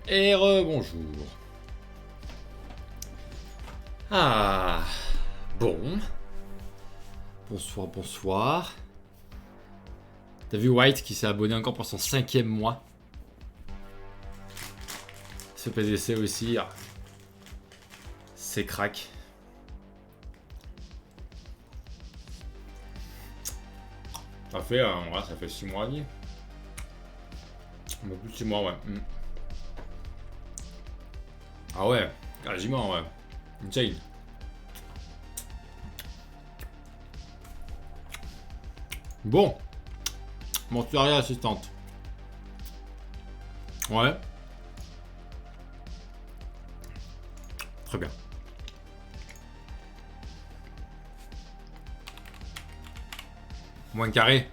Et bonjour. Ah, bon. Bonsoir, bonsoir. T'as vu White qui s'est abonné encore pour son 5e mois. Ce PDC aussi. Ah. C'est crack. Ça fait 6 mois et demi. Un peu plus de 6 mois, ouais. Ah ouais, quasiment, ouais. Insane. Bon. Mortuaire assistante. Ouais. Très bien. Moins de carré.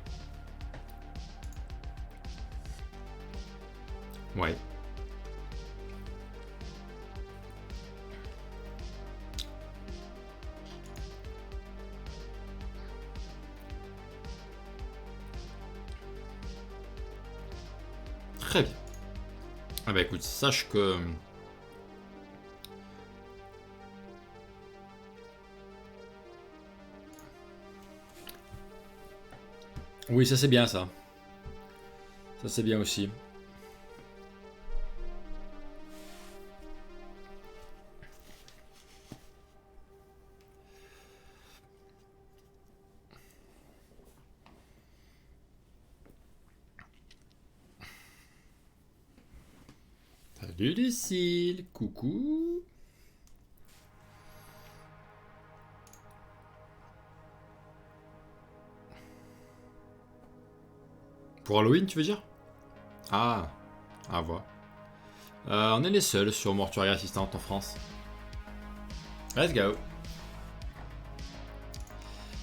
Ouais. Très bien. Ah bah écoute, sache que... Oui, ça c'est bien ça. Ça c'est bien aussi. Salut Lucille, coucou. Pour Halloween, tu veux dire? Ah, à voir. On est les seuls sur Mortuaire Assistante en France. Let's go.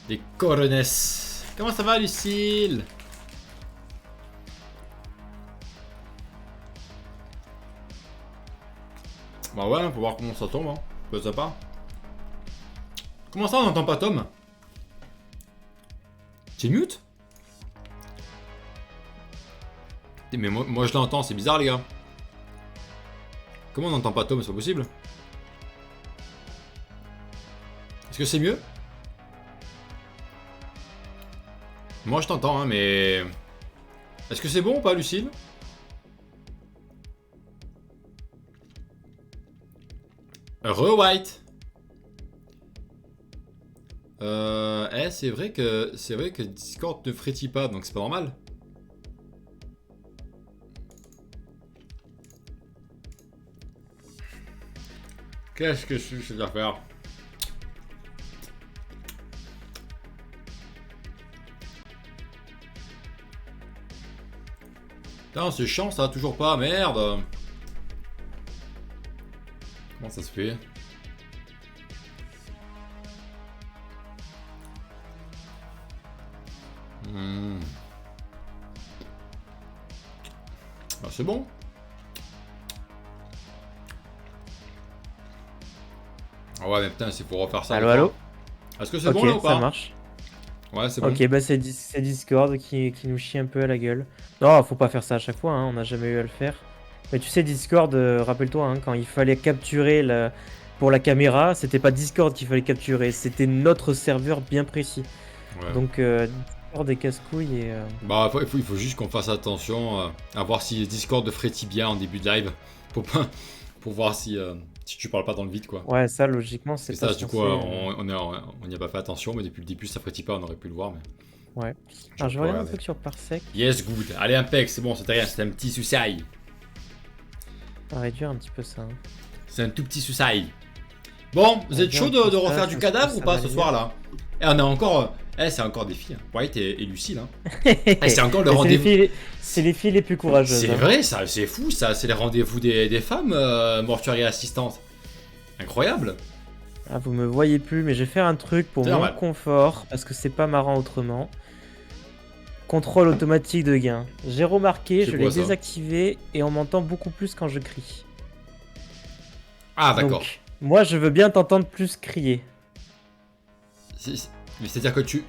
Les corones. Comment ça va, Lucille? Bah ouais, faut voir comment ça tombe, hein. Peu sympa. Comment ça, on n'entend pas Tom? T'es mute? Mais moi je l'entends, c'est bizarre les gars. Comment on n'entend pas Tom? C'est pas possible. Est-ce que c'est mieux? Moi je t'entends, hein, mais... Est-ce que c'est bon ou pas, Lucille? White. C'est vrai que Discord ne frétille pas, donc c'est pas normal. Qu'est-ce que c'est cette affaire? Putain, c'est chiant ça, toujours pas, merde. Comment ça se fait? Ah, c'est bon. Ah ouais, mais putain, c'est pour refaire ça. Allo, allo. Est-ce que c'est bon là ou pas? Ça marche. Ouais, c'est bon. Ok, bah c'est Discord qui nous chie un peu à la gueule. Non, faut pas faire ça à chaque fois, hein, on n'a jamais eu à le faire. Mais tu sais, Discord, rappelle-toi, hein, quand il fallait capturer pour la caméra, c'était pas Discord qu'il fallait capturer, c'était notre serveur bien précis. Ouais. Donc, Discord est casse-couille et... Bah, il faut juste qu'on fasse attention à voir si Discord frétille bien en début de live. Pour voir si tu parles pas dans le vide, quoi. Ouais, ça, logiquement, c'est Et pas ça, du censé... coup, on n'y a pas fait attention, mais depuis le début, ça frétille pas, on aurait pu le voir, mais... Ouais. Alors, je regarde un truc sur Parsec. Yes, good. Allez, impec, c'est bon, c'était rien, c'était un petit suicide. On va réduire un petit peu ça. Hein. C'est un tout petit suicide. Bon, vous êtes chaud de refaire du cadavre ou pas ce soir là? Et on a encore. C'est encore des filles. Hein. White et Lucille. Hein. C'est encore le rendez-vous. C'est les filles les plus courageuses. C'est vrai, ça, c'est fou ça. C'est les rendez-vous des femmes, mortuaires et assistantes. Incroyable. Ah, vous me voyez plus, mais je vais faire un truc pour mon confort, parce que c'est pas marrant autrement. Contrôle automatique de gain. J'ai remarqué, je l'ai désactivé et on m'entend beaucoup plus quand je crie. Ah d'accord. Moi je veux bien t'entendre plus crier. Mais c'est-à-dire que tu...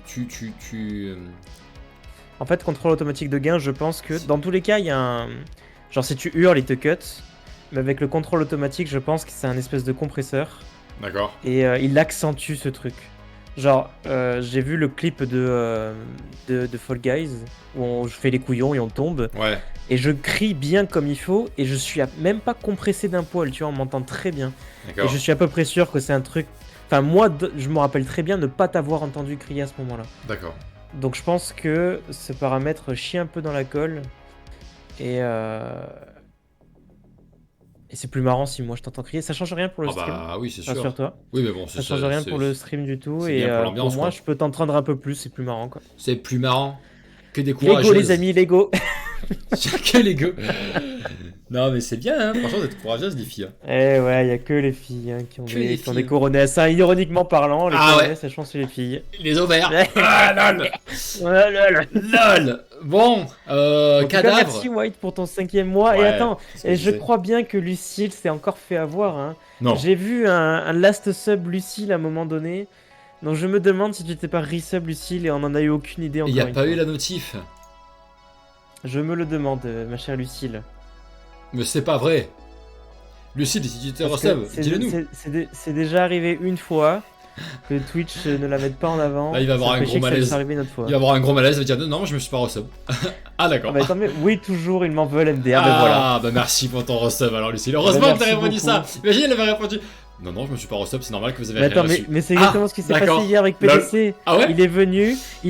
En fait, contrôle automatique de gain, je pense que dans tous les cas, il y a un... Genre si tu hurles, il te cut. mais avec le contrôle automatique, je pense que c'est un espèce de compresseur. D'accord. Et il accentue ce truc. Genre, j'ai vu le clip de Fall Guys, où je fais les couillons et on tombe. Ouais. Et je crie bien comme il faut, et je suis même pas compressé d'un poil, tu vois, on m'entend très bien. Et je suis à peu près sûr que c'est un truc... Enfin, moi, je me rappelle très bien ne pas t'avoir entendu crier à ce moment-là. D'accord. Donc je pense que ce paramètre chie un peu dans la colle. Et c'est plus marrant si moi je t'entends crier. Ça change rien pour le stream. Bah oui, c'est sûr. Rassure-toi. Oui, mais bon, Ça change rien pour le stream du tout. C'est Et bien pour l'ambiance, pour moi, quoi. je peux t'entendre un peu plus. C'est plus marrant, quoi. C'est plus marrant que des courageuses. Lego, les amis, Lego. Que Lego. Non, mais c'est bien, hein. Franchement, d'être courageuse, les filles. Eh ouais, il y a que les filles hein, qui ont Que des coronets. Ça, ironiquement parlant, les coronets, ouais. ça change les filles. Les ovaires. Ah, lol. Lol. Lol. Bon, En tout cas, cadavre. merci White pour ton 5e mois. Ouais, et attends, c'est ce que je crois bien que Lucille s'est encore fait avoir. Hein. Non. J'ai vu un last sub Lucille à un moment donné. Donc je me demande si tu t'es pas resub Lucille et on en a eu aucune idée encore. Il n'y a une pas fois. eu la notif. Je me le demande, ma chère Lucille. Mais c'est pas vrai. Lucille, si tu t'es Parce que resub, dis-le nous. c'est déjà arrivé une fois que Twitch ne la mette pas en avant. Là, il va avoir un gros malaise. Arrivé une autre fois. Il va avoir un gros malaise, il va dire non, je me suis pas resub. Ah d'accord. Ah bah, attends, mais oui, toujours, ils m'en veulent MDR, mais Ah voilà. bah merci pour ton resub alors Lucille. Heureusement que t'as merci répondu beaucoup. ça. Imagine, elle avait répondu. Non, je me suis pas resub, c'est normal que vous avez Mais rien attends, reçu. mais c'est exactement ce qui s'est d'accord. passé hier avec Lol. PDC. Ah ouais. Il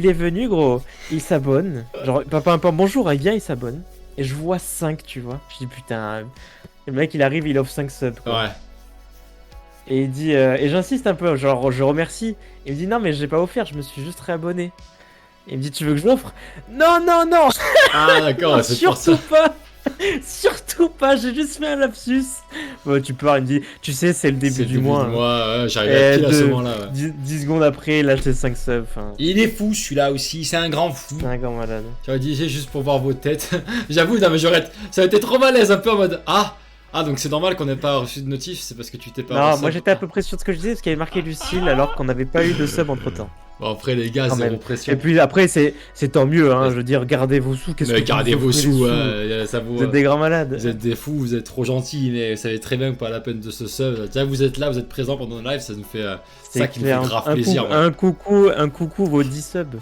est venu gros. Il s'abonne. Genre, papa, bonjour, il vient, il s'abonne. Et je vois 5, tu vois. Je dis putain. Le mec, il arrive, il offre 5 subs, quoi. Ouais. Et il dit, et j'insiste un peu, genre, je remercie. Il me dit, non, mais j'ai pas offert, je me suis juste réabonné. Il me dit, tu veux que je l'offre? Non. Ah d'accord, c'est pour ça. Surtout pas. Surtout pas, j'ai juste fait un lapsus. Bon, tu pars, il me dit, tu sais, c'est le début du mois. Ouais, j'arrive à pile à ce moment-là. Ouais. 10 secondes après, il a acheté 5 subs. Il est fou celui-là aussi, c'est un grand fou. C'est un grand malade. J'aurais dit juste pour voir vos têtes. J'avoue, non mais ça a été trop malaise un peu en mode Ah donc c'est normal qu'on n'ait pas reçu de notif, c'est parce que tu t'es pas Non, resub. moi j'étais à peu près sûr de ce que je disais parce qu'il y avait marqué Lucille alors qu'on n'avait pas eu de sub entre temps. Bon après les gars, Quand zéro même. pression. Et puis après, c'est tant mieux, hein. Je veux dire, gardez vos sous. Mais gardez vos sous, ça Vous êtes des grands malades. Vous êtes des fous, vous êtes trop gentils, mais vous savez très bien que pas la peine de se sub. Déjà vous êtes là, vous êtes présents pendant le live, ça nous fait ça qui nous fait grave plaisir. Un coucou, vos 10 subs.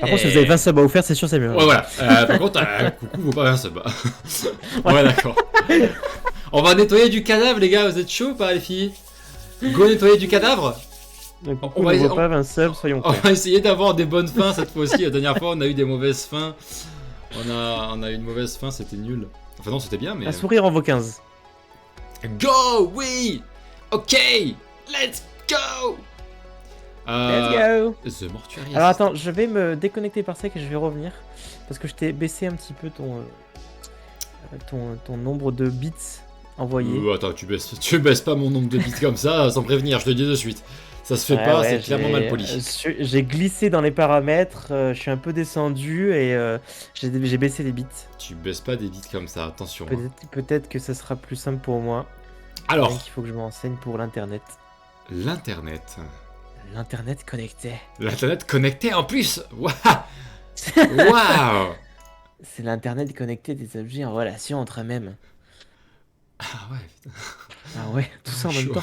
Par contre, si vous avez 20 subs à offrir, c'est sûr, c'est mieux. Ouais, voilà. Par contre, un coucou vaut pas un sub. Ouais, d'accord. On va nettoyer du cadavre, les gars. Vous êtes chauds ou pas, les filles? Go nettoyer du cadavre. Donc, On va essayer- pas 20 subs, soyons On clairs. va essayer d'avoir des bonnes fins cette fois-ci. La dernière fois, on a eu des mauvaises fins. On a eu une mauvaise fin, c'était nul. Enfin, non, c'était bien, mais. Un sourire en vaut 15. Go! Oui! Ok! Let's go! Let's go! The Mortuary. Alors attends, je vais me déconnecter par sec et je vais revenir. Parce que je t'ai baissé un petit peu ton nombre de bits envoyés. Attends, tu baisses pas mon nombre de bits comme ça sans prévenir, je te dis de suite. Ça se fait pas, c'est clairement mal poli. J'ai glissé dans les paramètres, je suis un peu descendu et j'ai baissé les bits. Tu baisses pas des bits comme ça, attention. Peut-être que ça sera plus simple pour moi. Alors, il faut que je me renseigne pour l'internet. L'internet. L'internet connecté. L'internet connecté en plus. Waouh. Waouh. C'est l'internet connecté des objets en relation entre eux-mêmes. Ah ouais, putain. Ah ouais, tout ça en même temps.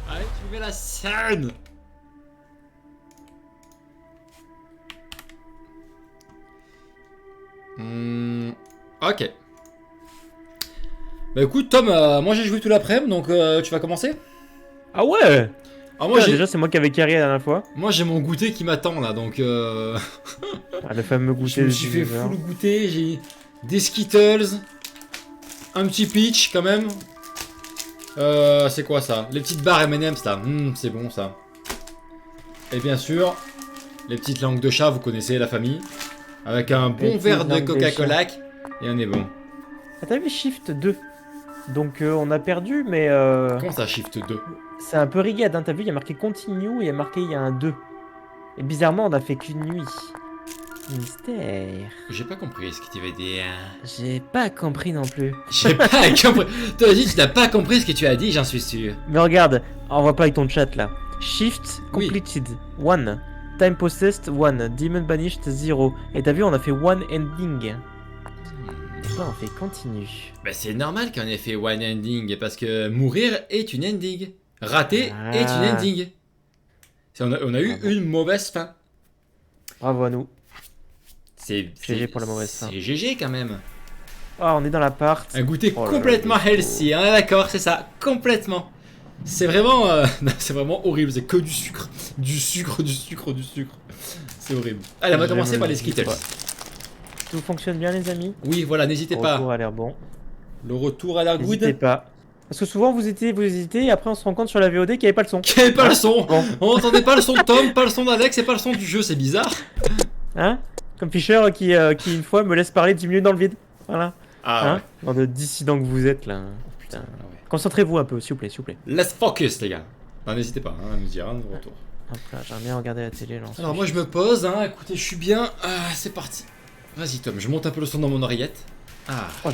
Allez, tu mets la scène. Ok. Bah écoute Tom, moi j'ai joué tout l'après-midi, donc tu vas commencer? Ah ouais. Ah, moi, déjà c'est moi qui avais carré la dernière fois. Moi j'ai mon goûter qui m'attend là, donc Ah, le fameux goûter. je me suis fait full goûter, j'ai des Skittles, un petit peach quand même. C'est quoi ça? Les petites barres M&M's là, c'est bon ça. Et bien sûr, les petites langues de chat, vous connaissez la famille. Avec un bon verre de Coca-Cola et on est bon. Ah, t'as vu Shift 2? Donc on a perdu, mais Comment ça Shift 2? c'est un peu rigide, hein. T'as vu, il y a marqué continue et il y a marqué il y a un 2. Et bizarrement, on a fait qu'une nuit. Mystère. J'ai pas compris ce que tu veux dire. J'ai pas compris non plus. J'ai pas compris. Toi aussi tu n'as pas compris ce que tu as dit, j'en suis sûr. Mais regarde, on voit pas avec ton chat là. Shift Oui. completed 1. Time possessed 1. Demon banished 0. Et t'as vu, on a fait one ending. là on fait continue. Bah c'est normal qu'on ait fait one ending, parce que mourir est une ending. Rater est une ending. On a eu Ah bon. une mauvaise fin. Bravo à nous. C'est GG pour la mauvaise fin. C'est GG quand même. Ah, on est dans l'appart. Un goûter Oh là là, complètement il est healthy, hein, d'accord, c'est ça, complètement. C'est vraiment, non, c'est vraiment horrible, c'est que du sucre. Du sucre, du sucre, du sucre. C'est horrible. Allez, on va J'aime commencer par le les Skittles. sucre. Tout fonctionne bien les amis. Oui, voilà, n'hésitez Le pas. retour a l'air bon. Le retour a l'air N'hésitez good. pas. Parce que souvent vous hésitez et après on se rend compte sur la VOD qu'il n'y avait pas le son. Qu'il n'y avait pas le son. Bon. On n'entendait pas le son de Tom, pas le son d'Alex et pas le son du jeu, c'est bizarre. Hein? Comme Fischer qui une fois me laisse parler 10 minutes dans le vide. Voilà. Ah Hein? Dans de dissidents que vous êtes là. Putain. Ah ouais. Concentrez-vous un peu, s'il vous plaît, s'il vous plaît. Let's focus, les gars. Non, n'hésitez pas à nous dire, hein, de retour. Hop là, j'aimerais bien regarder la télé là. en ce Alors moi je me pose, hein, écoutez, je suis bien. Ah, c'est parti. Vas-y Tom, je monte un peu le son dans mon oreillette. Ah. Oh,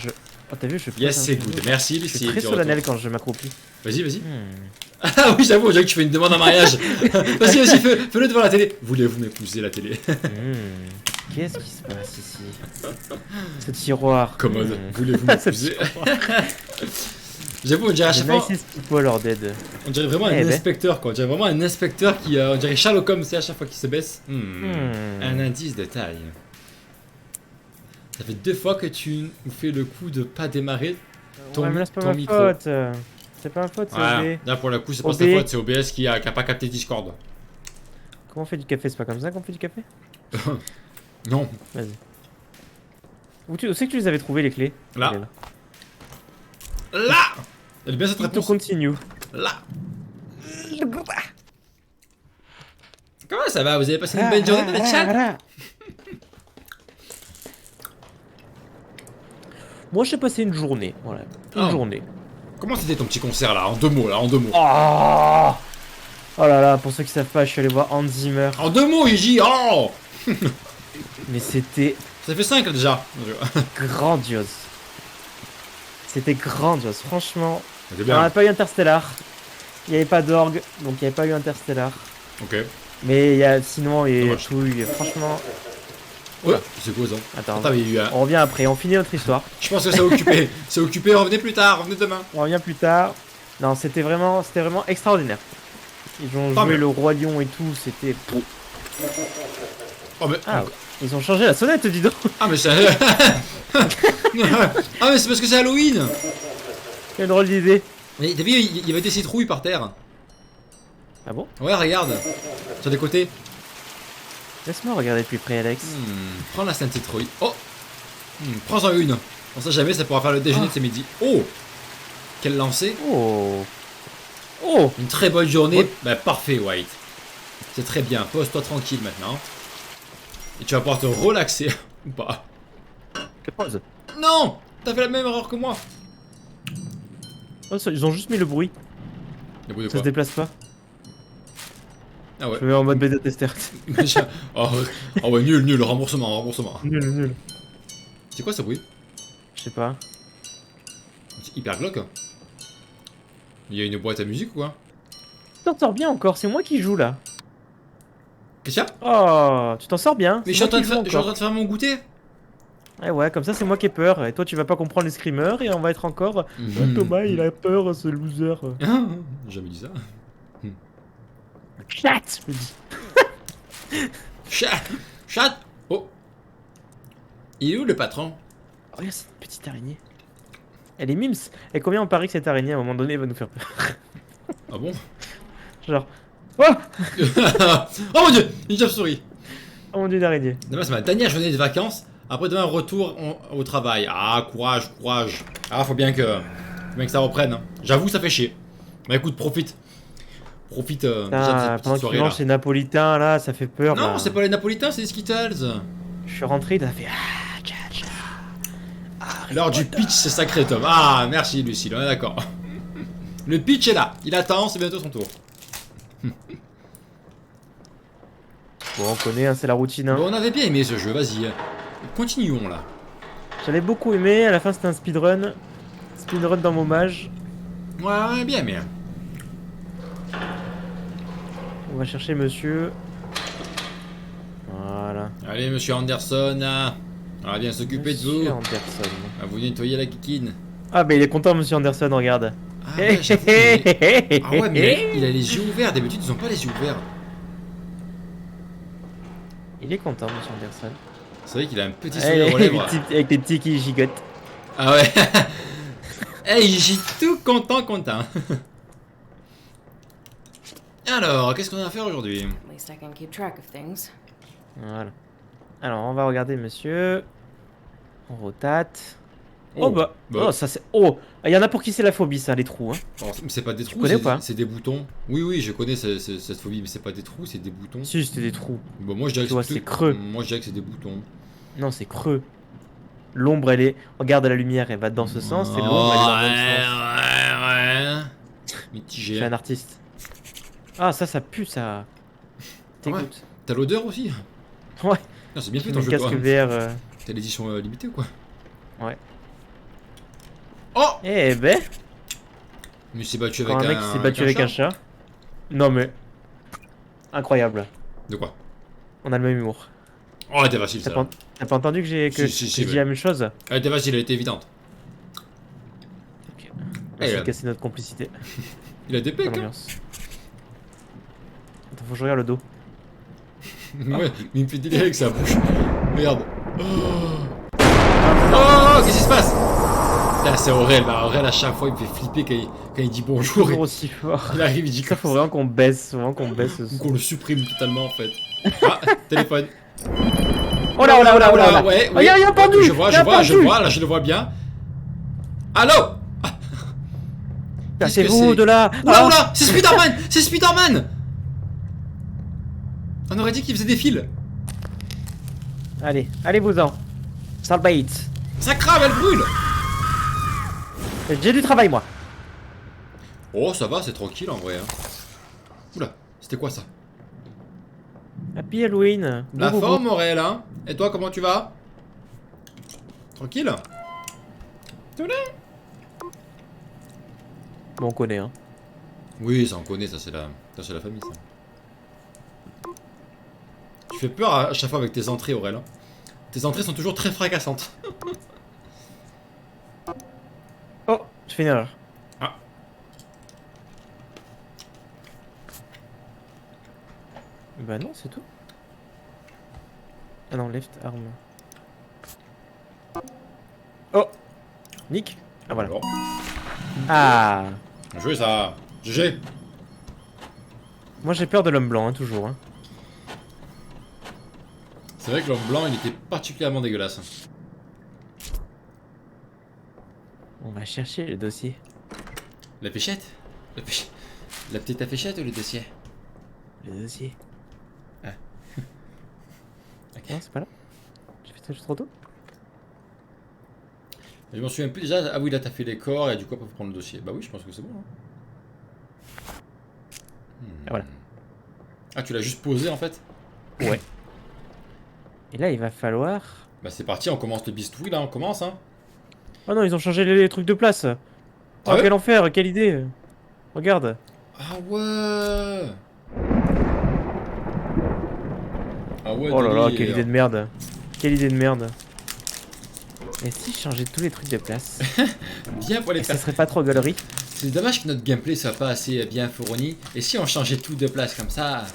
t'as vu, je fais. Yes, c'est good. Merci Je Lucie. suis très du solennel retour. quand je m'accroupis. Vas-y, vas-y. Hmm. Ah oui, j'avoue, on dirait que tu fais une demande en mariage. Vas-y, vas-y, fais-le devant la télé. Voulez-vous m'épouser la télé? Qu'est-ce qui se passe ici? Ce tiroir. Commode. Hmm. Voulez-vous Ce m'épouser? tiroir. J'avoue, on dirait à The chaque fois, nicest people are dead. on dirait vraiment Eh un ben. inspecteur quoi. On dirait vraiment un inspecteur qui, on dirait Sherlock Holmes, c'est à chaque fois qu'il se baisse. Hmm. Un indice de taille. Ça fait 2 fois que tu nous fais le coup de pas démarrer. Ouais, mais là, c'est pas ton ma micro. faute. C'est pas ma faute, c'est Ouais, OB. là pour le coup, c'est pas sa OB. faute, c'est OBS qui a pas capté Discord. Comment on fait du café? C'est pas comme ça qu'on fait du café? Non, Vas-y. Où c'est que tu les avais trouvées les clés? Là. Elle est là. là. Elle est bien cette To réponse. continue. Là. Comment ça va? Vous avez passé une bonne journée dans le chat? Moi j'ai passé une journée, voilà. Une Oh. journée. Comment c'était ton petit concert là? En 2 mots là, en 2 mots. Oh, oh là là, pour ceux qui savent pas, je suis allé voir Hans Zimmer. En 2 mots, Iji. Oh. Mais c'était Ça fait 5 déjà. grandiose. C'était grandiose, franchement. C'est On bien. n'a pas eu Interstellar. Il n'y avait pas d'orgue, donc il n'y avait pas eu Interstellar. Ok. Mais il y a sinon, et Dommage. tout, franchement. Ouais, c'est quoi ça? Attends, Attends, mais il y a eu un- on revient après, on finit notre histoire. Je pense que c'est occupé. C'est occupé, revenez plus tard, revenez demain. On revient plus tard. Non, c'était vraiment extraordinaire. Ils ont Ah, joué mais- le Roi Lion et tout, c'était. Oh mais. Ah, ils ont changé la sonnette, dis donc. Ah mais c'est. Ah mais c'est parce que c'est Halloween. Quelle drôle d'idée. Mais t'as vu, il y avait des citrouilles par terre. Ah bon? Ouais, regarde. Sur les côtés. Laisse-moi regarder de plus près, Alex. Prends la sainte citrouille. Oh. Prends-en une. On sait jamais, ça pourra faire le déjeuner de ce midi. Oh. Quel lancer. Oh. Oh. Une très bonne journée. Ouais. Bah parfait, White. C'est très bien. Pose-toi tranquille maintenant. Et tu vas pouvoir te relaxer. Ou pas. Je pose. Non. T'as fait la même erreur que moi. Oh, ils ont juste mis le bruit. Le bruit de Ça quoi? se déplace pas. Ah ouais. Je vais en mode bêta tester. Oh, oh ouais, nul, remboursement, remboursement. Nul. C'est quoi ce bruit? Je sais pas. C'est hyper glauque. Il y a une boîte à musique ou quoi? Tu t'en sors bien encore, c'est moi qui joue là. Qu'est-ce qu'il y a? Oh, tu t'en sors bien. Mais c'est je suis en moi train qui de joue faire, je suis en encore. train de faire mon goûter. Ouais, comme ça c'est moi qui ai peur. Et toi tu vas pas comprendre les screamers et on va être encore. Thomas il a peur, ce loser. Ah, j'ai jamais dit ça. Chat. Chat. Chat. Oh. Il est où le patron? Oh, regarde cette petite araignée. Elle est mims. Et combien on parie que cette araignée à un moment donné va nous faire peur? Ah bon? Genre. Oh, Oh mon dieu, une chauve-souris. oh mon dieu, une araignée. Demain c'est ma dernière journée de vacances. Après demain retour au travail. Ah courage, courage. Ah faut bien que ça reprenne. Hein. J'avoue ça fait chier. Bah écoute profite. Profite déjà de cette Putain, petite pendant que tu soirée là. manges ces napolitains là, ça fait peur. Non là. c'est pas les napolitains, c'est les Skittles. Je suis rentré, t'as fait. Ah, tcha, tcha. L'heure du pitch c'est sacré Tom. Ah merci Lucille, on est d'accord. Le pitch est là, il attend, c'est bientôt son tour. Bon, on connaît, hein, c'est la routine. Hein. Bon, on avait bien aimé ce jeu, vas-y. Continuons là. J'avais beaucoup aimé, à la fin c'était un speedrun. Speedrun dans mon mage. Ouais, on a bien aimé. On va chercher monsieur. Voilà. Allez monsieur Anderson. On va bien s'occuper de Monsieur vous. Anderson. À vous nettoyer la kikine. Ah, mais il est content, monsieur Anderson, regarde. Ah ouais, j'avoue, ah ouais, mais il a les yeux ouverts. D'habitude, ils ont pas les yeux ouverts. Il est content, monsieur Anderson. C'est vrai qu'il a un petit Ouais, sourire aux avec, lèvres. avec les petits qui gigotent. Ah ouais. Hey, j'y tout content. Alors, qu'est-ce qu'on a à faire aujourd'hui? At least I can keep track of things. Voilà. Alors, on va regarder, monsieur. On rotate. Oh, bah. Oh, ça c'est. Oh, il y en a pour qui c'est la phobie, ça, les trous. Hein. Alors, c'est pas des Tu trous, connais ou pas? c'est des boutons. Oui, je connais cette phobie, mais c'est pas des trous, c'est des boutons. Si, c'était des trous. Bon, moi je dirais Tu vois, que c'est creux. Moi je dirais que c'est des boutons. Non, c'est creux. L'ombre, elle est. Regarde la lumière, elle va dans ce sens, et l'ombre, elle est dans le même sens. Ouais. Je Mitigé. suis un artiste. Ah, ça pue, ça. T'écoutes. T'as l'odeur aussi? Ouais. Non, c'est bien fait J'ai ton mis jeu, le toi. casque VR. T'as l'édition limitée ou quoi? Ouais. Oh! Eh ben, Mais il s'est battu avec quand un mec qui s'est battu avec un chat. Non mais. Incroyable. De quoi? On a le même humour. Oh, elle était facile T'as ça. pas entendu que j'ai que Si, j'ai dit ouais. la même chose? Elle était facile, elle était évidente. Ok. Eh, J'ai là. cassé notre complicité. Il a des Dans pecs, hein? l'ambiance. Attends, faut que je regarde le dos. Ouais, mais il me fait délire avec sa bouche. Regarde. Oh, qu'est-ce qui se passe? Putain, c'est Aurel. Bah, Aurel, à chaque fois, il me fait flipper quand il dit bonjour. Toujours aussi fort. Il arrive, il dit Ça, faut vraiment qu'on baisse, ou ce qu'on le supprime totalement en fait. Ah, téléphone. Oh là, oh là, oh là, oh là, oh là. Ouais, Oh, y a un pendu. Je vois, Y a un pendu. là je le vois bien. Allô? Cassez-vous de là. Oula, Ah. oula, c'est Spider-Man. C'est Spider-Man. On aurait dit qu'il faisait des fils. Allez, allez-vous-en. Sale bait. Ça crame, elle brûle. J'ai du travail, moi. Oh, ça va, c'est tranquille en vrai. Hein. Oula, c'était quoi ça? Happy Halloween. La Bou, bou, forme, Aurel, hein? Et toi, comment tu vas? Tranquille? bou. Bon, on connaît, hein. Oui, ça on connaît, ça c'est la famille, ça. Tu fais peur à chaque fois avec tes entrées, Aurel. Hein. Tes entrées sont toujours très fracassantes. Oh, je fais une erreur. Ah. Bah non, c'est tout. Ah non, left arm. Oh, Nick. Ah voilà. Alors, Ah. bien joué ça. GG. Moi j'ai peur de l'homme blanc, hein, toujours. Hein. C'est vrai que l'homme blanc, il était particulièrement dégueulasse. On va chercher le dossier. La péchette? La petite affichette ou le dossier? Le dossier. Ah. Ok. Non, c'est pas là. J'ai fait ça juste trop tôt. Je m'en souviens plus déjà. Ah oui, là t'as fait les corps et du coup après faut prendre le dossier. Bah oui, je pense que c'est bon. Hein. Ah, voilà. Ah, tu l'as juste posé en fait? Ouais. Et là, il va falloir. Bah c'est parti, on commence le bistouille là, on commence hein. Oh non, ils ont changé les trucs de place. Oh, Ah ouais quel enfer, quelle idée. Regarde. Ah ouais. Ah ouais, Oh là là, délire. quelle idée de merde. Quelle idée de merde. Et si je changeais tous les trucs de place? Bien pour les Et ça personnes. serait pas trop galerie? C'est dommage que notre gameplay soit pas assez bien fourni. Et si on changeait tout de place comme ça,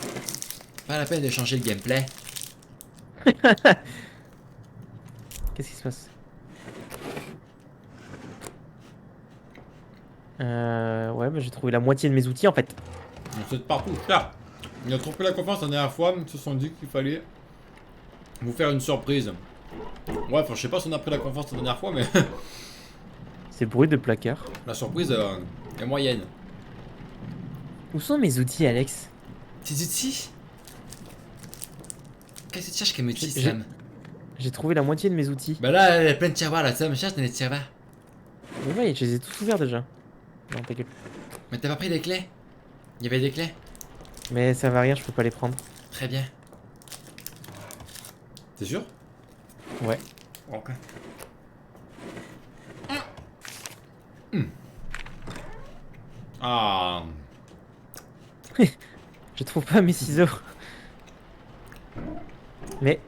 pas la peine de changer le gameplay. Qu'est-ce qui se passe? Ouais, bah j'ai trouvé la moitié de mes outils en fait. On saute partout. Là, il a trop pris la confiance la dernière fois. Ils se sont dit qu'il fallait vous faire une surprise. Ouais, enfin, je sais pas si on a pris la confiance la dernière fois, mais C'est bruit de placard. la surprise est moyenne. Où sont mes outils, Alex? Tes outils? Qu'est-ce que tu cherches comme outil, J'ai- Sam? J'ai trouvé la moitié de mes outils. Bah là, il y a plein de tiroirs là, Sam. Cherche dans les tiroirs. Mais ouais, je les ai tous ouverts déjà. Non, ta gueule. Mais t'as pas pris les clés? Il y avait des clés? Mais ça va rien, je peux pas les prendre. Très bien. T'es sûr? Ouais. Ok. Ah. Je trouve pas mes ciseaux. Mais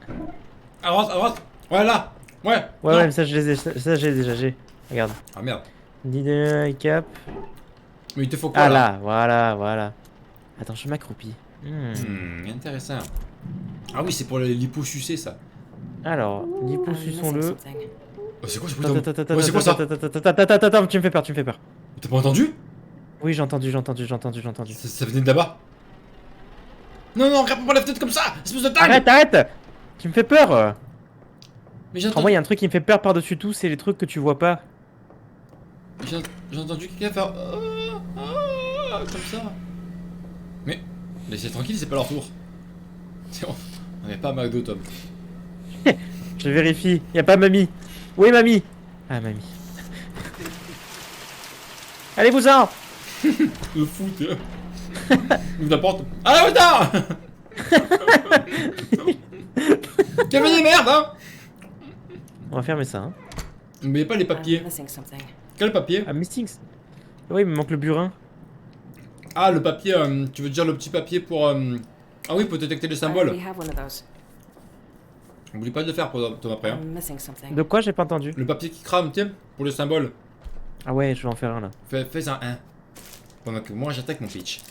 À droite, à droite. Ouais, là. Ouais. Ouais, non. ouais, mais ça, je les ai, ça, j'ai déjà, j'ai. Regarde. Ah merde. Leader, cap. Mais il te faut quoi Ah là là, voilà, voilà. Attends, je m'accroupis. Intéressant. Ah oui, c'est pour les liposucés ça. Alors, I'm missing liposuçons-le. something. Oh, c'est quoi ce Attends, bruit attends, de... attends, Ouais, c'est quoi ça? attends, tu me fais peur, tu me fais peur. T'as pas entendu? Oui, j'ai entendu, j'ai entendu, j'ai entendu, j'ai entendu. Ça venait de là-bas. Non, non, regarde pas la fenêtre comme ça! Espèce de dingue! Arrête, arrête! Tu me fais peur! Mais j'ai Oh, entendu... moi, il y a un truc qui me fait peur par-dessus tout, c'est les trucs que tu vois pas. J'ai entendu quelqu'un faire... comme ça. Mais... Laissez tranquille, c'est pas leur tour. C'est bon. On n'est pas à McDo, Tom. Je vérifie, y a pas mamie. Oui, mamie. Ah, mamie. Allez-vous-en! Le fou, t'es... Ouvre la porte. Ah, putain! Cavalier, merde, hein! On va fermer ça, hein. Mais y'a pas les papiers. I'm missing something. Quel papier? Ah, Mistings. Oui, il me manque le burin. Ah, le papier, tu veux dire le petit papier pour... Ah oui, pour détecter les I symboles. already have one of those. N'oublie pas de le faire pour Tom après, hein. I'm missing something. De quoi? J'ai pas entendu. Le papier qui crame, tiens, pour les symboles. Ah ouais, je vais en faire un là. Fais un 1. Pendant que moi j'attaque mon pitch.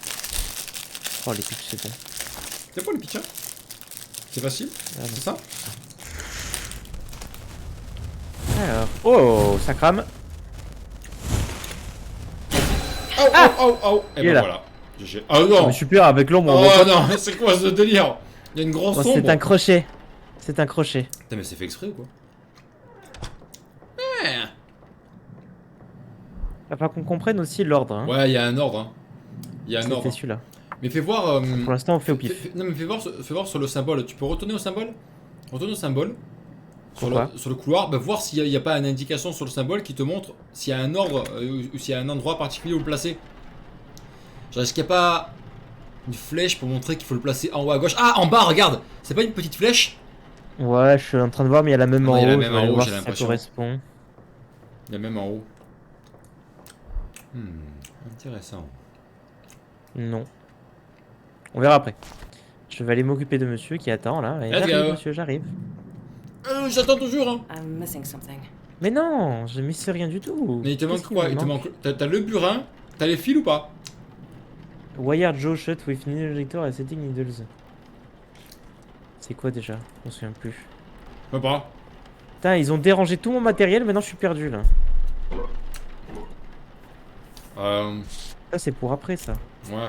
Oh, les pitchs, c'est bon. C'est pas le pitch, hein? C'est facile, Ah, non. c'est ça? Alors. Oh, ça crame. Oh, oh, oh, oh! Et Il est ben là. voilà. GG. Ah non! Mais super, avec l'ombre, on voit Oh pas. non, c'est quoi ce délire? Il y a une grosse Oh, sombre. c'est un crochet. C'est un crochet. Putain, mais c'est fait exprès ou quoi? Ouais. Il va qu'on comprenne aussi l'ordre. Hein. Ouais, il y a un ordre, hein. Il y a un ordre. C'était celui-là. Mais fais voir. Pour l'instant, on fait au pif. Non, mais fais voir sur le symbole. Tu peux retourner au symbole? Retourne au symbole. Pourquoi? Sur le couloir, bah, voir s'il n'y a pas une indication sur le symbole qui te montre s'il y a un ordre ou s'il y a un endroit particulier où le placer. Genre, est-ce qu'il n'y a pas une flèche pour montrer qu'il faut le placer en haut à gauche? Ah, en bas, regarde! C'est pas une petite flèche? Ouais, je suis en train de voir, mais il y a la même Ah, en il y a la haut. même Je vais en aller haut, voir j'ai si ça l'impression. correspond. Il y a même en haut. Intéressant. Non. On verra après. Je vais aller m'occuper de monsieur qui attend là. Et Let's j'arrive, go. monsieur, j'arrive. J'attends toujours, hein! I'm missing something. Mais non, je misse rien du tout. Mais il te manque Qu'est-ce qu'il quoi? me Il te manque. T'as le burin? T'as les fils ou pas? Wire Joe shut with needle injector and setting needles. C'est quoi déjà? Je me souviens plus. Je sais pas. Putain, ils ont dérangé tout mon matériel, maintenant je suis perdu là. Ça c'est pour après ça. Ouais.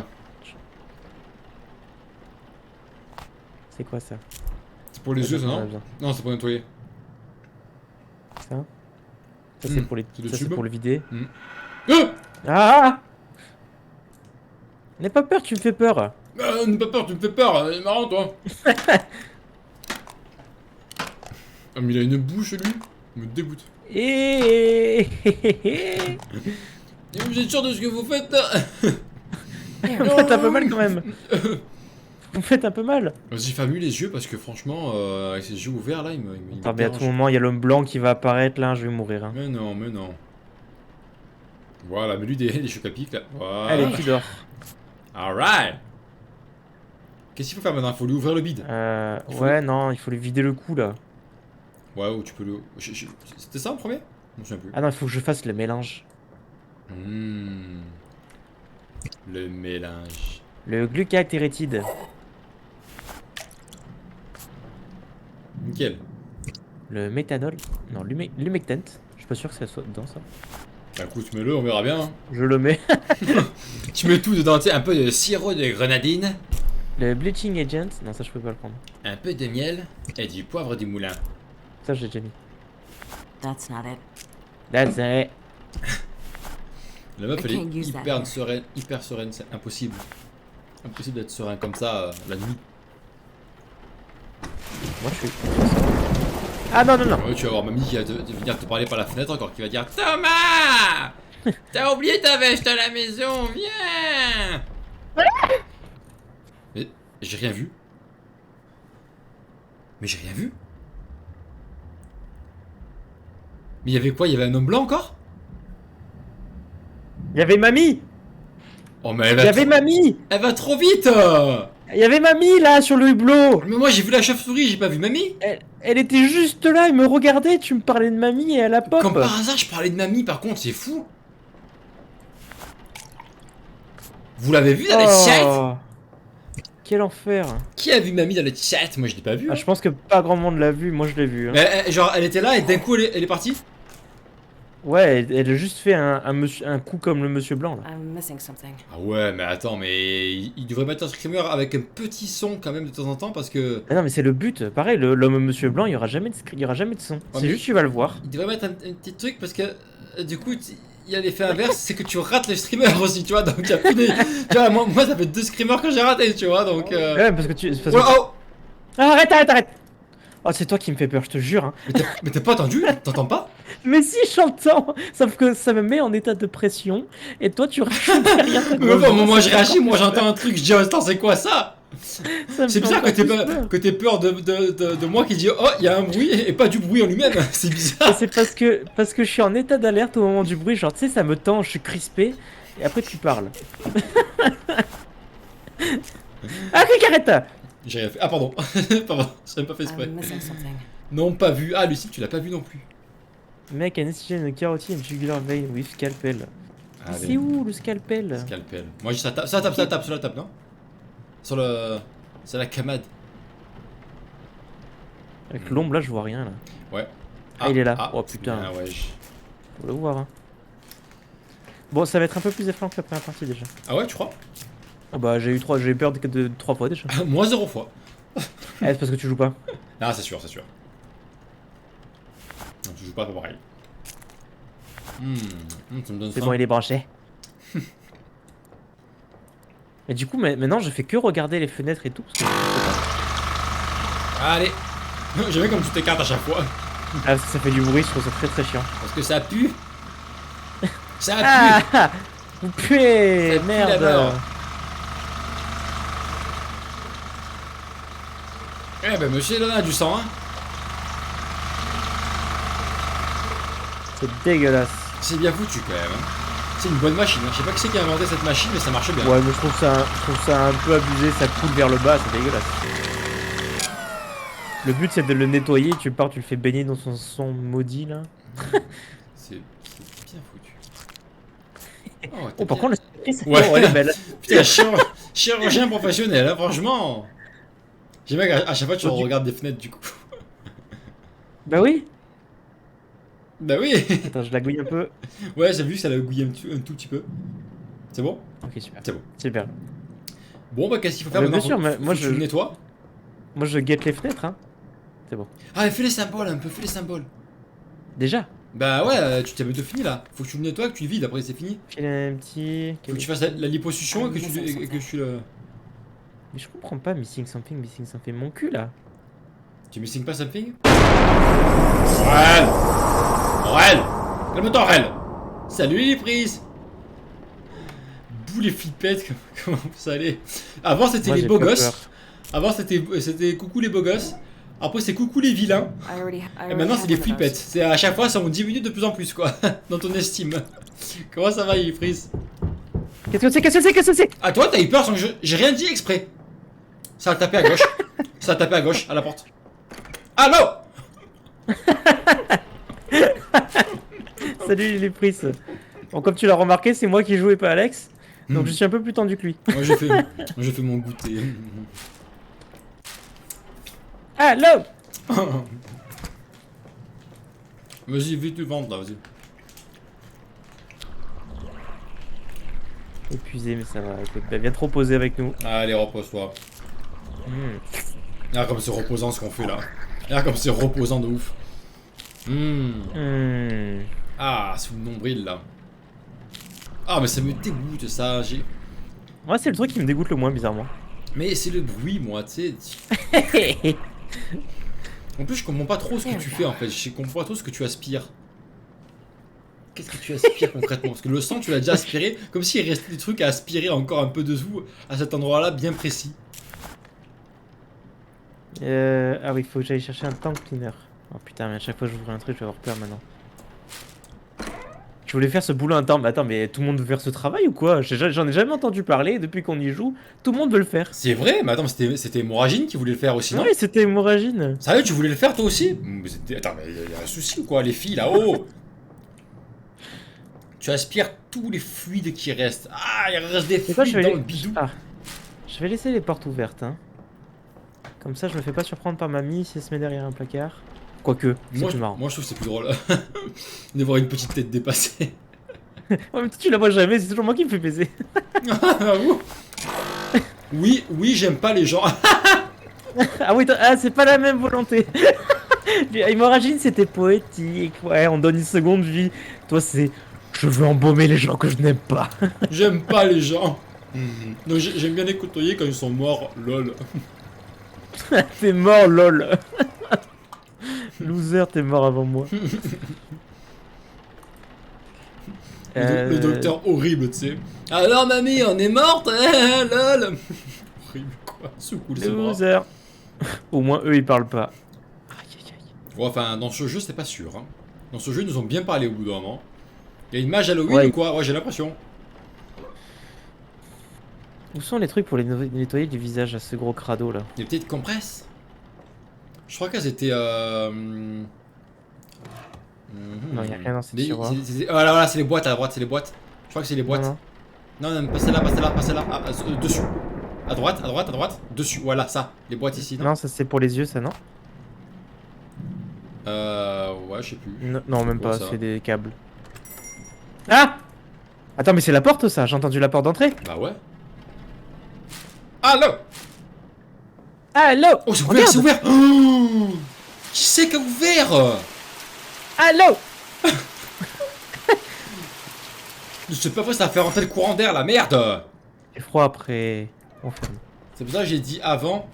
C'est quoi ça? C'est pour les yeux, ça, On a non? besoin. Non, c'est pour nettoyer. Ça Ça c'est Hmm, pour les. c'est le Ça c'est tube. pour le vider. Ah! Ah! N'aie pas peur, tu me fais peur. N'aie pas peur, tu me fais peur, c'est marrant toi. Ah, mais il a une bouche lui, il me dégoûte. Et Et vous êtes sûr de ce que vous faites là? vous faites un peu mal quand même. Vous faites un peu mal. Vas-y, ferme-lui les yeux parce que franchement, avec ses yeux ouverts là, il me Attends, mais à tout dérange. moment, il y a l'homme blanc qui va apparaître là, je vais mourir. Hein. Mais non, mais non. Voilà, mets-lui des chocs à pic là. Voilà. Allez, tu dors. Alright. Qu'est-ce qu'il faut faire maintenant? Il faut lui ouvrir le bide. Il faut Ouais, non, il faut lui vider le cou là. Ouais, ou tu peux le. C'était ça en premier? Je me souviens plus. Ah non, il faut que je fasse le mélange. Le mélange. Le glucatérétide. Nickel. Le méthanol. Non, l'humectante. Je suis pas sûr que ça soit dedans ça. Bah écoute, mets-le, on verra bien. Hein. Je le mets. Tu mets tout dedans, tu sais, un peu de sirop de grenadine, Le bleaching agent. Non, ça je peux pas le prendre. un peu de miel et du poivre du moulin. Ça j'ai déjà mis. That's not it. That's it. La meuf, I elle est can't use that here. hyper sereine, c'est impossible. Impossible d'être serein comme ça la nuit. Moi je suis. Ah non, non, non. Ouais, tu vas avoir mamie qui va venir te parler par la fenêtre encore, qui va dire Thomas, t'as oublié ta veste à la maison, viens. Mais j'ai rien vu. Mais j'ai rien vu. Mais il y avait quoi? Il y avait un homme blanc encore? Il y avait mamie. Oh mais Il y avait mamie. elle va trop vite. Il y avait mamie là sur le hublot. Mais moi j'ai vu la chauve-souris, j'ai pas vu mamie. Elle était juste là, elle me regardait, tu me parlais de mamie et elle a pop. Comme par hasard, je parlais de mamie, par contre, c'est fou. Vous l'avez vu dans les chats? Oh, quel enfer. Qui a vu mamie dans les chats? Moi, je l'ai pas vu. Ah, Hein. je pense que pas grand monde l'a vu, moi je l'ai vu. Hein. Mais, genre, elle était là et d'un coup, elle est partie. Ouais, elle a juste fait un coup comme le monsieur blanc là. I'm missing something. Ah ouais, mais attends, mais il devrait mettre un screamer avec un petit son quand même de temps en temps parce que... Ah non mais c'est le but, pareil, l'homme monsieur blanc, il y aura jamais de son. C'est mais- juste tu vas le voir. Il devrait mettre un petit truc parce que du coup il y a l'effet inverse, c'est que tu rates les streamers aussi, tu vois, donc il y a plus des... Tu vois, moi ça fait 2 screamers que j'ai raté, tu vois, donc... Ouais, parce que tu. Parce Oh, que- oh Ah, arrête. Oh, c'est toi qui me fais peur, je te jure. Hein. Mais t'as pas entendu? T'entends pas? Mais si, j'entends. Sauf que ça me met en état de pression. Et toi, tu rajoutes rien. Mais bon, moi je réagis, moi j'entends un truc, je dis, oh, attends, c'est quoi ça? C'est bizarre que t'aies peur de moi qui dit, oh, il y a un bruit et pas du bruit en lui-même, c'est bizarre. C'est parce que je suis en état d'alerte au moment du bruit. Genre, tu sais, ça me tend, je suis crispé. Et après, tu parles. Ah, clic, arrête. J'ai rien fait. Ah, pardon. Pardon, j'ai même pas fait exprès. I'm missing something. Non, pas vu. Ah, Lucie, tu l'as pas vu non plus. Mec, un STG, une carotide, une jugular vein with scalpel. Allez. C'est où le scalpel? Scalpel. Moi, je ça tape, sur la table, non? Sur le. C'est la camade. Avec l'ombre là, je vois rien là. Ouais. Ah, il est là. Ah, Oh, putain. Ah, ouais. Faut le voir. Hein. Bon, ça va être un peu plus effrayant que la première partie déjà. Ah ouais, tu crois? Oh bah, j'ai eu peur de 3 fois déjà. Moi, 0 fois. Ah, c'est parce que tu joues pas. Ah, c'est sûr, c'est sûr. Non, tu joues pas pareil. Ça me donne C'est faim. bon, il est branché. Mais du coup, maintenant, je fais que regarder les fenêtres et tout. Parce que je sais pas. Allez. J'aime bien comme tu t'écartes à chaque fois. Ah, parce que ça fait du bruit, je trouve ça très très chiant. Parce que ça pue. Ça pue. Ah, vous puez, Ça pue la merde. mort. Eh ben, monsieur, là, on a du sang, hein. C'est dégueulasse. C'est bien foutu quand même. Hein. C'est une bonne machine. Hein. Je sais pas qui c'est qui a inventé cette machine, mais ça marche bien. Ouais, mais je trouve ça un peu abusé, ça coule vers le bas, c'est dégueulasse. Le but c'est de le nettoyer, tu pars, tu le fais baigner dans son son maudit là. C'est bien foutu. Oh, Oh, par contre, la Ouais. elle est belle. Putain, chirurgien professionnel, hein, franchement. J'aime bien qu'à chaque fois tu regardes des fenêtres du coup. Bah oui. Bah oui. Attends, je la gouille un peu. Ouais, j'ai vu que ça l'a gouillé un tout petit peu. C'est bon? Ok, super. C'est bon. Super. Bon, bah qu'est-ce qu'il faut faire Mais maintenant? bien sûr, mais Faut moi, que tu le nettoies. Moi je guette les fenêtres, hein. C'est bon. Ah, fais les symboles un peu, fais les symboles. Déjà. Bah ouais, tu t'as bientôt fini là. Faut que tu le nettoies, que tu le vides, après c'est fini. File un petit. Faut que tu fasses la liposuction et que tu le. Mais je comprends pas, missing something, mon cul là. Tu missing pas something? Aurel! Aurel! Calme-toi, Aurel! Salut les prises! Bouh les flippettes, comment ça allait? Avant c'était Moi, les j'ai beaux pas gosses. peur. Avant c'était coucou les beaux gosses. Après c'est coucou les vilains. Et maintenant c'est les flippettes. C'est à chaque fois ça on diminue de plus en plus quoi. Dans ton estime. Comment ça va les prises? Qu'est-ce que c'est? Ah toi t'as eu peur sans que j'ai rien dit exprès. Ça a tapé à gauche. Ça a tapé à gauche, à la porte. Allô? Salut les prises. Bon, comme tu l'as remarqué, c'est moi qui joue et pas Alex. Donc Hmm. je suis un peu plus tendu que lui. Moi j'ai fait mon goûter. Allô? Vas-y, vite tu ventes là, vas-y. Épuisé, mais ça va. Écoute, bah, viens te reposer avec nous. Allez, repose-toi. Hmm. Regarde comme c'est reposant ce qu'on fait là. Regarde comme c'est reposant de ouf. Hmm. Ah, sous le nombril là. Ah, mais ça me dégoûte ça. Moi, c'est le truc qui me dégoûte le moins, bizarrement. Mais c'est le bruit, moi, tu sais. En plus, je comprends pas trop ce que tu fais en fait. Je comprends pas trop ce que tu aspires. Qu'est-ce que tu aspires concrètement? Parce que le sang, tu l'as déjà aspiré. Comme s'il restait des trucs à aspirer encore un peu dessous à cet endroit là, bien précis. Ah oui, faut que j'aille chercher un tank cleaner. Oh putain, mais à chaque fois que j'ouvre un truc, je vais avoir peur maintenant. Je voulais faire ce boulot interne. Mais attends, mais tout le monde veut faire ce travail ou quoi? J'en ai jamais entendu parler depuis qu'on y joue. Tout le monde veut le faire. C'est vrai, mais attends, mais c'était Moragine qui voulait le faire aussi, non? Oui, c'était hémorragine. Sérieux, tu voulais le faire toi aussi? Attends, mais y a un souci ou quoi, les filles là-haut? Tu aspires tous les fluides qui restent. Ah, il reste des C'est quoi, fluides dans le bidou. Je vais laisser les portes ouvertes. Hein. Comme ça, je me fais pas surprendre par mamie si elle se met derrière un placard. Quoique, c'est plus marrant. Moi, je trouve que c'est plus drôle de voir une petite tête dépassée. Ouais, mais toi, tu la vois jamais, c'est toujours moi qui me fais baiser. Oui, j'aime pas les gens. Ah oui, c'est pas la même volonté. Hémorragine, c'était poétique. Ouais, on donne une seconde vie. Toi, c'est je veux embaumer les gens que je n'aime pas. J'aime pas les gens. Donc j'aime bien les côtoyer quand ils sont morts, lol. T'es mort, lol. Loser, t'es mort avant moi. Le docteur horrible, tu sais. Alors mamie, on est morte, hein, lol. Horrible quoi, sous cool c'est bras. Loser. Au moins, eux, ils parlent pas. Aïe, aïe, aïe. Ouais, enfin, dans ce jeu, c'est pas sûr. Hein. Dans ce jeu, ils nous ont bien parlé au bout d'un moment. Il y a une mage Halloween Ouais. ou quoi? Ouais, j'ai l'impression. Où sont les trucs pour les nettoyer du visage à ce gros crado là? Des petites compresses. Je crois qu'elles étaient. Non, y a rien dans ces tiroirs. Voilà, c'est les boîtes à la droite, c'est les boîtes. Je crois que c'est les boîtes. Non, Non, pas celle-là, pas celle-là, pas celle-là. Ah, dessus. À droite, à droite, à droite. Dessus, voilà, ça. Les boîtes ici. non, ça c'est pour les yeux, ça non? Ouais, je sais plus. Non, même quoi, pas, ça c'est des câbles. Ah! Attends, mais c'est la porte ça, j'ai entendu la porte d'entrée. Bah ouais. Allô! Allô! Oh, c'est ouvert, c'est ouvert! Oh, qui c'est qui a ouvert? Allô! C'est pas vrai, ça va faire rentrer le courant d'air, la merde! J'ai froid après. On ferme. C'est pour ça que j'ai dit avant.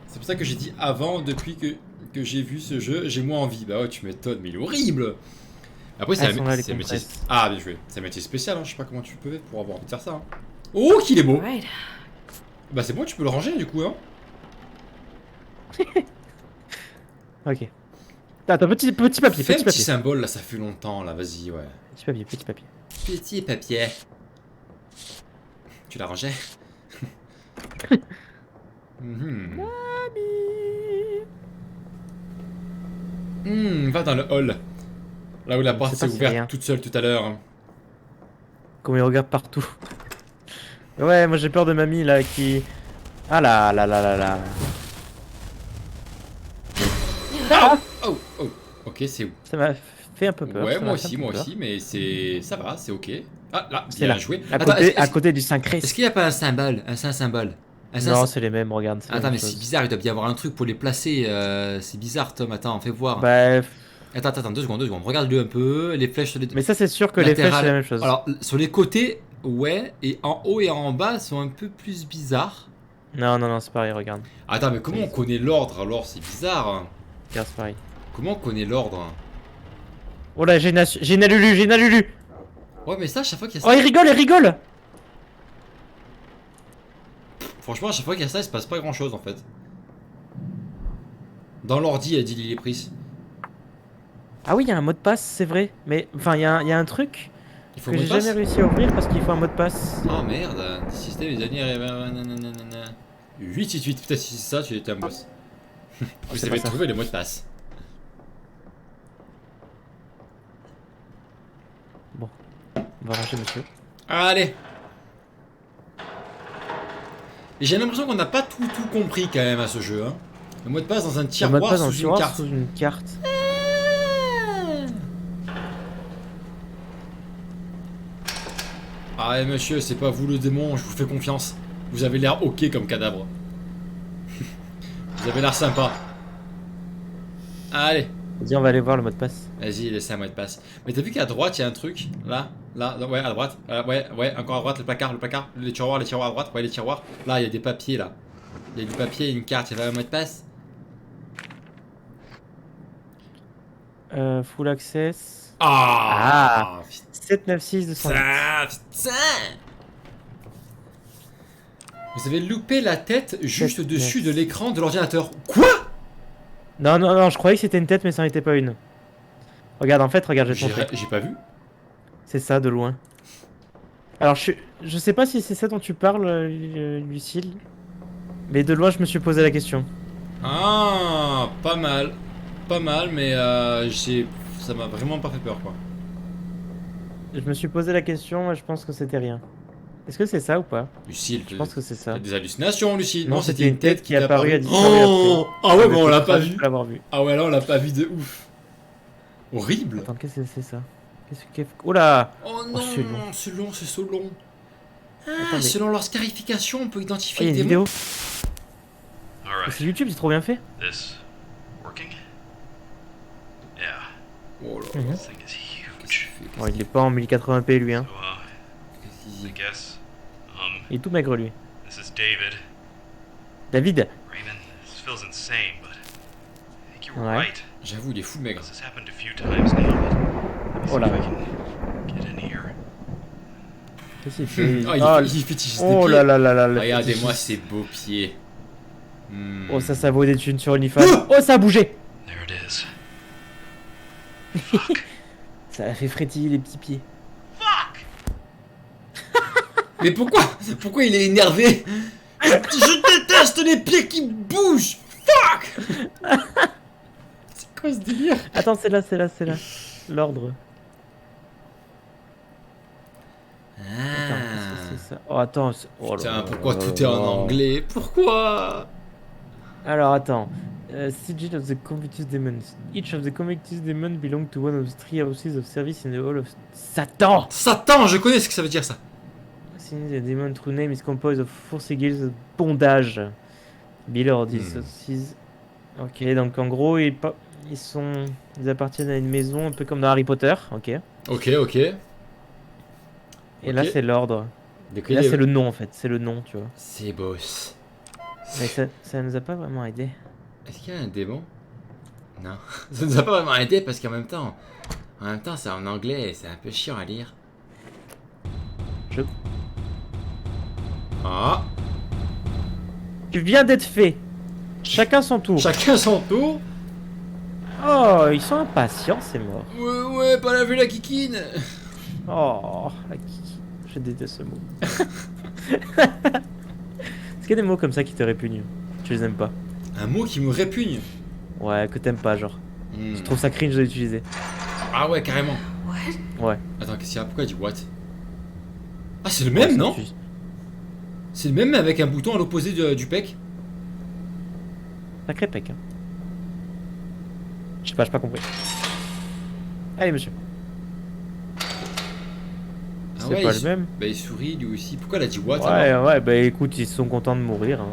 C'est pour ça que j'ai dit avant, depuis que j'ai vu ce jeu, j'ai moins envie. Bah ouais, tu m'étonnes, mais il est horrible! Après, c'est Elles sont là, les un métier. compresses. Ah, bien joué. C'est un métier spécial, hein. Je sais pas comment tu peux pour avoir envie de faire ça. Hein. Oh, qu'il est beau! Right. Bah, c'est bon, tu peux le ranger du coup, hein. Ok. Attends, petit papier, Fais un petit petit papier. symbole là, ça fait longtemps là, vas-y, ouais. Petit papier, petit papier. Petit papier. Tu l'as rangé? Va dans le hall. Là où la porte sais s'est pas, c'est rien. ouverte toute seule tout à l'heure. Comme il regarde partout. Ouais, moi j'ai peur de mamie là qui. Ah là là là là là. Oh, ok, c'est où? Ça m'a fait un peu peur. Ouais, ça moi m'a fait un peu aussi, peur. mais c'est. Ça va, c'est ok. Ah, là, C'est bien là. joué. À Attends, côté, à côté du Saint-Christ. est-ce qu'il n'y a pas un symbole? Un symbole? Non, c'est les mêmes, regarde. c'est la Attends, même mais c'est chose. bizarre, il doit bien y avoir un truc pour les placer. C'est bizarre, Tom. Attends, fais voir. Bah, Attends, 2 secondes. Regarde-le un peu. Les flèches sur les mais ça, c'est sûr que les flèches, c'est la même chose. Alors, sur les côtés, ouais, et en haut et en bas sont un peu plus bizarres. Non, c'est pareil, regarde. Attends, mais comment on connaît l'ordre alors? C'est bizarre. Hein. Regarde, c'est pareil. Comment on connaît l'ordre? Oh là, j'ai une Lulu. Ouais, mais ça, à chaque fois qu'il y a Oh, ça. il rigole. Franchement, à chaque fois qu'il y a ça, il se passe pas grand chose en fait. Dans l'ordi, elle dit Lily Pris. Ah oui, il y a un mot de passe, c'est vrai. Mais, enfin, il y a un truc Il faut que mot j'ai de passe. jamais réussi à ouvrir parce qu'il faut un mot de passe. Oh merde, système les années. 888, peut-être si c'est ça, tu étais un boss. Vous c'est avez pas ça. trouvé le mot de passe. On va ranger, monsieur. Allez. Et j'ai l'impression qu'on n'a pas tout compris quand même à ce jeu. Hein. Le mot de passe dans un Le mot de tiroir passe dans le sous une tiroir carte. sous une carte. Ah ouais, monsieur, c'est pas vous le démon, je vous fais confiance. Vous avez l'air ok comme cadavre. Vous avez l'air sympa. Allez. Vas-y, on va aller voir le mot de passe. Vas-y, laissez un mot de passe. Mais t'as vu qu'à droite, il y a un truc. Là, ouais, à droite. Ouais, encore à droite, le placard. Les tiroirs à droite. Ouais, les tiroirs. Là, il y a des papiers, là. Il y a du papier et une carte. Il y avait un mot de passe. Full access. Ah, 796 200. putain. Vous avez loupé la tête juste dessus de l'écran de l'ordinateur. Quoi? Non, je croyais que c'était une tête, mais ça n'en était pas une. Regarde, en fait, regarde, je vais te montrer. J'ai pas vu. C'est ça, de loin. Alors, je sais pas si c'est ça dont tu parles, Lucille. Mais de loin, je me suis posé la question. Ah, pas mal. Pas mal, mais ça m'a vraiment pas fait peur, quoi. Je me suis posé la question et je pense que c'était rien. Est-ce que c'est ça ou pas? Lucille, Je pense que c'est ça. t'as des hallucinations, Lucille. Non, c'était une tête qui est apparue à disparu Oh ah ouais, après. bon, on l'a C'est pas ça, je vu. peux l'avoir vu. Ah ouais, là, on l'a pas vu de ouf. Horrible. Attends, qu'est-ce que c'est ça? Qu'est-ce que... Oh là! Oh non, c'est long. c'est so long. Ah, Attendez. selon leur scarification, on peut Oh, identifier il y a les une démons. vidéo. Alright, C'est YouTube, c'est trop bien fait. this working? Yeah, Oh là, Mhm. this thing is huge. Bon, il est pas en 1080p lui, hein. So, Qu'est-ce qu'il I dit guess, Il est tout maigre lui. this is David. David! Raymond, this feels insane, but I think you were Ouais. right. J'avoue, il est fou le maigre. This has happened a few times now, but let me see Oh là. if I can get in here. Qu'est-ce qu'il fait? Ah, il fétichise des Oh pieds. là là là là. le Regardez-moi fétichisme. ces beaux pieds. Hmm. Oh, ça vaut des thunes sur OnlyFans. Oh, ça a bougé! There it is. Ça a fait frétiller les petits pieds. Fuck! Mais pourquoi il est énervé? Je déteste les pieds qui bougent. Fuck. C'est quoi ce délire? Attends, c'est là. L'ordre. Attends, qu'est-ce que c'est ça? Oh, attends. Oh là Putain, là pourquoi là tout est en là. anglais? Pourquoi? Alors, attends. Sigil of the Convictus Demons. Each of the Convictus Demons belong to one of the three houses of service in the Hall of Satan! Satan, je connais ce que ça veut dire ça. Since the demon true name is composed of four sigils of bondage. Below these houses. Ok, donc en gros, ils appartiennent à une maison un peu comme dans Harry Potter. Ok. Et Ok. là, Ok. c'est l'ordre. Et là, c'est le nom en fait. C'est le nom, tu vois. C'est boss. Mais ça nous a pas vraiment aidé. Est-ce qu'il y a un démon? Non. Ça nous a pas vraiment aidé parce qu'en même temps, c'est en anglais et c'est un peu chiant à lire. Ah. Tu viens d'être fait. Chacun son tour. Chacun son tour. Oh, ils sont impatients, c'est mort. Ouais, pas la vue la kikine. Oh, la kiki. Je déteste ce mot. Est-ce qu'il y a des mots comme ça qui te répugnent? Tu les aimes pas? Un mot qui me répugne. Ouais, que t'aimes pas, genre. Hmm. Je trouve ça cringe de l'utiliser. Ah ouais, carrément. What? Ouais. Attends, qu'est-ce qu'il y a? Pourquoi il dit what? Ah, c'est le même, non? C'est le même mais avec un bouton à l'opposé du pec. Sacré pec, hein. Je sais pas, j'ai pas compris. Allez, monsieur. Ah C'est ouais, pas le même. Bah il sourit lui aussi. Pourquoi elle a dit what Ouais, alors? ouais, bah écoute, ils sont contents de mourir. Hein.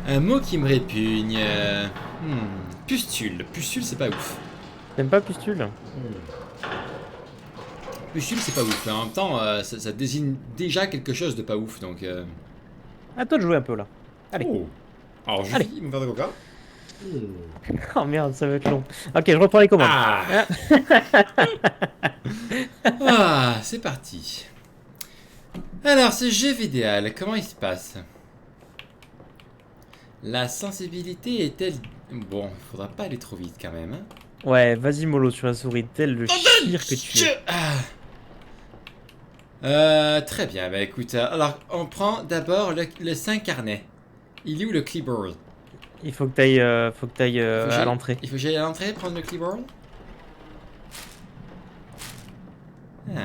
Un mot qui me répugne. Pustule. Pustule, c'est pas ouf. T'aimes pas Pustule? Pustule, c'est pas ouf. Mais en même temps, ça désigne déjà quelque chose de pas ouf. Donc. À toi de jouer un peu là. Allez. Oh. Alors, je Allez. vais mon verre de coca. Oh merde, ça va être long. Ok, je reprends les commandes. Ah. Ah, c'est parti. Alors, ce jeu vidéal, comment il se passe? La sensibilité est-elle... Bon, faudra pas aller trop vite quand même. Hein. Ouais, vas-y mollo sur la souris, tel le chire que tu es. Très bien, bah écoute, alors on prend d'abord le 5 carnet. Il est où le clipboard? Il faut que t'ailles Faut que à j'aille- l'entrée. Il faut que j'aille à l'entrée prendre le clipboard? Ah,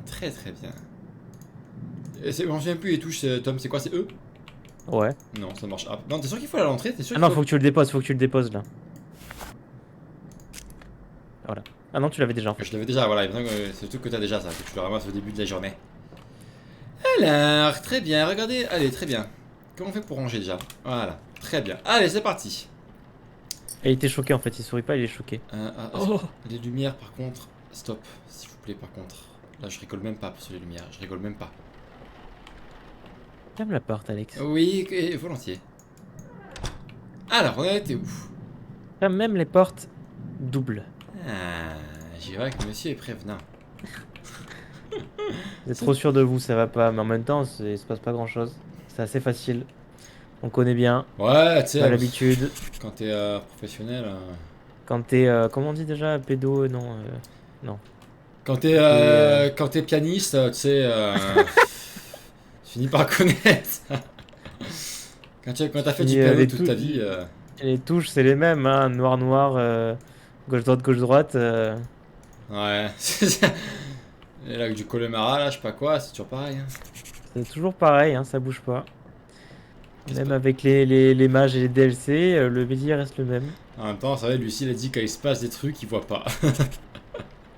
très très bien. Je m'en souviens plus les touches, Tom, c'est quoi? C'est E? Ouais. Non, ça marche. Ah, non, t'es sûr qu'il faut aller à l'entrée? T'es sûr Ah qu'il non, faut que tu le déposes, là. Voilà. Ah non, tu l'avais déjà en fait. Je l'avais déjà, voilà, il me semble que c'est le truc que t'as déjà, ça, que tu le ramasses au début de la journée. Alors, très bien, regardez, allez, très bien. Comment on fait pour ranger déjà? Voilà, très bien. Allez, c'est parti. Et il était choqué en fait, il sourit pas, il est choqué. Oh. Les lumières, par contre, stop, s'il vous plaît, par contre. Là, je rigole même pas sur les lumières, je rigole même pas. Ferme la porte, Alex. Oui, volontiers. Alors, on a été où? Ferme même les portes doubles. Ah, j'y vois que monsieur est prévenant. Vous êtes trop sûr de vous, ça va pas. Mais en même temps, il se passe pas grand chose. C'est assez facile. On connaît bien, Ouais, tu on a sais, l'habitude. quand t'es professionnel... Quand t'es, comment on dit déjà, pédo, non, non. Quand t'es pianiste, tu sais, tu finis par connaître. Quand t'as fait du Et, piano les toute ta vie. Et les touches, c'est les mêmes, hein. Noir, noir, gauche, droite. Ouais. Et là, avec du Connemara, là, je sais pas quoi, c'est toujours pareil. Hein. C'est toujours pareil, hein, ça bouge pas. Qu'est-ce Même que- avec les mages et les DLC, le métier reste le même. En même temps, ça va, Lucie, il a dit quand il se passe des trucs, il voit pas.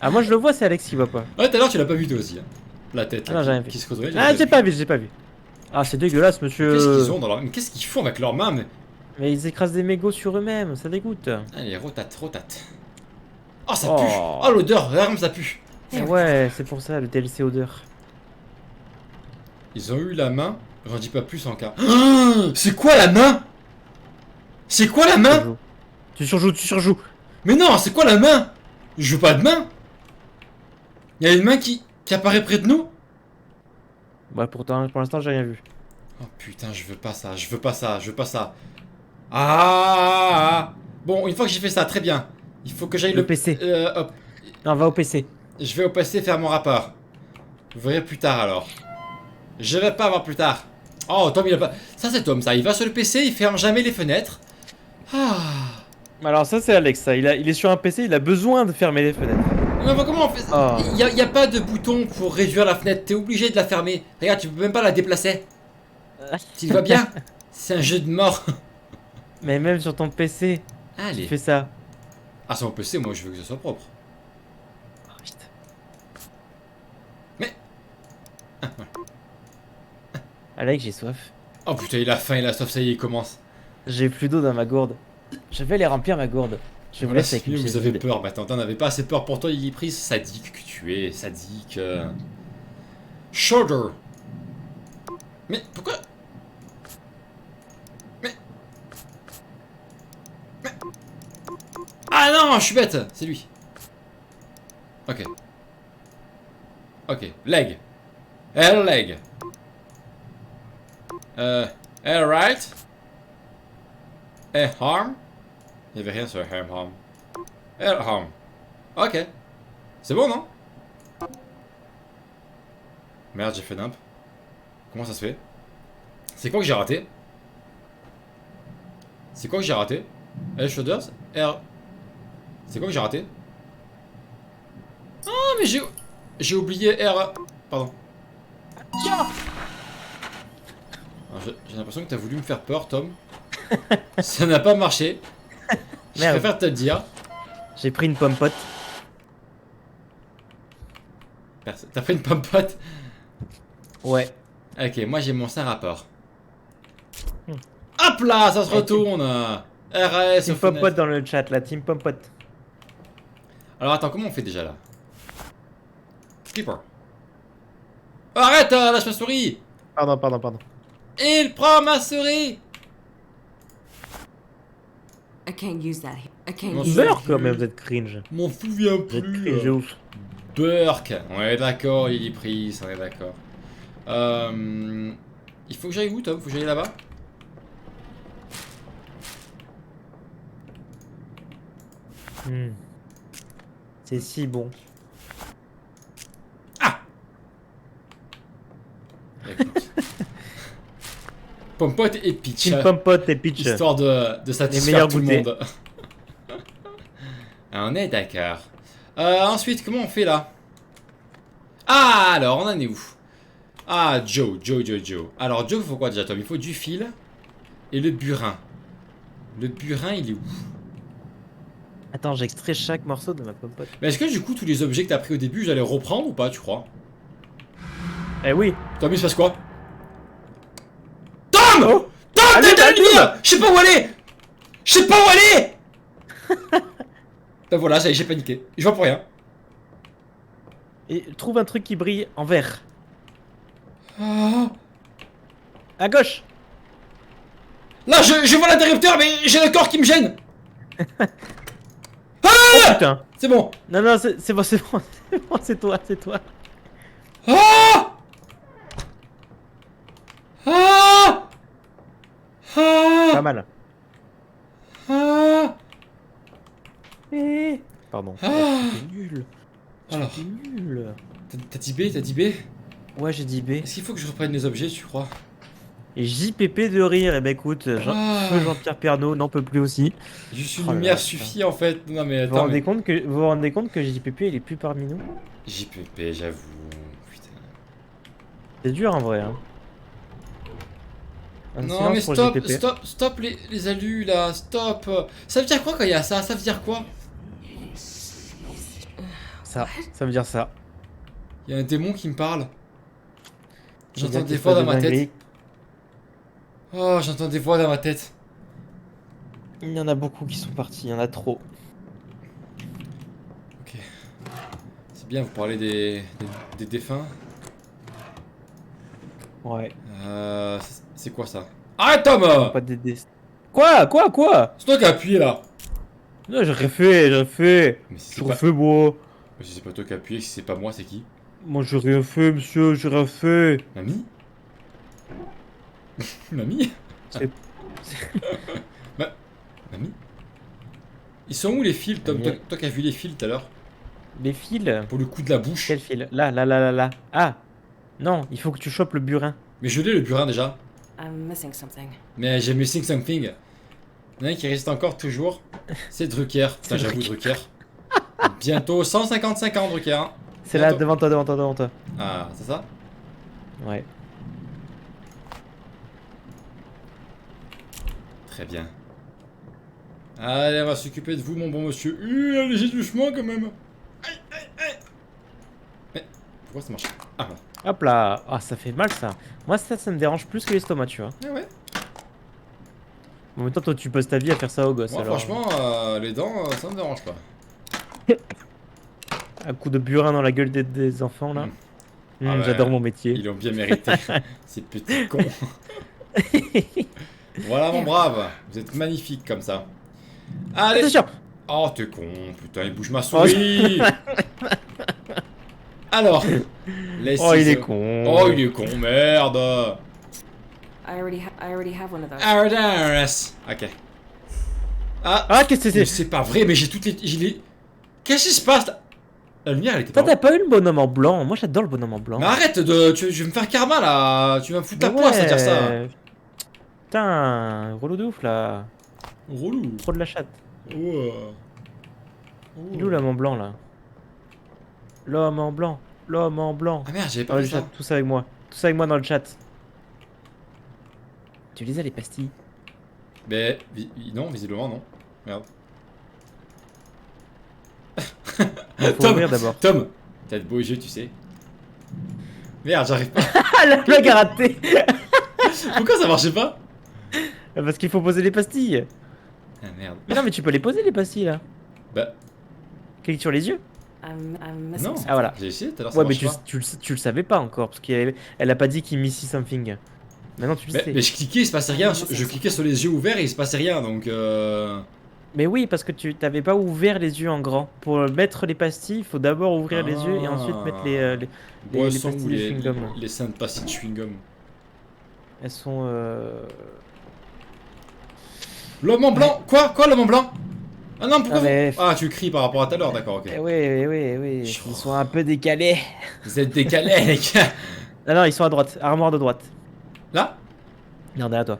Ah, moi je le vois, c'est Alex qui voit pas. Ouais, tout à l'heure, tu l'as pas vu toi aussi. Hein. La tête, Ah là, non, j'ai rien vu. qui se retournait. Ah, j'ai pas vu, j'ai pas vu. Ah, c'est dégueulasse, monsieur. Qu'est-ce qu'ils ont dans leur... Mais qu'est-ce qu'ils font avec leurs mains Mais ils écrasent des mégots sur eux-mêmes, ça dégoûte. Allez, rotate, rotate. Oh, ça Oh. pue. Oh, l'odeur, regarde comme ça pue. Ouais, c'est pour ça, le DLC odeur. Ils ont eu la main, j'en dis pas plus en cas. Ah, c'est quoi la main? C'est quoi la main? Tu surjoues. Mais non, c'est quoi la main? Je veux pas de main. Il y a une main qui apparaît près de nous? Ouais, pourtant, pour l'instant, j'ai rien vu. Oh putain, je veux pas ça, je veux pas ça, je veux pas ça. Ah. Bon, une fois que j'ai fait ça, très bien. Il faut que j'aille Le PC. hop. Non, va au PC. Je vais au PC faire mon rapport. Vous verrez plus tard alors. Je vais pas voir plus tard. Oh, Tom, il a pas... Ça, c'est Tom, ça. Il va sur le PC, il ferme jamais les fenêtres. Ah. Alors ça, c'est Alex, ça. Il est sur un PC, il a besoin de fermer les fenêtres. Mais enfin, comment on fait ça? Oh. Y a pas de bouton pour réduire la fenêtre. T'es obligé de la fermer. Regarde, tu peux même pas la déplacer. Tu le vois bien? C'est un jeu de mort. Mais même sur ton PC, tu Allez. fais ça. Ah, sur mon PC, moi, je veux que ce soit propre. Oh, putain. Alex, j'ai soif. Oh putain, il a faim, il a soif, ça y est, il commence. J'ai plus d'eau dans ma gourde. Je vais aller remplir ma gourde. Je vous Voilà, laisse avec c'est une mieux, vous chaise avez vide. peur maintenant. T'en avais pas assez peur pour toi, il est prise. Sadique que tu es, sadique. Shoulder. Mais pourquoi? Mais. Ah non, je suis bête, c'est lui. Ok. Ok, leg. L leg. L right. L arm. Il y avait rien sur arm. L arm. Ok. C'est bon, non? Merde, j'ai fait nimp. Comment ça se fait? C'est quoi que j'ai raté? C'est quoi que j'ai raté? L shoulders? R. C'est quoi que j'ai raté? Ah, mais j'ai oublié R. Pardon. J'ai l'impression que t'as voulu me faire peur, Tom. Ça n'a pas marché. Je Merde. préfère te le dire. J'ai pris une pomme pote. T'as pris une pompote? Ouais. Ok, moi j'ai mon saint rapport. Hmm. Hop là, ça se Ouais, retourne. RS Team au pomme fenêtre. pote dans le chat, la team pomme pote. Alors attends, comment on fait déjà là? Skipper. Arrête, lâche ma souris. Pardon. Il prend ma souris. I can't use that here. I can't Non, use c'est- Beurre quand même, vous êtes cringe. M'en souviens Vous êtes plus. cringe de ouf. Burk. On est d'accord, il est pris, on est d'accord. Il faut que j'aille où, Tom? Faut que j'aille là-bas? Hmm. C'est si bon. Écoute. Pompote et Peach. Team pomme pote et Peach. Histoire de satisfaire meilleurs tout le goûters. monde. Ah, on est d'accord. Ensuite, comment on fait là? Ah, alors, on en est où? Ah, Joe. Alors, Joe, il faut quoi déjà, Tom? Il faut du fil et le burin. Le burin, il est où? Attends, j'ai extrait chaque morceau de ma pomme pote. Mais est-ce que du coup, tous les objets que t'as pris au début, j'allais reprendre ou pas, tu crois? Eh oui. Tom, il se passe quoi? Tom! Oh. Tom, Allez, t'es dans le vas-y. mur! Je sais pas où aller! Je sais pas où aller! Ben voilà, ça y est, j'ai paniqué. Je vois pour rien. Et trouve un truc qui brille en vert. Ah. À gauche. Là, je vois l'interrupteur, mais j'ai le corps qui me gêne. Oh putain. C'est bon. Non, c'est bon, c'est bon. C'est bon, c'est toi. Ah! Ah! Pas Ah! mal. Ah! Pardon. Ah. C'est nul. Alors, T'es nul. t'as dit B, t'as dit B? Ouais, j'ai dit B. Est-ce qu'il faut que je reprenne les objets, tu crois? Et JPP de rire, et ben écoute, Ah. feu Jean-Pierre Pernaut n'en peut plus aussi. Juste Oh une là lumière là, suffit en fait. Non mais Vous vous attends, rendez mais... compte que vous vous rendez compte que JPP il est plus parmi nous? JPP, j'avoue. Putain. C'est dur en vrai. Hein. Un Non silence mais pour stop, JPP. stop les alus là, stop. Ça veut dire quoi quand il y a ça? Ça veut dire quoi? Ça veut dire ça. Il y a un démon qui me parle. Ça veut J'entends dire des qu'il voix faut dans ma dinguerie. tête. Oh, j'entends des voix dans ma tête. Il y en a beaucoup qui sont partis, il y en a trop. Ok. C'est bien, vous parlez des défunts. Ouais. C'est quoi ça? Arrête Tom! Pas de DD. Quoi? C'est toi qui as appuyé là. Non, j'ai refait. Mais si Je c'est pas... refais moi. Mais si c'est pas toi qui as appuyé, si c'est pas moi, c'est qui? Moi j'ai rien fait, monsieur, j'ai rien fait. Mamie? Mamie? C'est- Mamie? Ils sont où les fils, Tom? Mamie. Toi qui as vu les fils tout à l'heure? Les fils. Pour le coup de la bouche. Quel fil? Là. Ah! Non, il faut que tu chopes le burin. Mais je l'ai le burin déjà. I'm missing something. Mais j'ai missing something. Il y en a un qui reste encore toujours. C'est Drucker. Putain, j'avoue, Drucker. Bientôt 155 ans, Drucker. Hein. C'est là, Bientôt. devant toi. Ah, c'est ça? Ouais. Très bien. Allez, on va s'occuper de vous, mon bon monsieur. Allez, doucement quand même. Aïe. Mais pourquoi ça marche? Ah, voilà. Hop là. Ah, ça fait mal ça. Moi, ça me dérange plus que l'estomac, tu vois. Ah ouais. En même temps, toi, tu passes ta vie à faire ça au gosse. Moi, alors. franchement, les dents, ça me dérange pas. Un coup de burin dans la gueule des enfants, là. Ah ouais. J'adore mon métier. Ils l'ont bien mérité, ces petits cons. Voilà, mon brave. Vous êtes magnifique comme ça. Allez. Attention! Oh, t'es con. Putain, il bouge ma souris. Alors. Les Oh, il est ciseaux. con. Oh, il est con, merde. I already have one of those. Ardaris. Ok. Ah, Ah, qu'est-ce que mais c'est? c'est pas vrai, mais j'ai toutes les... Qu'est-ce qui se passe là? La lumière, elle était Toi, pas... t'as pas eu le bonhomme en blanc. Moi, j'adore le bonhomme en blanc. Mais arrête de... je vais me faire karma, là. Tu vas me foutre la poisse à dire ça. Putain, relou de ouf, là. Relou. Trop de la chatte. Oh. Il est où l'homme en blanc, là? L'homme en blanc. L'homme en blanc. Ah merde, j'avais Dans pas le vu chat, ça. tous avec moi. Tous avec moi dans le chat. Tu les as, les pastilles? Mais... non, visiblement, non. Merde. Faut ouvrir d'abord. Tom, t'as de beaux yeux, tu sais. Merde, j'arrive pas. Ah, la blague a raté! Pourquoi ça marchait pas? Parce qu'il faut poser les pastilles. Ah merde. Mais non, mais tu peux les poser, les pastilles, là. Bah, Clique sur les yeux. I'm missing non. something. Ah, voilà. J'ai essayé tout à l'heure, ça Ouais, mais marche pas. tu le savais pas encore, parce qu'elle elle a pas dit qu'il missy something. Maintenant, tu le sais. Mais je cliquais, il se passait rien. Je cliquais sur les yeux ouverts et il se passait rien, donc Mais oui, parce que tu t'avais pas ouvert les yeux en grand. Pour mettre les pastilles, il faut d'abord ouvrir les yeux et ensuite mettre les Boissons pastilles ou de les chewing-gum. les saintes pastilles de chewing-gum. Elles sont. L'homme en blanc. Quoi l'homme en blanc? Ah non, pourquoi Ah, mais- vous... Ah, tu cries par rapport à tout à l'heure, d'accord, ok. Oui. Je- Ils sont un peu décalés. Vous êtes décalés, les gars. Non, ils sont à droite. Armoire de droite. Là? Non, derrière toi.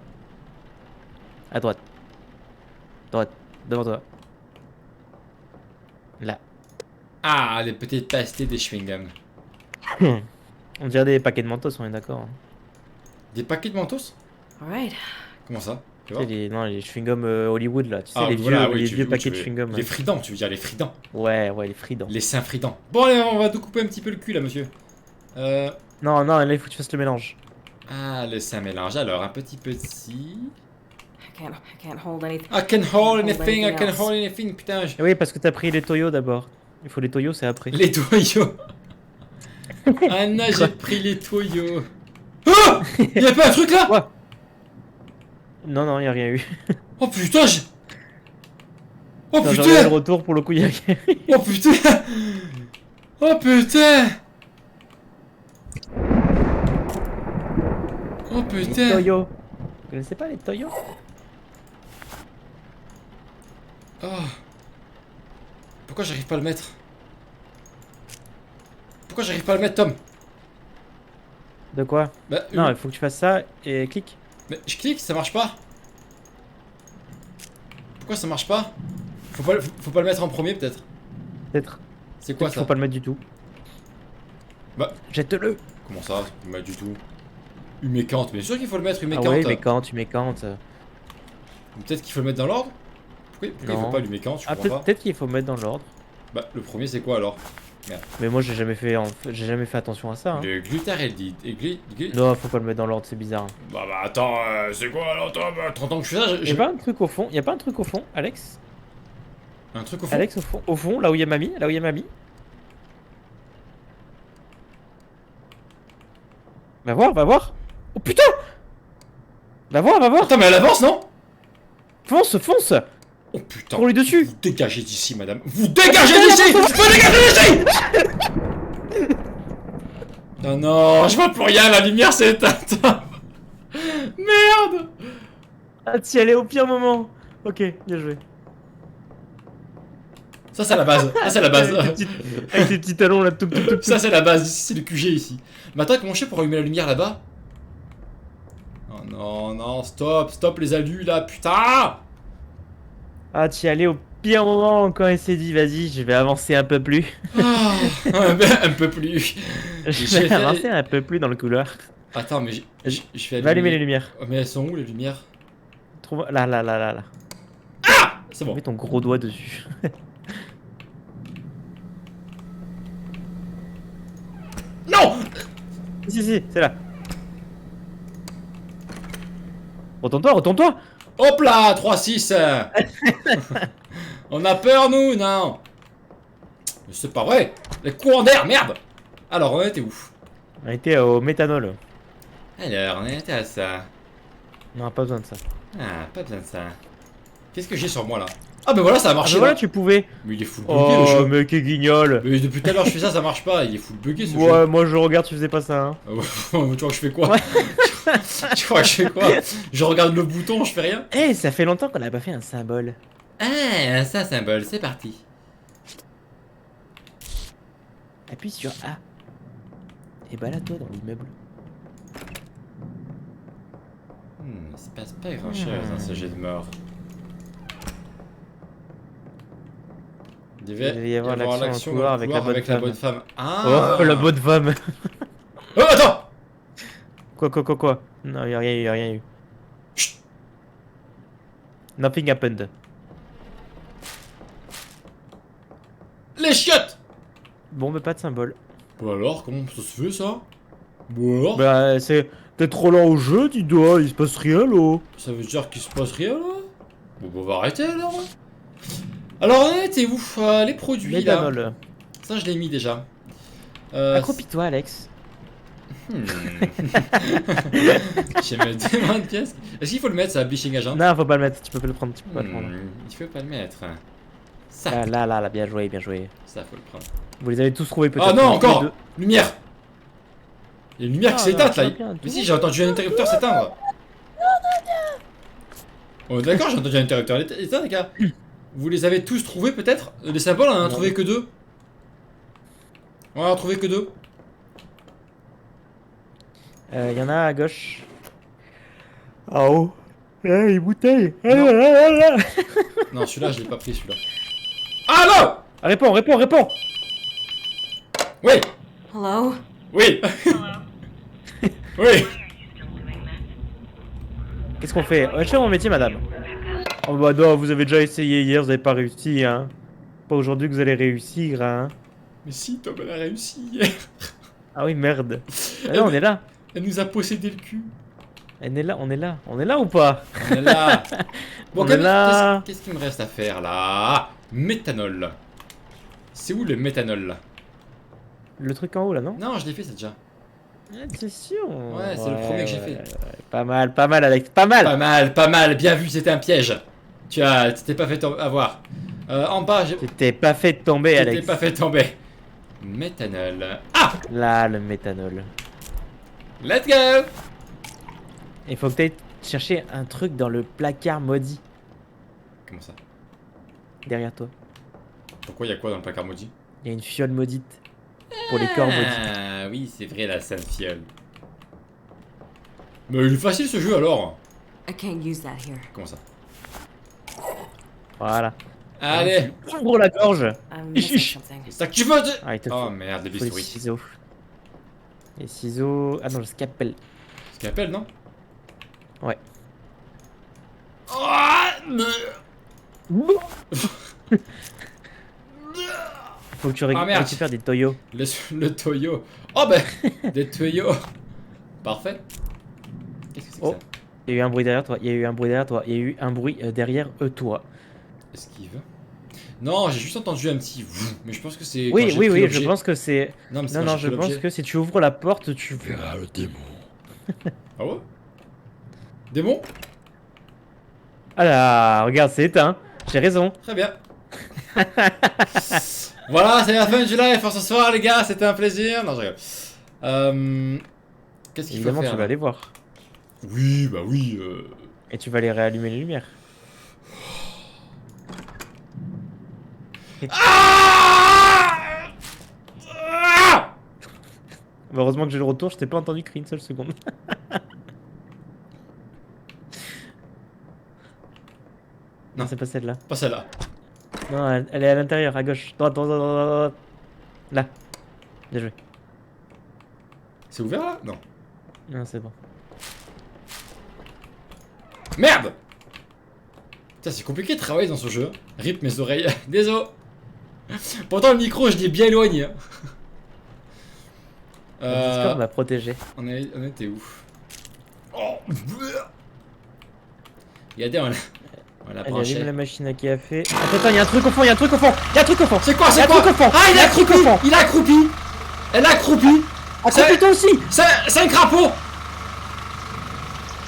À droite. Droite. Devant toi. Là. Ah, les petites pastilles de chewing-gum. On dirait des paquets de mentos, on est d'accord. Des paquets de mentos? Alright. Comment ça? Tu Tu vois? sais, les chewing-gums Hollywood là. Tu sais, Ah, les voilà, vieux, oui, les tu- vieux oui, paquets tu de veux- chewing-gum. Les fridans, tu veux dire les fridans. Ouais, les fridans. Les seins fridans. Bon, allez, on va te couper un petit peu le cul là, monsieur. Non, là, il faut que tu fasses le mélange. Ah, le sein mélange. Alors, un petit peu ici. I can't hold anything. I can hold anything, I anything can else. hold anything, putain. Et oui, parce que t'as pris les toyos d'abord. Il faut les toyos, c'est après. Les toyaux. Ah non, j'ai pris les toyaux. Oh, y'a pas un truc là? Quoi? Non, y a rien eu. Oh putain, j'ai... Oh Non, j'en ai le putain. retour pour le coup, y a rien eu. Oh putain. Oh putain. Oh Les putain. toyos. Vous connaissez pas les toyos? Oh. Pourquoi j'arrive pas à le mettre? Pourquoi j'arrive pas à le mettre, Tom? De quoi? Bah, Non, il faut que tu fasses ça et clique. mais je clique, ça marche pas. Pourquoi ça marche pas? Faut pas le mettre en premier, peut-être. Peut-être. C'est quoi Faut ça? pas le mettre du tout. Bah. Jette-le. Comment ça? Faut le mettre du tout. Humécante, bien sûr qu'il faut le mettre, Ah humécante. ouais, mais quand tu mets quand Peut-être qu'il faut le mettre dans l'ordre? Pourquoi il faut Non. pas l'humécante? Je Ah, comprends pas. peut-être qu'il faut mettre dans l'ordre. Bah, le premier, c'est quoi alors? Mais moi, j'ai jamais fait attention à ça. Hein. Le glutarédite. Non, faut pas le mettre dans l'ordre, c'est bizarre. Bah, attends, c'est quoi alors, Tom? 30 ans que je fais ça, Y'a pas un truc au fond? Y'a pas un truc au fond, Alex? Un truc au fond? Alex, au fond, là où y'a mamie, Va voir, va voir. Oh putain! Va voir, va voir. Attends, mais elle avance, non? Fonce, fonce. Oh putain. Cours-lui dessus. Vous dégagez d'ici, madame. Vous dégagez d'ici! Vous dégagez d'ici! Non, non, je vois plus rien, la lumière s'est éteinte. Merde! Ah, t'y allais au pire moment. Ok, bien joué. Ça, c'est la base. Ça, c'est la base. Avec les petits talons là, tout. Ça, c'est la base. Ici, c'est le QG ici. Mais attends, comment je fais pour allumer la lumière là-bas? Oh non, non, stop les alus là, putain! Ah, t'y allais au pire moment quand elle s'est dit, vas-y, je vais avancer un peu plus. Ah, un peu plus. Je vais avancer un peu plus dans le couloir. Attends, mais je fais Va allumer les lumières. Oh, mais elles sont où les lumières? Trouve. Là. C'est bon. Mets ton gros doigt dessus. Non! Si, c'est là. Retourne-toi. Hop là, 3-6. On a peur, nous, non? Mais c'est pas vrai. Les courants d'air, merde. Alors, on était où? On était au méthanol. Alors, on était à ça. On n'a pas besoin de ça. Ah, pas besoin de ça. Qu'est-ce que j'ai sur moi, là? Ah, ben voilà, ça a Ah, marché, bah voilà, là. tu pouvais. Mais il est full bugué, le jeu. Oh, mais quel guignol. Mais depuis tout à l'heure, je fais ça, ça marche pas. Il est full bugué, ce jeu. Ouais, moi je regarde, tu faisais pas ça. Hein. Tu vois que je fais quoi? Ouais. Tu crois que je fais quoi? Je regarde le bouton, je fais rien. Eh, ça fait longtemps qu'on n'a pas fait un symbole. Ah, ça, symbole, c'est parti. Appuie sur A. Et balade-toi dans l'immeuble. Il se passe pas grand chose dans ce jeu de mort. Il devait y avoir l'action l'action dans le couloir avec la bonne femme. Ah. Oh, la bonne femme. Oh, attends! Quoi? Non, y'a rien eu. Chut. Nothing happened. Les chiottes! Bon, mais pas de symbole. Bah alors, comment ça se fait ça? Bon alors? Bah, c'est. T'es trop lent au jeu, dis doigt, il se passe rien là. Ça veut dire qu'il se passe rien là? Bon, bah, on va arrêter alors. Alors, on était où? Les produits là. Méthanol. Ça, je l'ai mis déjà. Accroupis-toi, Alex. Je me demande qu'est-ce. Est-ce qu'il faut le mettre ça, Bleaching Agent? Non, faut pas le mettre, tu peux pas le prendre, tu peux pas le prendre. Il faut pas le mettre. Ça. Là, bien joué. Ça, faut le prendre. Vous les avez tous trouvés peut-être. Ah non, tous les encore deux. Lumière. Il y a une lumière qui Ah, s'est éteinte là. non, bien, Mais si, j'ai entendu un interrupteur s'éteindre. Oh, d'accord, j'ai entendu un interrupteur éteindre, les gars. Vous les avez tous trouvés peut-être? Les symboles, on en a trouvé que 2. On en a trouvé que 2. Y en a à gauche. En haut. Eh, les bouteilles. Non. Non, celui-là, je l'ai pas pris, celui-là. Ah non! Réponds. Oui! Hello? Oui! Oui! Qu'est-ce qu'on fait? Je fais mon métier, madame. Oh bah non, vous avez déjà essayé hier, vous avez pas réussi, hein. Pas aujourd'hui que vous allez réussir, hein. Mais si, Tom, elle a réussi hier. Ah oui, merde. Ah non, on est là. Elle nous a possédé le cul. On est là ou pas? On est là. Bon, On quand est même, là. qu'est-ce qu'il me reste à faire là? Méthanol. C'est où le méthanol là? Le truc en haut là, non? Non, je l'ai fait ça déjà. C'est sûr. Ouais, c'est le premier que j'ai fait. Pas mal, Alex, pas mal. Pas mal, bien vu, c'était un piège. Tu t'es pas fait avoir. En bas, je T'es pas fait tomber, t'es Alex. pas fait tomber. Méthanol. Ah! Là, le méthanol. Let's go! Il faut que t'ailles chercher un truc dans le placard maudit Comment ça? derrière toi. Pourquoi il y a quoi dans le placard maudit? Il y a une fiole maudite. pour les corps maudits. Ah oui, c'est vrai, la sainte fiole. Mais il est facile ce jeu alors. I can't use that here. Comment ça? Voilà. Allez, Ouvre la gorge. I'm missing Chiche. something. c'est ça que tu veux. Ah, il te Oh faut, merde, les faut les bistouris. ciseaux. Les ciseaux. Ah non, le scalpel. Ce qu'il appelle, non? Ouais. Faut que tu Ah, merde. récupères des toyos. Le toyo. Oh ben, des tuyaux. Parfait. Qu'est-ce que c'est que Oh. ça? Il y a eu un bruit derrière toi. Il y a eu un bruit derrière toi. Il y a eu un bruit derrière toi. Esquive. Non, j'ai juste entendu un petit vous, mais je pense que c'est. Oui, quand j'ai oui, pris oui. l'objet. Je pense que c'est. Non, mais c'est Non, quand non, j'ai je pris pense l'objet. que si tu ouvres la porte, tu verras le démon. Ah ouais? Démon? Ah là, regarde, c'est éteint. J'ai raison. Très bien. Voilà, c'est la fin du live pour ce soir, les gars. C'était un plaisir. Non, je rigole. Qu'est-ce qu'il faut Évidemment, faire tu vas là? aller voir. Oui, bah oui. Et tu vas aller réallumer les lumières. Ah! Heureusement que j'ai le retour, je t'ai pas entendu crier une seule seconde. Non. Non, c'est pas celle-là. Pas celle-là. Non, elle est à l'intérieur, à gauche. Droite, droite, droite, droite, droite. Là. Bien joué. C'est ouvert là? Non. Non, c'est bon. Merde! Putain, c'est compliqué de travailler dans ce jeu. Rip mes oreilles. Désolé. Pourtant, le micro, je l'ai bien éloigné. Le Discord m'a protégé. On était où? Oh. Regardez, on l'a Elle branché. allume la machine à café. Attends, attends, y'a un truc au fond, y'a un truc au fond. Y'a un truc au fond. C'est quoi, Y'a c'est un quoi? truc au fond. Ah, il Y'a a un truc accroupi! au fond. Il a accroupi! Elle a accroupi! Accroupis toi aussi. C'est un crapaud!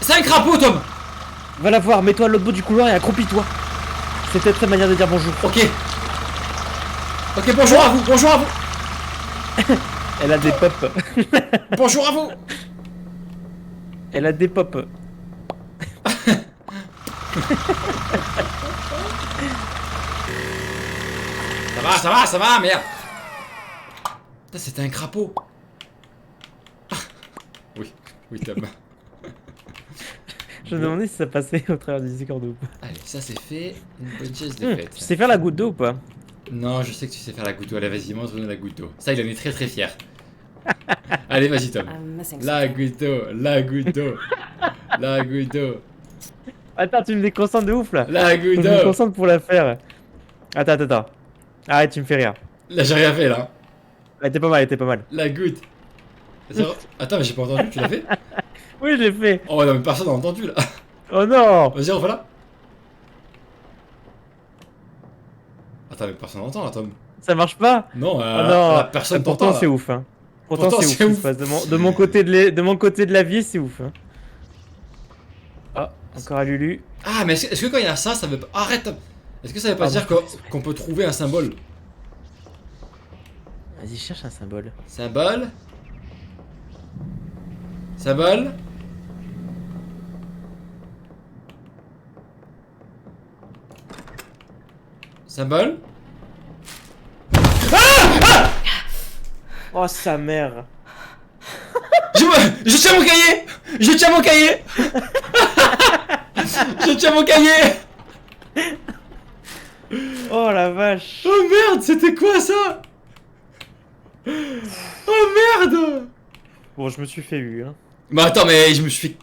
C'est un crapaud, Tom! Va la voir, mets-toi à l'autre bout du couloir et accroupis-toi. C'est peut-être sa manière de dire bonjour. Ok. Ok, bonjour à vous, bonjour à vous! Elle a des pop. Bonjour à vous! Elle a des pop. Ça va, merde! Putain, c'était un crapaud! Oui, Tom. Je me demandais si ça passait au travers du Discord ou pas. Allez, ça c'est fait. Une bonne chaise de fête. Tu sais faire la goutte d'eau ou pas? Non, je sais que tu sais faire la goutte d'eau. Allez, vas-y, montre-nous la goutte d'eau. Ça, il en est très très fier. Allez, vas-y, Tom. I'm missing La something. goutte d'eau, la goutte d'eau, la goutte d'eau, Attends, tu me déconcentres de ouf là. la Je goutte me d'eau. concentre pour la faire. Attends. Arrête, tu me fais rire. Là, j'ai rien fait là. Elle était pas mal, elle était pas mal. La goutte. Attends, mais j'ai pas entendu, tu l'as fait? Oui, j'ai fait. Oh non, mais personne n'a entendu là. Oh non. Vas-y, refais-la. Attends, mais personne n'entend là, Tom. Ça marche pas. Non, Oh là, non. personne Pourtant, t'entend. c'est là. ouf. Hein. Pourtant, Pourtant, c'est c'est ouf. ouf. ce qui se passe. De mon côté de la vie, c'est ouf. Hein. Ah, encore à Lulu. Ah, mais est-ce que quand il y a ça, ça veut pas. Arrête, Tom. Est-ce que ça veut pas Pardon. dire qu'on peut trouver un symbole? Vas-y, cherche un symbole. Symbole. Symbole. Symbole. Oh, sa mère. Je tiens mon cahier. Je tiens mon cahier. Je tiens mon cahier. Oh la vache. Oh merde, c'était quoi ça? Oh merde. Bon, je me suis fait eu. Hein. Mais attends, mais je me suis fait...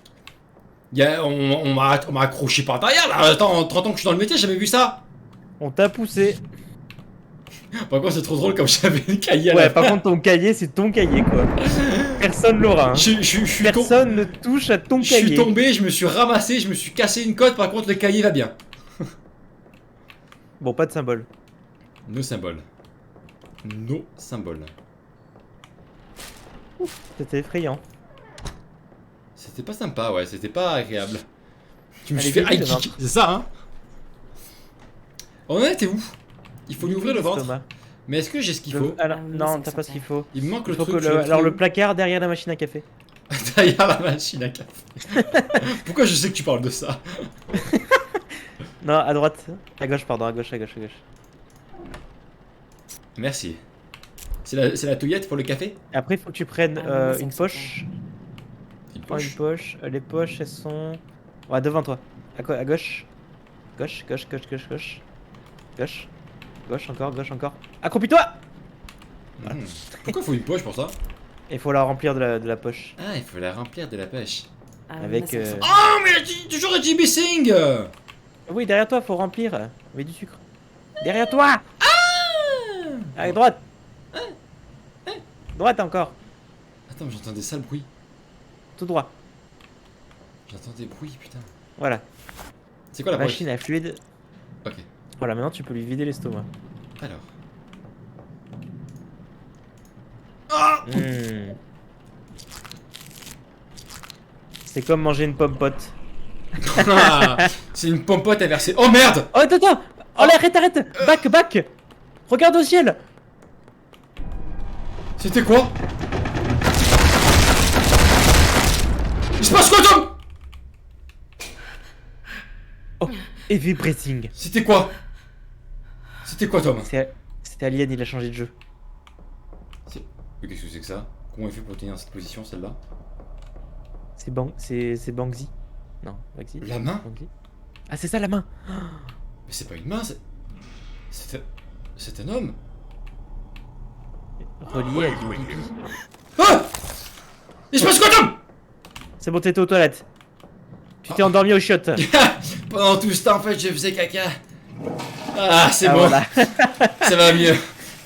On m'a accroché par derrière là. Attends, 30 ans que je suis dans le métier, j'ai jamais vu ça. On t'a poussé. Par contre, c'est trop drôle comme j'avais le cahier à Ouais, la par fin. contre, ton cahier, c'est ton cahier quoi. Personne l'aura. Hein. Je suis Personne ne touche à ton Je suis cahier. tombé, je me suis ramassé, je me suis cassé une côte, par contre le cahier va bien. Bon, pas de symbole. Nos symboles. Nos symboles. C'était effrayant. C'était pas sympa, ouais, c'était pas agréable. Tu me Allez, suis fait vite, high le kick, c'est ça, hein? On en était où? Il faut lui ouvrir le ventre. L'estomac. Mais est-ce que j'ai ce qu'il faut? Alors, I'm non, missing t'as pas ce qu'il faut. Il me manque le Il faut truc. que je l'ai alors plus. le placard derrière la machine à café. Derrière la machine à café. Pourquoi je sais que tu parles de ça? Non, à droite. À gauche, pardon, à gauche. Merci. C'est la touillette pour le café? Après, il faut que tu prennes missing une poche. Une Prends une poche. poche. Les poches, elles sont. Ouais, devant toi. À gauche. Gauche, gauche, gauche, gauche, gauche. Gauche. Gauche, encore. Accroupis-toi! Pourquoi il faut une poche pour ça? Il faut la remplir de la poche. Ah, il faut la remplir de la pêche. I'm Avec, missing something. Oh, mais toujours un JB Singh! Oui, derrière toi, faut remplir. Avec du sucre. Derrière toi! À droite! Droite encore. Attends, j'entends des sales bruits. Tout droit. J'entends des bruits, putain. Voilà. C'est quoi la Machine poche? à fluide. Ok. Voilà, maintenant tu peux lui vider l'estomac. Alors. Ah Hmm. C'est comme manger une pomme pote. C'est une pompote à verser. Oh merde! Oh, attends! Oh là, arrête! Back! Regarde au ciel! C'était quoi? Il se passe quoi, Tom? Oh, heavy breathing. C'était quoi? C'était quoi, Tom? C'était Alien, il a changé de jeu. Mais qu'est-ce que c'est que ça? Comment il fait pour tenir dans cette position, celle-là? C'est Banksy. Non, Banksy. La main? Banksy. Ah, c'est ça la main! Mais c'est pas une main, c'est un homme. Relié à du pipi. Ah! Il se passe quoi, Tom? C'est bon, t'étais aux toilettes. Tu t'es endormi au shot. Pendant tout ce temps, en fait, je faisais caca. Ah, c'est Ah, bon. voilà. Ça va mieux.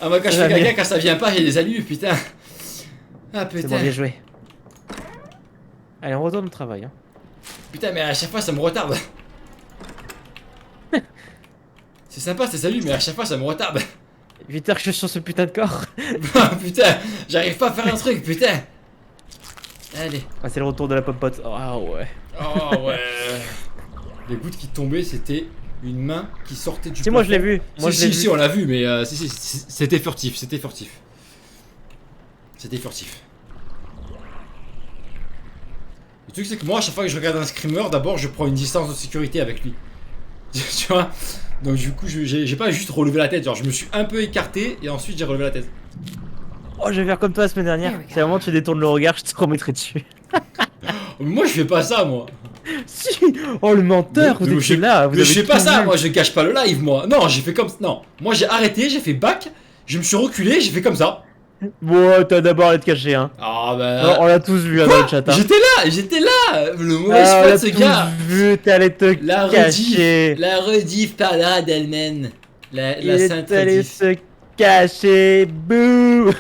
Ah, moi, quand je Ça fais va caca, mieux. quand ça vient pas, j'ai des alluves, putain. Ah, C'est bon, putain. bien joué. Allez, on retourne au travail. Hein. Putain, mais à chaque fois, ça me retarde. C'est sympa, c'est salut, mais à chaque fois, ça me retarde. 8 heures que je suis sur ce putain de corps. Ah, putain, j'arrive pas à faire un truc, putain. Allez. Ah, c'est le retour de la pomme pote. Ah ouais. Oh, ouais. Les gouttes qui tombaient, c'était une main qui sortait du Si, moi je l'ai plafond. vu. Moi je l'ai si, vu. on l'a vu, mais c'était furtif, c'était furtif. C'était furtif. Le truc, c'est que moi, à chaque fois que je regarde un screamer, d'abord, je prends une distance de sécurité avec lui. Tu vois? Donc, du coup, j'ai pas juste relevé la tête. Genre, je me suis un peu écarté et ensuite j'ai relevé la tête. Oh, je vais faire comme toi la semaine dernière. There we go. C'est vraiment tu détournes le regard, je te remettrai dessus. Moi, je fais pas ça, moi. Si. Oh, le menteur, vous Mais étiez là. Vous mais avez je fais pas tout ça, vu. moi, je gâche pas le live, moi. Non, j'ai fait comme. Non, moi, j'ai arrêté, j'ai fait back, je me suis reculé, j'ai fait comme ça. Bon, t'as d'abord à être caché, hein. Ah, bah. Non, on l'a tous vu hein, dans le chat. Hein. J'étais là. Le mauvais Ah, on l'a spot, ce tous gars. vu, t'es allé te La cacher. rediff. La rediff parlera d'elle-même. La Il est sainte allé rediff. se cacher. Bouh.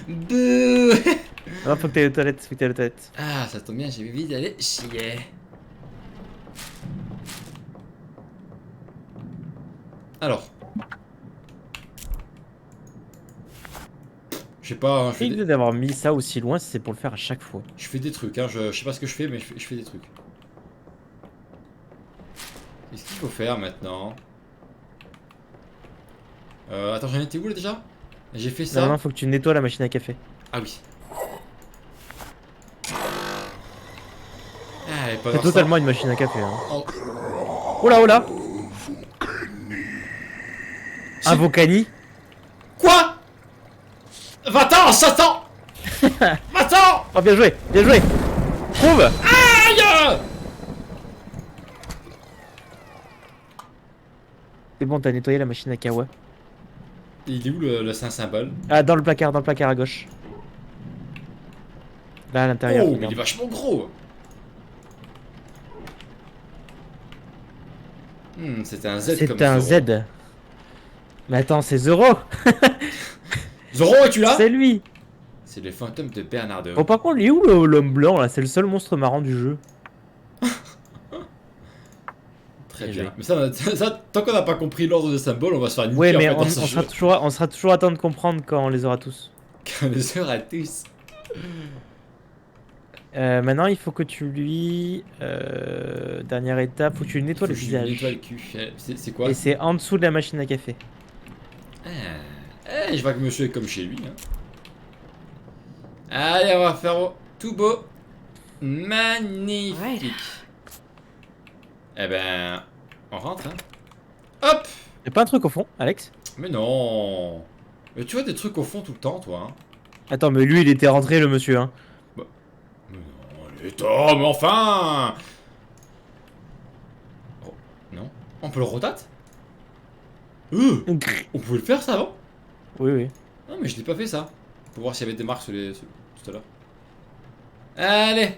Bouh. Non, faut que t'ailles aux toilettes, Ah, ça tombe bien, j'ai envie d'aller chier. Alors. Je sais pas, hein, C'est idée d'avoir mis ça aussi loin si c'est pour le faire à chaque fois. je fais des trucs, hein, je sais pas ce que je fais, mais je fais des trucs. Qu'est-ce qu'il faut faire maintenant? Attends, j'en étais où là déjà? J'ai fait ça. Non, faut que tu nettoies la machine à café. Ah oui. Ah, et C'est pendant totalement une machine à café. Hein. Oh. Oh là! C'est- Un Vocani? Quoi? Va-t'en, Satan. Va-t'en. Oh, bien joué! Trouve! Aïe. C'est bon, t'as nettoyé la machine à kawa. Il est où le saint symbole? Ah, dans le placard à gauche. Là, à l'intérieur. Oh, mais il regarde. est vachement gros. C'était un Z comme C'est un Zoro. Z. Mais attends, c'est Zoro! Zoro, es-tu là? C'est lui! C'est le fantôme de Bernard de. Oh, par contre, il est où l'homme blanc là? C'est le seul monstre marrant du jeu. Très Bien bien. Mais ça, tant qu'on n'a pas compris l'ordre des symboles, on va se faire niquer Ouais, en mais fait, on dans ce jeu. sera toujours à temps de comprendre quand on les aura tous. Quand les heures à tous. Maintenant, il faut que tu lui. Dernière étape, faut que tu lui nettoies le Faut que je lui visage. nettoie le cul. C'est quoi? Et c'est en dessous de la machine à café. Je vois que monsieur est comme chez lui. Hein. Allez, on va faire tout beau. Magnifique. Right. Eh ben, on rentre. Hein. Hop. Y'a pas un truc au fond, Alex? Mais non. Mais tu vois des trucs au fond tout le temps, toi. Hein. Attends, mais lui, il était rentré, le monsieur, hein. Mais non, allez, Tom, mais enfin. Oh, non. On peut le rotate On pouvait le faire, ça, avant? Oui, oui. Non, mais je l'ai pas fait, ça. Pour voir s'il y avait des marques sur les... tout à l'heure. Allez.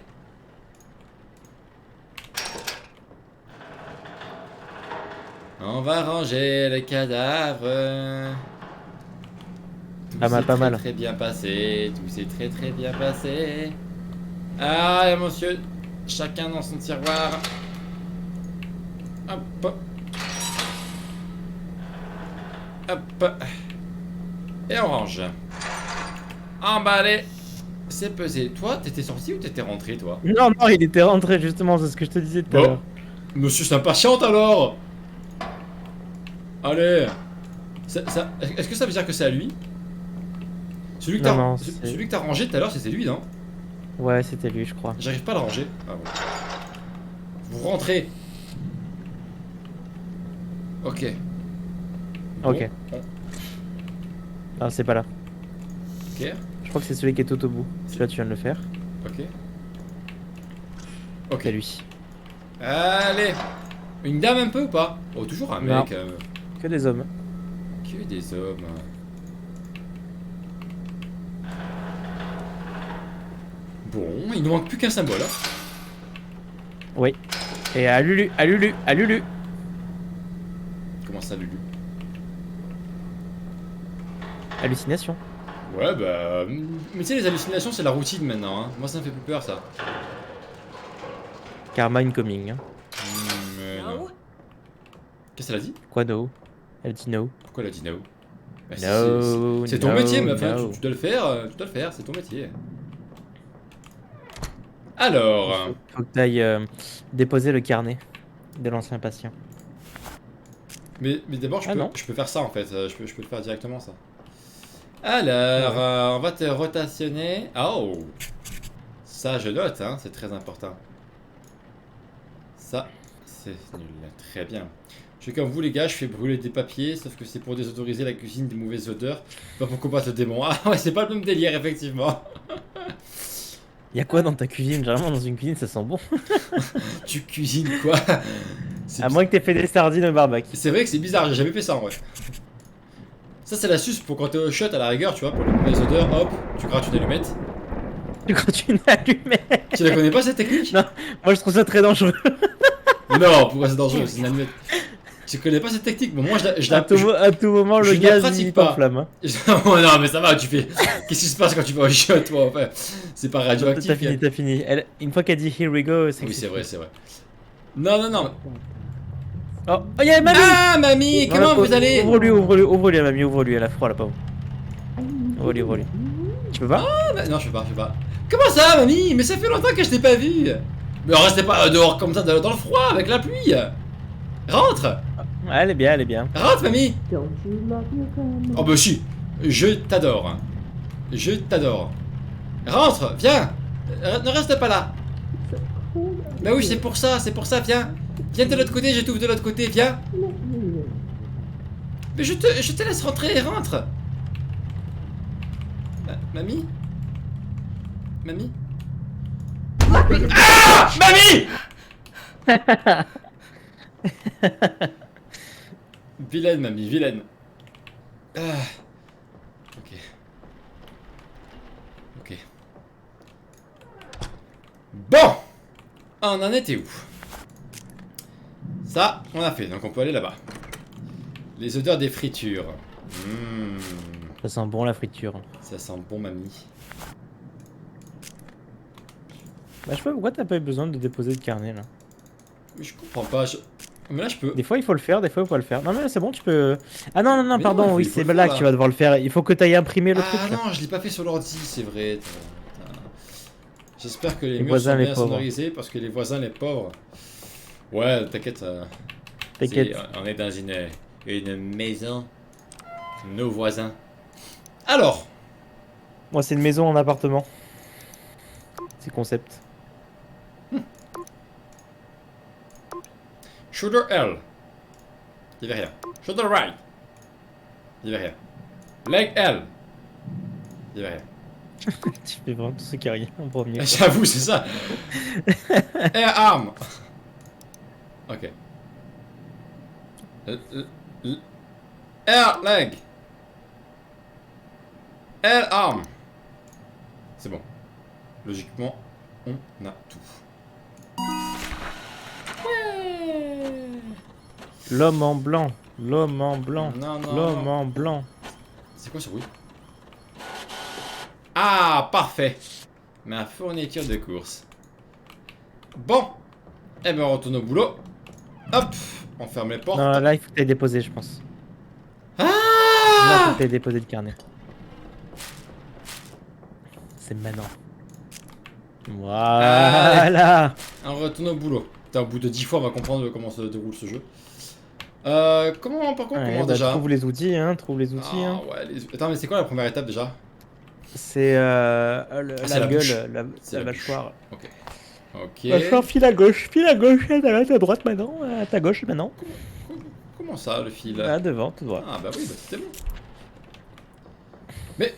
On va ranger les cadavres. Tout Pas mal, s'est pas très, mal. très bien passé. Tout s'est très très bien passé. Ah, et monsieur, chacun dans son tiroir. Hop. Hop. Et on range. Emballé. C'est pesé. Toi, t'étais sorti ou t'étais rentré, toi? Non, non, il était rentré, justement, c'est ce que je te disais tout à Bon. l'heure. Monsieur s'impatiente alors. Allez. Est-ce que ça veut dire que c'est à lui? Celui que Non, t'as non, c'est- celui que t'as rangé tout à l'heure, c'était lui, non? Ouais, c'était lui, je crois. J'arrive pas à le ranger. Ah bon. Vous rentrez. Ok. Bon, Ok. Ah, c'est pas là. Ok. Je crois que c'est celui qui est tout au bout. Celui-là, tu viens de le faire. Ok. Ok. C'est lui. Allez. Une dame un peu ou pas? Oh, toujours un Non. mec. Que des hommes. Que des hommes. Bon, il nous manque plus qu'un symbole. Hein. Oui. Et à Lulu, à Lulu, à Lulu. Comment ça, Lulu? Hallucination. Ouais, bah. Mais tu sais, les hallucinations, c'est la routine maintenant. Hein. Moi, ça me fait plus peur, ça. Karma incoming. Hein. Mais non. No? Qu'est-ce qu'elle a dit? Quoi, no? Elle dit no. Pourquoi elle a dit no? Bah, No, c'est ton no, métier, meuf. Hein. no. Tu dois le faire. Tu dois le faire. C'est ton métier. Alors. Faut que t'ailles déposer le carnet de l'ancien patient. Mais d'abord, Ah non. je peux faire ça en fait. Je peux le faire directement, ça. Alors, on va te rotationner. Oh! Ça, je note, hein. C'est très important. Ça, c'est nul. Très bien. Je fais comme vous, les gars. Je fais brûler des papiers. Sauf que c'est pour désautoriser la cuisine des mauvaises odeurs. Pas pour combattre le démon. Ah ouais, c'est pas le même délire, effectivement. Y'a quoi dans ta cuisine? Généralement, dans une cuisine, ça sent bon. Tu cuisines quoi? C'est À moins que t'aies fait des sardines au barbecue. C'est vrai que c'est bizarre, j'ai jamais fait ça en vrai. Ça, c'est l'astuce pour quand t'es au shot à la rigueur, tu vois, pour les mauvaises odeurs, hop, tu grattes une allumette. Tu continues à allumer. Tu la connais pas cette technique? Non. Moi, je trouve ça très dangereux. Non, pourquoi c'est dangereux? C'est une allumette. Tu connais pas cette technique? Bon, moi je la. À tout moment, je le ne gaz pratique il pas. t'enflamme. Hein. Oh non, mais ça va, tu fais. Qu'est-ce qui se passe quand tu vas au shot, toi? Enfin, c'est pas radioactif. T'as fini, t'as fini. Une fois qu'elle dit here we go, c'est que Oui, c'est vrai, c'est vrai. Non. Oh, oh y'a mamie! Ah, mamie, comment vous allez? Ouvre-lui, mamie, ouvre-lui, elle a froid, la pauvre. Ouvre-lui. Tu peux pas? Ah, bah, non, je peux pas. Comment ça, mamie? Mais ça fait longtemps que je t'ai pas vu. Mais restez pas dehors comme ça dans le froid avec la pluie. Rentre! Ouais, elle est bien, elle est bien. Rentre, mamie! Oh bah si, je t'adore. Je t'adore. Rentre, viens! Ne reste pas là. Bah oui, c'est pour ça, viens. Viens de l'autre côté, je t'ouvre de l'autre côté, viens. Mais je te laisse rentrer, rentre. Mamie? Mamie? Ah! Mamie! Vilaine, mamie, vilaine. Ah. Ok. Bon! On en était où? Ça, on a fait, donc on peut aller là-bas. Les odeurs des fritures. Ça sent bon la friture. Ça sent bon, mamie. Bah, je sais pas pourquoi t'as pas eu besoin de déposer le carnet là. Mais je comprends pas. Mais là, je peux. Des fois il faut le faire, des fois il faut pas le faire. Non mais là c'est bon, tu peux. Ah non, Mais pardon, non, oui, il faut c'est le là faire, que tu vas devoir le faire. Il faut que t'ailles imprimer le truc Ah là. non, je l'ai pas fait sur l'ordi, c'est vrai. Putain. J'espère que les murs voisins, sont les bien pauvres. sonorisés parce que les voisins, les pauvres. Ouais, t'inquiète. T'inquiète. On est dans une maison. Nos voisins. Alors, Moi c'est une maison en appartement. C'est concept. shoulder L. Il y avait rien. Shoulder right. Il y avait rien. Leg L. Il y avait rien. Tu fais vraiment tout ce qui arrive en premier. J'avoue, c'est ça. Air arm. Ok. Air leg. Air arm. C'est bon. Logiquement, on a tout. L'homme en blanc. L'homme en blanc. Non, non, L'homme non. en blanc. C'est quoi ce bruit? Ah, parfait. Ma fourniture de course. Bon. Eh ben, on retourne au boulot. Hop. On ferme les portes. Non, là, il faut que t'aies déposé, je pense. Là, il faut Ah que t'aies déposé le carnet. C'est maintenant. Voilà. On retourne au boulot. Putain, au bout de 10 fois, on va comprendre comment se déroule ce jeu. Comment, par contre, Ouais, comment bah, déjà? trouve les outils, hein. Trouve les outils, Ah, hein. ouais, Attends, mais c'est quoi la première étape déjà? C'est c'est la gueule, bouche. la C'est la mâchoire. Ok. Ok. Mâchoire, file à gauche, à ta droite maintenant, à ta gauche maintenant. Comment ça, le fil? Ah, devant, tout droit. Ah, bah oui, bah c'était bon. Mais.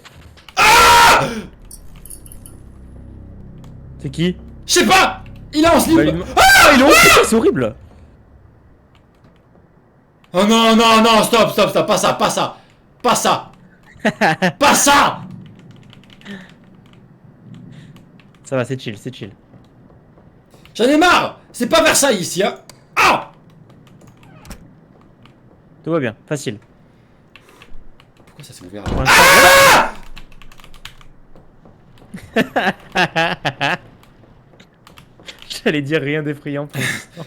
C'est qui? Je sais pas! Il est en slip! Bah, Ah, ils l'ont fait, c'est horrible. Oh non, non, non, stop, stop, stop, pas ça, pas ça! Pas ça! Pas ça! Ça va, c'est chill, c'est chill. J'en ai marre! C'est pas Versailles ici, hein! Ah! Tout va bien, facile. Pourquoi ça s'est ouvert Pour là? l'instant- J'allais dire rien d'effrayant pour l'instant.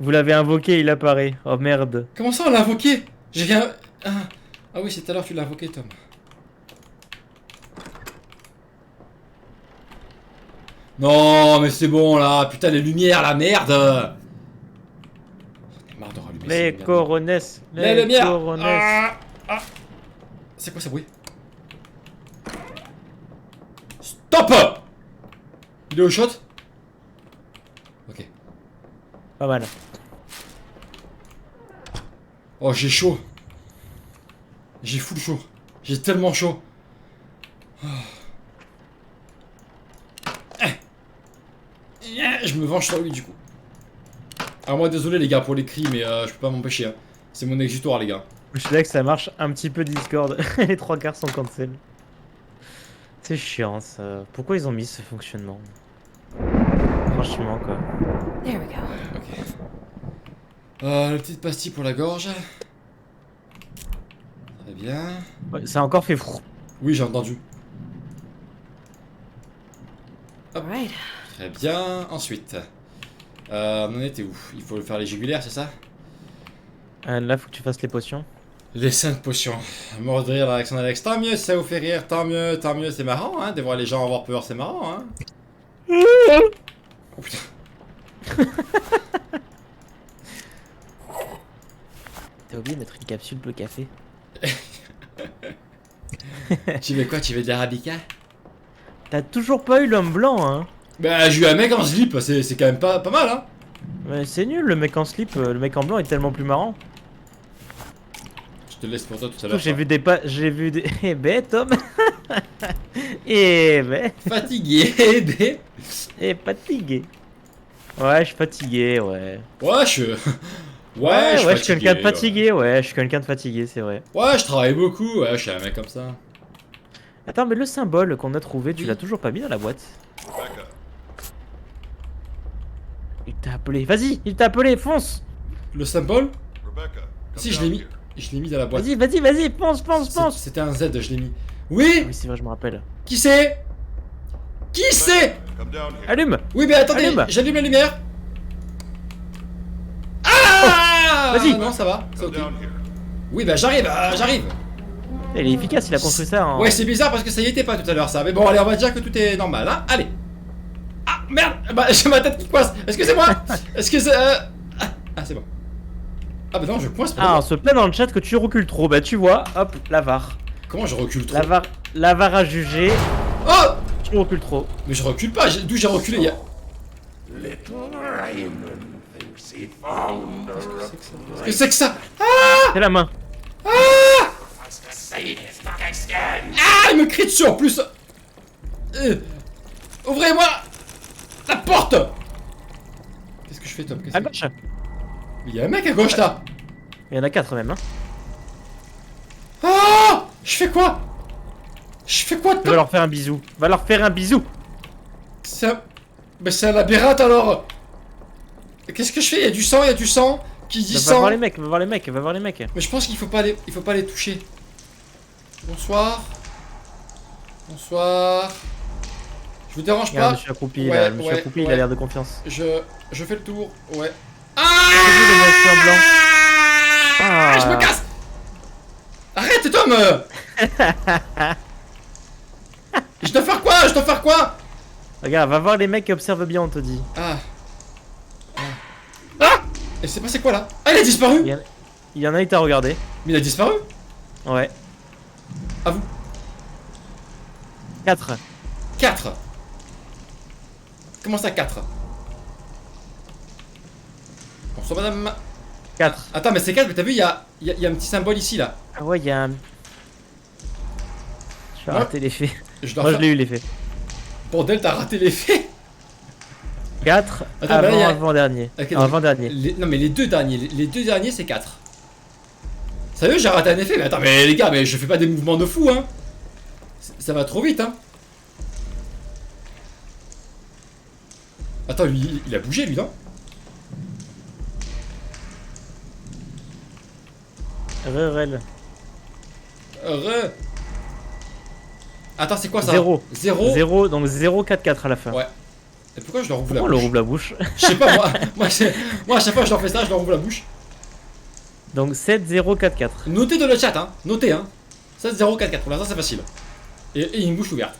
Vous l'avez invoqué, il apparaît. Oh merde. Comment ça on l'a invoqué? J'ai rien. Ah oui, c'est tout à l'heure que tu l'as invoqué, Tom. Non, mais c'est bon là, putain, les lumières, la merde! J'en ai marre de rallumer ces Les lumières. coronesses. Les lumières! coronesses. Ah. C'est quoi ce bruit? Stop! Il est au shot? Ok. Pas mal. Oh, j'ai chaud. J'ai full chaud. J'ai tellement chaud. Oh. Je me venge sur lui du coup. Alors moi désolé les gars pour les cris mais je peux pas m'empêcher hein. C'est mon exutoire les gars. Je suis là que ça marche un petit peu Discord. Les trois quarts sont cancel. C'est chiant ça. Pourquoi ils ont mis ce fonctionnement? Franchement quoi. There we go. Ok. La petite pastille pour la gorge. Très bien. Ouais, ça a encore fait frou. Oui j'ai entendu. Alright. Très bien. Ensuite. On en était où? Il faut faire les jugulaires c'est ça? Là faut que tu fasses les potions. Les 5 potions. Mort de rire Alexandre Alex. Tant mieux, ça vous fait rire. Tant mieux, c'est marrant, hein. De voir les gens avoir peur, c'est marrant, hein. Oh putain. T'as oublié de mettre une capsule bleu café. Tu veux quoi? Tu veux de l'arabica? T'as toujours pas eu l'homme blanc hein. Bah, j'ai eu un mec en slip, c'est quand même pas mal, hein. Ouais, c'est nul le mec en slip, le mec en blanc est tellement plus marrant. Je te laisse pour toi tout à Surtout l'heure. que j'ai vu des. Eh ben Tom. Eh ben. Fatigué, des. Eh fatigué. Ouais, je suis fatigué, ouais. Ouais, je. Ouais, suis je suis quelqu'un de ouais. fatigué, ouais, je suis quelqu'un de fatigué, c'est vrai. Ouais, je travaille beaucoup, ouais, je suis un mec comme ça. Attends, mais le symbole qu'on a trouvé, tu Oui. l'as toujours pas mis dans la boîte? Rebecca, Il t'a appelé, vas-y, il t'a appelé, fonce! Le symbole? Rebecca, come Si, je down l'ai mis. here. Je l'ai mis dans la boîte. Vas-y, fonce! C'était un Z, je l'ai mis. Ah Oui? oui, c'est vrai, je me rappelle. Qui c'est? Qui c'est? Come down here. Allume! Oui, mais attendez, Allume. j'allume la lumière. Ah! Vas-y. Non, ça va, c'est Come ok. down here. Oui, bah j'arrive, j'arrive. Il est efficace, il a construit ça en. Ouais, c'est bizarre parce que ça y était pas tout à l'heure, ça. Mais bon, allez, on va dire que tout est normal, hein. Allez. Ah, merde. Bah, j'ai ma tête qui coince. Excusez-moi. Excusez. Ah, c'est bon. Ah, bah non, je coince pas. Ah, on se plaint dans le chat que tu recules trop, bah tu vois, hop, la VAR. Comment je recule trop? La VAR a jugé, Oh! tu recules trop. Mais je recule pas, d'où j'ai reculé il y a... Qu'est-ce que c'est que ça? C'est la main. Ah! il me crie dessus en plus. Ouvrez-moi la porte. Qu'est-ce que je fais, Tom? À gauche. Il y a un mec à gauche là. Il y en a 4 même. Hein. Ah, je fais quoi? Je fais quoi, Va Tom? leur faire un bisou. Va leur faire un bisou. C'est un... Mais c'est un labyrinthe alors. Qu'est-ce que je fais? Il y a du sang, il y a du sang. Qui dit Va sang? voir les mecs, va voir les mecs, va voir les mecs. Mais je pense qu'il faut pas les... il faut pas les toucher. Bonsoir. Bonsoir. Je vous dérange Regarde, pas? monsieur accroupi, Ouais, là, le monsieur ouais, accroupi, il ouais. a l'air de confiance. Je fais le tour, ouais. C'est lui, le monsieur en blanc. Ah, je me casse. Arrête, Tom. Je dois faire quoi? Je dois faire quoi? Regarde, va voir les mecs et observe bien, on te dit. Ah. Ah. Et c'est passé quoi là? Ah, il a disparu. Il y en a, il t'a regardé. Mais il a disparu. Ouais. À vous. 4. 4. Comment ça 4? Bonsoir madame. 4. Attends, mais c'est 4, mais t'as vu, il y a un petit symbole ici là. Ah ouais, il y a un... Je vais Ouais. rater l'effet. Je dois Moi, je faire... l'ai eu l'effet. Bordel, t'as raté l'effet. 4 Attends, mais là, il y a- avant-dernier. Ok, Non, donc, avant-dernier. Non, mais les deux derniers, les deux derniers, c'est 4. Sérieux, j'ai raté un effet? Mais attends, mais les gars, mais je fais pas des mouvements de fou, hein. Ça va trop vite, hein. Attends, lui, il a bougé, lui, non? Rel. Attends, c'est quoi ça? 0. 0. 0, donc 0, 4, 4 à la fin. Ouais. Et pourquoi je leur ouvre la Pourquoi on le bouche? rouvre la bouche? Je sais pas, moi, à chaque fois que je leur fais ça, je leur ouvre la bouche. Donc 7, 0, 4, 4. Notez dans le chat, hein. Notez, hein. 7, 0, 4, 4. Pour l'instant, c'est facile. Et une bouche ouverte.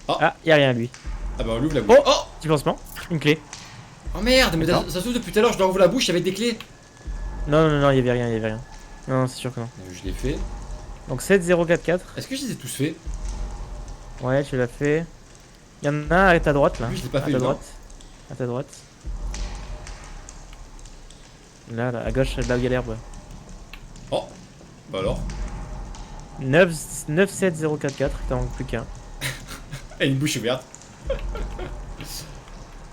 Ah, y'a rien lui. Ah bah, on lui ouvre la bouche. Oh, petit pansement. Une clé. Oh merde, mais Attends. ça se trouve depuis tout à l'heure, je leur ouvre la bouche avec des clés. Non, non, non, y'avait rien, y'avait rien. Non, c'est sûr que non. Je l'ai fait. Donc 7, 0, 4, 4. Est-ce que je les ai tous faits? Ouais, tu l'as fait. Y'en a un à ta droite là. Oui, je l'ai pas À fait, ta non. droite. À ta droite. Là, là, à gauche, là où il y a l'herbe. Oh. Bah alors. 9, 9, 7, 0, 4, 4. T'en manques plus qu'un. Et une bouche ouverte.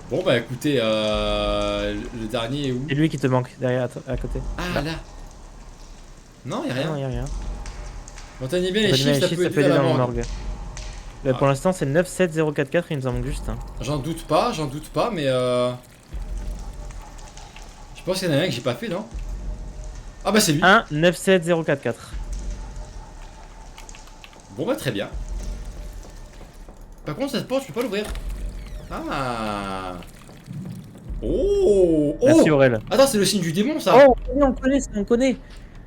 Bon bah écoutez, le dernier est où? C'est lui qui te manque derrière, à côté. Ah là. Non, y'a Non, rien. y'a rien. Montagnez bien les Les chiffres, ça peut aider dans la morgue. Bah, Ah. pour l'instant, c'est 9, 7, 0, 4, 4. Il nous en manque juste un. J'en doute pas, mais je pense qu'il y en a un que j'ai pas fait, non? Ah bah c'est lui. 1, 9, 7, 0, 4, 4. Bon bah très bien. Par contre cette porte je peux pas l'ouvrir. Ah. Oh. Oh. Merci Aurel. Attends, c'est le signe du démon ça. Oh, on connaît, on connaît.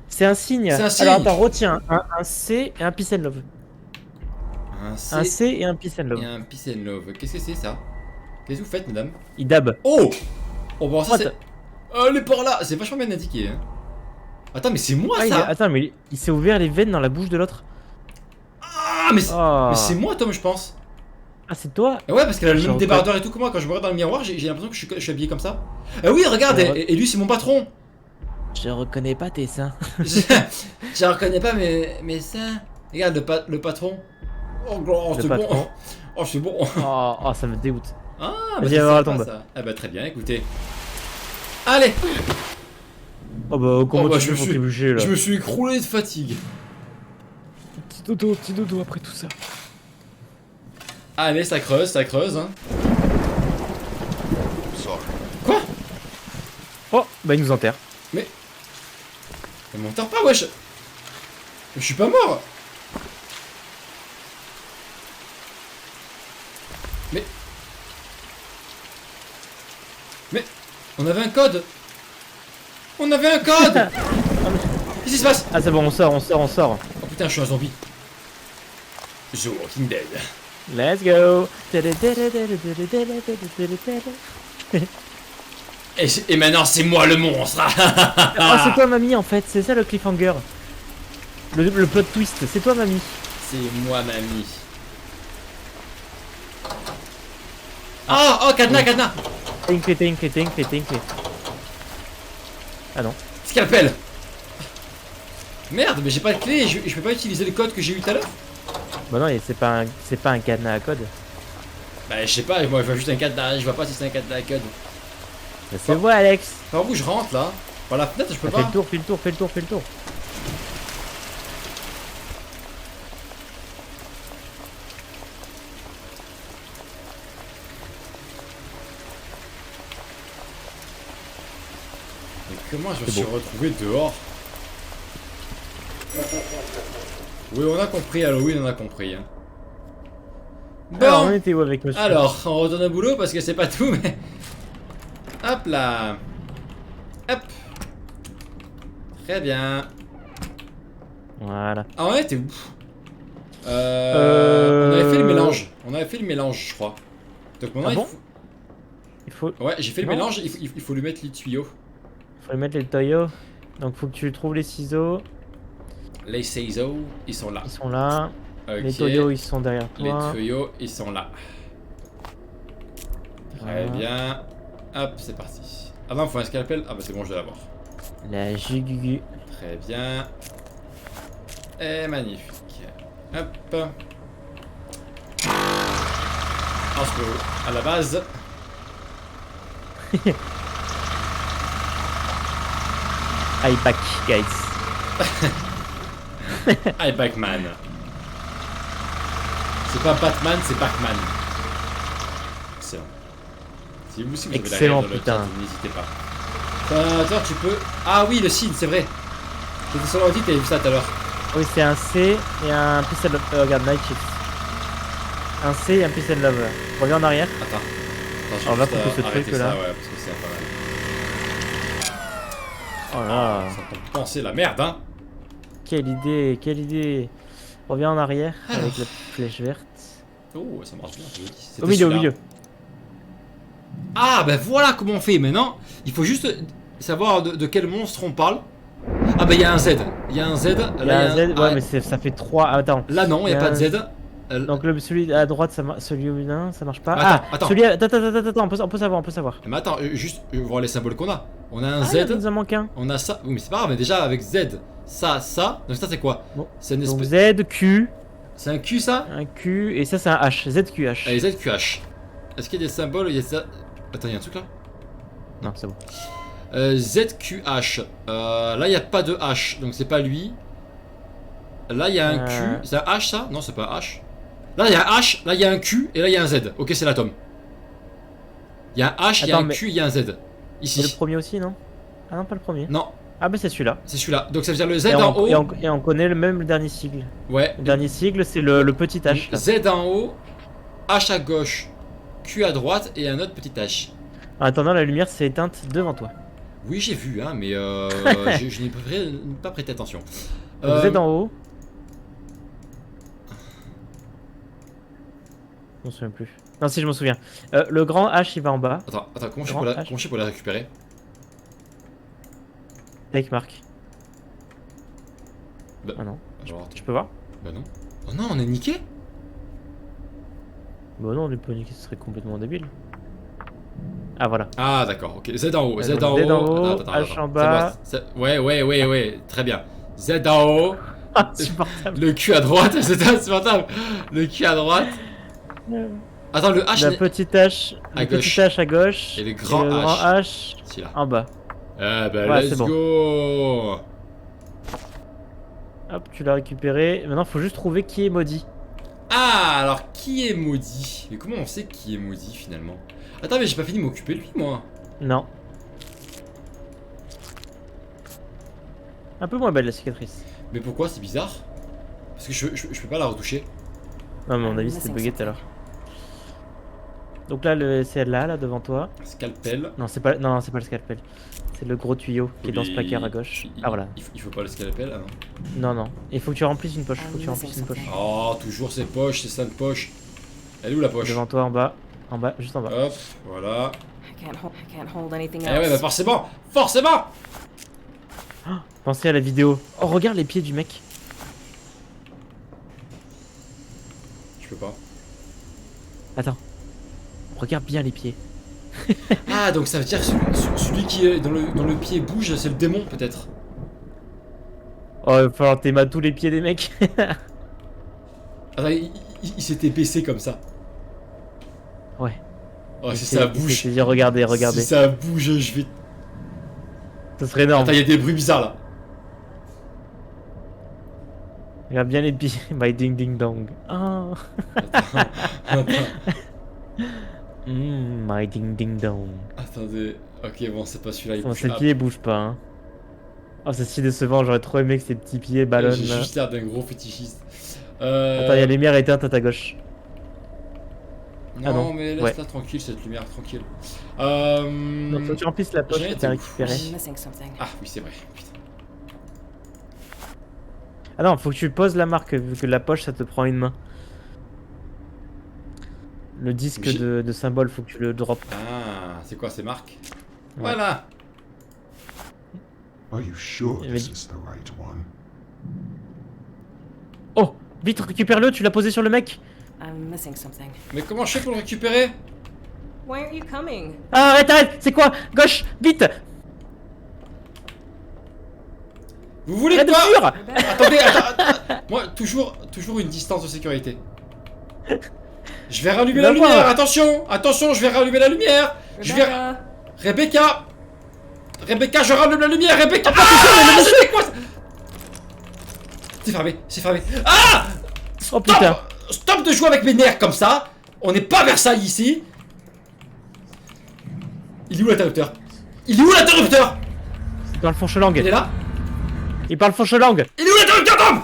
C'est un signe. C'est un signe. Alors attends, retiens. Un C et un peace and love. Un C, Un C et un peace and love. et un peace and love. Qu'est-ce que c'est ça? Qu'est-ce que vous faites madame? Il dab. Oh. Oh bon ça What? c'est... Elle est par là. C'est vachement bien indiqué hein. Attends mais c'est moi Ah, ça. attends, mais il s'est ouvert les veines dans la bouche de l'autre. Ah mais c'est... Oh. Mais c'est moi Tom je pense. Ah, c'est toi? Ah ouais parce qu'elle a le Je même reconnais. débardeur et tout que moi. Quand je me regarde dans le miroir j'ai l'impression que je suis habillé comme ça. Ah oui regarde Ouais. et lui c'est mon patron. Je reconnais pas tes seins. Je reconnais pas mes seins. Regarde le patron. Oh, oh Le c'est bon. patron. Oh c'est bon. Oh, oh, ça me dégoûte. Ah bah Vas-y, c'est va voir la sympa, tombe. ça. Ah bah très bien écoutez. Allez. Oh bah, comment Oh, bah, tu je fais me pour suis- trébucher là? Je me suis écroulé de fatigue. Petit dodo après tout ça. Allez ça creuse hein. Sorry. Quoi? Oh, bah il nous enterre. Mais m'enterre pas wesh. Je suis pas mort. Mais on avait un code. On avait un code. Qu'est-ce qui se passe? Ah c'est bon, on sort. Oh putain je suis un zombie. The Walking Dead. Let's go. Et maintenant c'est moi le monstre. Oh, c'est toi mamie en fait, c'est ça le cliffhanger. Le plot twist, c'est toi mamie. C'est moi mamie. Ah oh cadenas cadenas. T'as une clé. Ah non. Scalpel. Merde, mais j'ai pas de clé, je peux pas utiliser le code que j'ai eu tout à l'heure. Bah non, et c'est pas un cadenas à code. Bah je sais pas, moi je vois juste un cadenas, je vois pas si c'est un cadenas à code. Bah, c'est vrai, Alex. Par où je rentre là? Par la fenêtre je peux Fais pas. le tour, fais le tour, fais le tour, fais le tour. Mais comment je me C'est suis beau. retrouvé dehors? Oui, on a compris, Halloween, on a compris. Hein. Alors, on Bon, était où avec monsieur? alors, on retourne au boulot parce que c'est pas tout, mais. Hop là. Hop. Très bien. Voilà. Ah, on était où? On avait fait le mélange. On avait fait le mélange, je crois. Donc maintenant, Ah bon il faut... Il faut Ouais, j'ai fait le Non. mélange, il faut lui mettre les tuyaux. lui mettre les tuyaux. Donc faut que tu trouves les ciseaux. Les ciseaux, ils sont là. Ils sont là. Ok. Les tuyaux, ils sont derrière Les toi. tuyaux, ils sont là. Très Voilà. bien. Hop, c'est parti. Ah non, il faut un scalpel. Ah bah c'est bon, je dois l'avoir. La jugugu. Très bien. Et magnifique. Hop. Parce que, à la base... I back, guys. Ah, Batman. C'est pas Batman, c'est Batman. Excellent. Si vous aussi vous avez la Excellent, règle dans le putain. chat, n'hésitez pas. Toi, tu peux... Ah oui, le signe, c'est vrai. J'étais sur l'ordi, t'avais vu ça tout à l'heure. Oui, c'est un C et un Peace and Love. Regarde, Night Shift. Un C et un Peace and Love. Reviens en arrière. Attends. Attends, Alors là, juste, faut que ce arrêter truc, ça, là. ouais, parce que c'est pas mal. Oh là. Ça peut penser la merde, hein. Quelle idée, quelle idée. Reviens en arrière Alors. avec la flèche verte. Oh, ça marche bien, je vous le dis. C'était Au milieu, au celui-là. milieu. Ah, ben voilà comment on fait maintenant. Il faut juste savoir de quel monstre on parle. Ah, bah il y a un Z. Il y a un Z. Il y a un Z, ouais, ah, mais ça fait 3. Attends. là, non, il n'y a il y a pas de un- Z. Donc celui à droite, celui au milieu, ça marche pas. Attends, Ah, attends. celui attends, on peut savoir, on peut savoir. Mais attends, juste voir les symboles qu'on a. On a un Ah, il Z. nous en manque un. On a ça. Oui, mais c'est pas grave, mais déjà avec Z, ça. Donc ça, c'est quoi? Bon. C'est une Donc espèce. Z, Q, C'est un Q, ça? un Q, et ça c'est un H, ZQH. Allez, ZQH. Est-ce qu'il y a des symboles? Il y a ça. Attends, il y a un truc là? Non, c'est bon. ZQH. Là, il n'y a pas de H, donc c'est pas lui. Là, il y a un Q. C'est un H, ça? Non, c'est pas un H. Là, il y a un H, là, il y a un Q, et là, il y a un Z. Ok, c'est l'atome. Il y a un H, il y a Attends, un mais- Q, il y a un Z. C'est le Ici. premier aussi, non? Ah non, pas le premier. Non, Ah bah c'est celui-là. c'est celui-là. Donc, ça veut dire le Z Et en haut. et on connaît même le dernier sigle. Ouais. Le dernier sigle, c'est le petit H. Là. Z en haut, H à gauche, Q à droite, et un autre petit H. En attendant, la lumière s'est éteinte devant toi. Oui, j'ai vu, hein, mais je n'ai pas prêté attention. Donc, Z en haut. Je m'en souviens plus. Non, si je m'en souviens. Le grand H il va en bas. Attends, comment je fais Grand pour H. comment je fais pour la récupérer? Take mark. Bah. Ah non, Alors, attends. tu peux voir? Bah non. Oh non, on est niqué? Bah non, les ponies ce serait complètement débile. Ah voilà. Ah d'accord, ok. Z en haut, Z Z en en haut. haut, Attends, H en bas. Ouais, très bien. Z en haut, Insupportable. le Q à droite, c'est insupportable. Le Q à droite. Attends, le H, La petite H, à le petit gauche. H à gauche. Et le grand grand H. H c'est là. en bas. Ah bah Ouais, let's c'est bon. go. Hop, tu l'as récupéré. Maintenant, faut juste trouver qui est maudit. Ah, alors qui est maudit? Mais comment on sait qui est maudit finalement? Attends, mais j'ai pas fini de m'occuper de lui, moi. Non. Un peu moins belle la cicatrice. Mais pourquoi? C'est bizarre. Parce que je peux pas la retoucher. Non, mais à mon avis, c'était bugué tout à l'heure. Donc là, c'est là devant toi. Scalpel. Non, c'est pas, non, c'est pas le scalpel. C'est le gros tuyau qui est dans ce placard à gauche. Ah voilà. Il faut pas le scalpel, ah non. Non, non. Il faut que tu remplisses une poche. Faut que tu remplisses une poche. Oh, toujours ces poches, ces sales poches. Elle est où la poche? Devant toi, en bas. En bas, juste en bas. Hop, voilà. I can't hold anything Eh ouais, bah else. forcément! Forcément! Pensez à la vidéo. Oh, regarde les pieds du mec. Je peux pas. Attends. Regarde bien les pieds. Ah, donc ça veut dire que celui qui est dans le pied bouge, c'est le démon peut-être. Oh, il va falloir t'aimer tous les pieds des mecs. Attends, il s'était baissé comme ça. Ouais. Oh, si Il ça s'est bouge. dit, regardez, regardez. Si ça bouge, je vais. Ça serait énorme. Attends, il y a des bruits bizarres là. Regarde bien les pieds. My ding ding dong. Ah. Attends. My ding ding dong. Attendez. Ok, bon, c'est pas celui-là. Il Bon, bouge. ses pieds bougent pas. Hein. Oh, c'est si décevant. J'aurais trop aimé que ces petits pieds ballonnent. J'ai Là. juste l'air d'un gros fétichiste. Attends, il y a les lumières éteintes à ta gauche. Non, Ah non. mais laisse-la tranquille, cette lumière, tranquille. Donc, faut que tu remplisses la poche J'ai que t'as été récupérée. I'm missing something. Ah, oui, c'est vrai. Putain. Ah non, faut que tu poses la marque, vu que la poche ça te prend une main. Le disque J'ai- de symbole, faut que tu le droppes. Ah, c'est quoi, c'est Marc? Ouais. Voilà. Are you sure Mais- this is the right one? Oh, vite, récupère-le, tu l'as posé sur le mec. I'm missing something. Mais comment je fais pour le récupérer? Why aren't you coming? Ah, arrête, arrête, c'est quoi? Gauche, vite. Vous voulez La quoi? voiture. Attendez, attends. Moi, toujours une distance de sécurité. Je vais rallumer la Va voir. lumière, attention! Attention, je vais rallumer la lumière! Je vais... Rebecca! Rebecca, je rallume la lumière! Rebecca! Ah, c'est quoi ça? C'est fermé, c'est fermé. Ah! Oh putain. Stop de jouer avec mes nerfs comme ça! On n'est pas Versailles ici! Il est où l'interrupteur? Il est où l'interrupteur? Il parle fourche-langue. Il est là? Il parle fourche-langue. Il est où l'interrupteur, Tom?